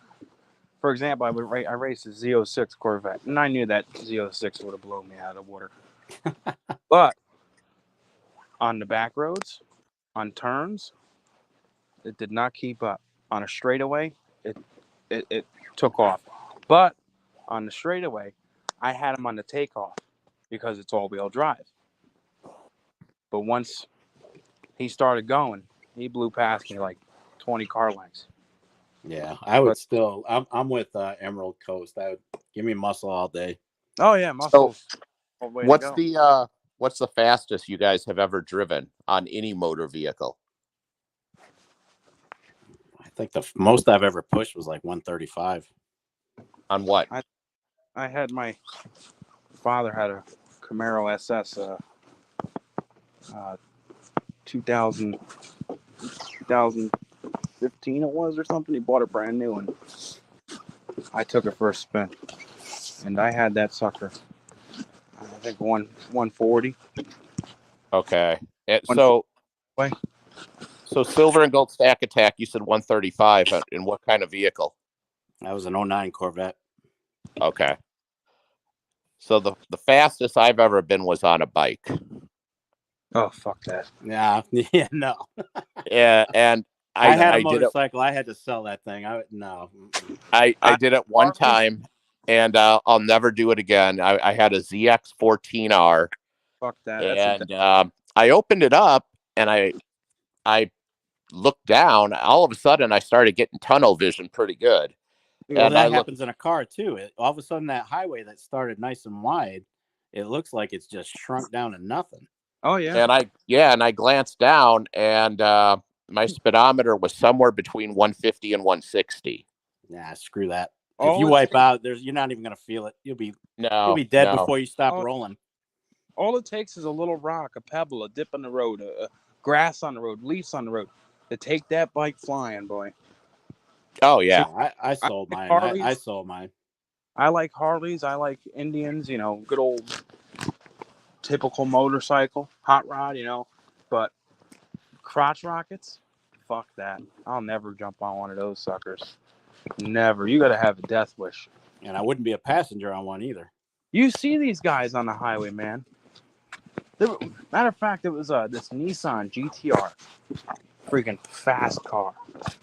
For example, I raced a Z06 Corvette, and I knew that Z06 would have blown me out of the water. But on the back roads, on turns, it did not keep up. On a straightaway, it took off. But on the straightaway, I had him on the takeoff because it's all-wheel drive. But once he started going, he blew past me like 20 car lengths. Yeah, I would still. I'm with Emerald Coast. I would give me muscle all day. Oh yeah, muscle. So, what's the fastest you guys have ever driven on any motor vehicle? I think the most I've ever pushed was like 135. On what? I had my father had a Camaro SS 2015 it was or something. He bought it brand new, and I took it for a spin, and I had that sucker. I think 140. Okay. So silver and gold stack attack, you said 135. In what kind of vehicle? That was an 09 Corvette. Okay. So the fastest I've ever been was on a bike. Oh, fuck that. Yeah, no. Yeah, and I had a motorcycle. I had to sell that thing. I did it one time, and I'll never do it again. I had a ZX14R. Fuck that. And I opened it up, and I looked down. All of a sudden, I started getting tunnel vision pretty good. Well, and that happens in a car too. All of a sudden, that highway that started nice and wide, it looks like it's just shrunk down to nothing. Oh yeah. And I glanced down, and my speedometer was somewhere between 150 and 160. Nah, screw that. If you wipe out, you're not even gonna feel it. You'll be dead before you stop rolling. All it takes is a little rock, a pebble, a dip in the road, a grass on the road, leaves on the road to take that bike flying, boy. Oh yeah. So I sold mine. I sold mine. I like Harleys. I like Indians. You know, good old typical motorcycle, hot rod. You know, but crotch rockets, fuck that. I'll never jump on one of those suckers. Never. You got to have a death wish. And I wouldn't be a passenger on one either. You see these guys on the highway, man. Matter of fact, it was this Nissan GTR, freaking fast car.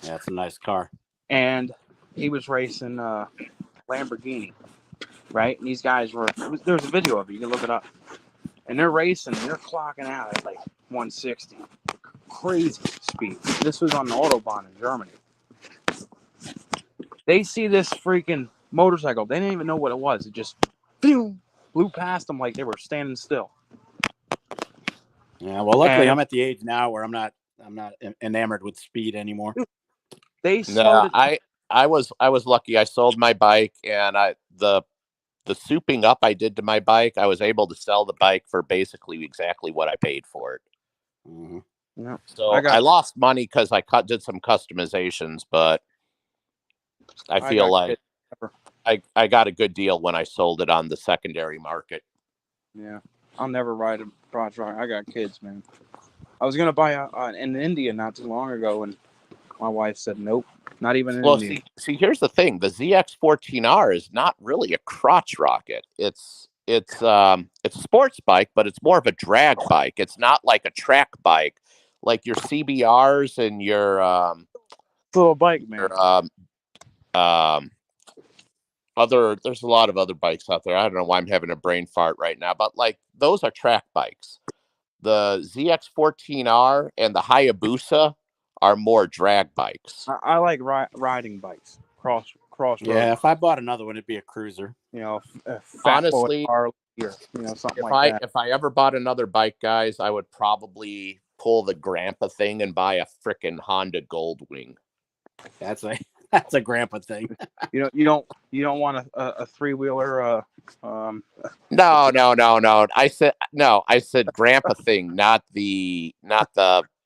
Yeah, it's a nice car. And he was racing Lamborghini, right? And these guys there's a video of it. You can look it up. And they're racing, and they're clocking out at like 160. Crazy speed. This was on the Autobahn in Germany. They see this freaking motorcycle. They didn't even know what it was. It just blew past them like they were standing still. Yeah, well, luckily I'm at the age now where I'm not enamored with speed anymore. I was lucky. I sold my bike, and the souping up I did to my bike, I was able to sell the bike for basically exactly what I paid for it. Mm-hmm. Yeah. So I lost money because I did some customizations, but I I feel got like kids. I got a good deal when I sold it on the secondary market. Yeah, I'll never ride a crotch rocket. I got kids, man. I was gonna buy an Indian not too long ago, and my wife said nope, not even an Well, Indian. see, here's the thing: the ZX14R is not really a crotch rocket. It's a sports bike, but it's more of a drag bike. It's not like a track bike, like your CBRs and It's a little bike, man. your other. There's a lot of other bikes out there. I don't know why I'm having a brain fart right now, but like those are track bikes. The ZX14R and the Hayabusa are more drag bikes. I like riding bikes, cross Yeah, road. if I bought another one, it'd be a cruiser. You know, a fat boy Honestly, Harley or something like that. if I ever bought another bike, guys, I would probably pull the grandpa thing and buy a frickin' Honda Goldwing. That's a grandpa thing. You don't want a 3-wheeler. No. I said grandpa thing, not the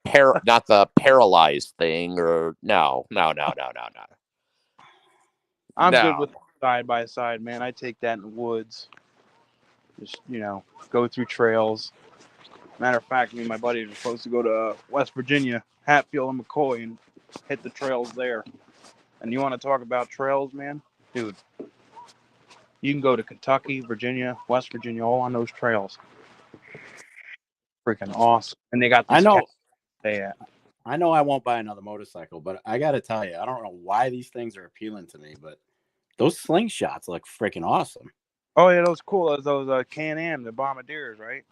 paralyzed thing, or no. I'm good No. with side by side, man. I take that in the woods. Just go through trails. Matter of fact, me and my buddies were supposed to go to West Virginia, Hatfield and McCoy, and hit the trails there. And you want to talk about trails, man? Dude, you can go to Kentucky, Virginia, West Virginia, all on those trails. Freaking awesome. And they got I these know. stay at. I know I won't buy another motorcycle, but I got to tell you, I don't know why these things are appealing to me, but those slingshots look freaking awesome. Oh yeah, those cool. Those Can-Am, the Bombardiers, right?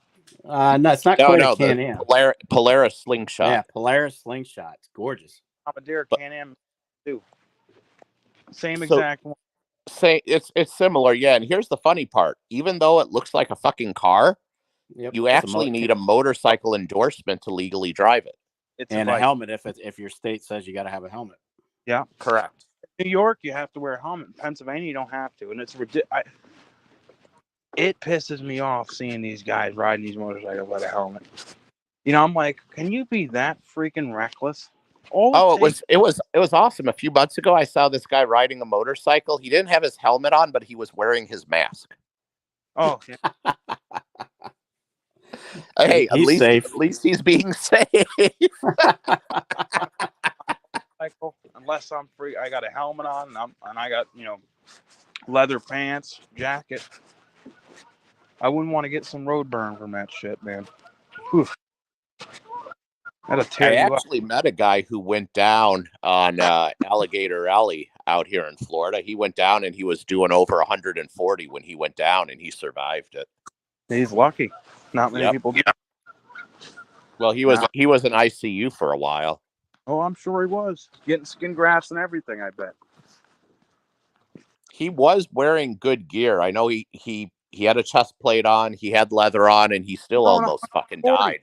No, it's not quite a Can-Am. The Polaris slingshot. Yeah, Polaris slingshot. It's gorgeous. Bombardier But- Can-Am too. Same exact one. Say it's similar, yeah. And here's the funny part: even though it looks like a fucking car, Yep, you actually need a motorcycle endorsement to legally drive it. It's and a a bike. helmet if your state says you got to have a helmet. Yeah, Correct. New York, you have to wear a helmet. In Pennsylvania, you don't have to, and it's ridiculous. It pisses me off seeing these guys riding these motorcycles without a helmet. I'm like, can you be that freaking reckless? It was awesome. A few months ago, I saw this guy riding a motorcycle. He didn't have his helmet on, but he was wearing his mask. Oh, yeah. Hey, He's safe. At least he's being safe. Unless I'm free, I got a helmet on, and I got leather pants, jacket. I wouldn't want to get some road burn from that shit, man. Whew. That'll tear I you up. actually met a guy who went down on Alligator Alley out here in Florida. He went down and he was doing over 140 when he went down, and he survived it. He's lucky. Not many people do. Well, he was in ICU for a while. Oh, I'm sure he was getting skin grafts and everything. I bet he was wearing good gear. I know he had a chest plate on, he had leather on, and he still almost fucking died.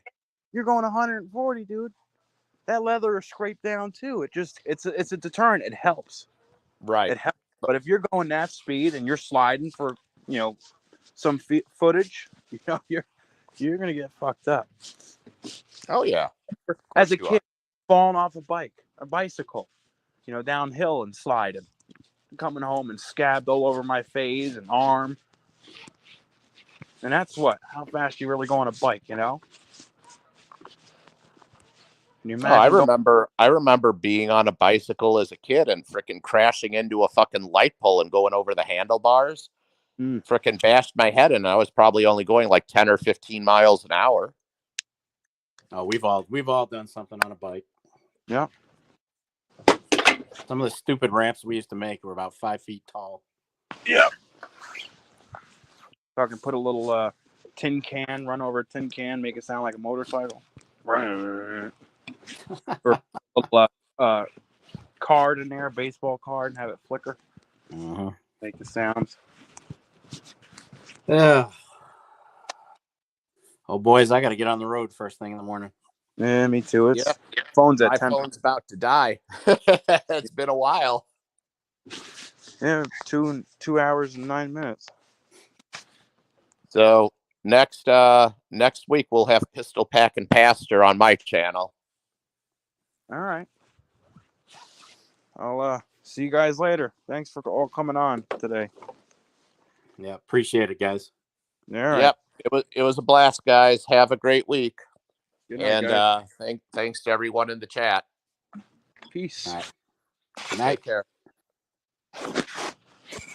You're going 140, dude. That leather is scraped down too. It's a deterrent. It helps. Right. It helps. But if you're going that speed and you're sliding for some footage, you're gonna get fucked up. Oh yeah. As a kid, falling off a bicycle, downhill and sliding, coming home and scabbed all over my face and arm. And that's how fast you really go on a bike, Can you imagine? I remember being on a bicycle as a kid and freaking crashing into a fucking light pole and going over the handlebars. Freaking bashed my head, and I was probably only going like 10 or 15 miles an hour. Oh, we've all done something on a bike. Yeah. Some of the stupid ramps we used to make were about 5 feet tall. Yeah. So I can put a little tin can, run over a tin can, make it sound like a motorcycle. Or a little card in there, a baseball card, and have it flicker. Uh-huh. Make the sounds. Yeah. Oh, boys, I got to get on the road first thing in the morning. Yeah, me too. Phone's at 10. My phone's about to die. It's been a while. Yeah, 2 hours and 9 minutes. So next week we'll have Pistol Pack and Pastor on my channel. All right. I'll See you guys later. Thanks for all coming on today. Yeah, appreciate it, guys. All right. Yep. It was a blast, guys. Have a great week. Good night, And guys. thanks to everyone in the chat. Peace. All right. Good night. Take care.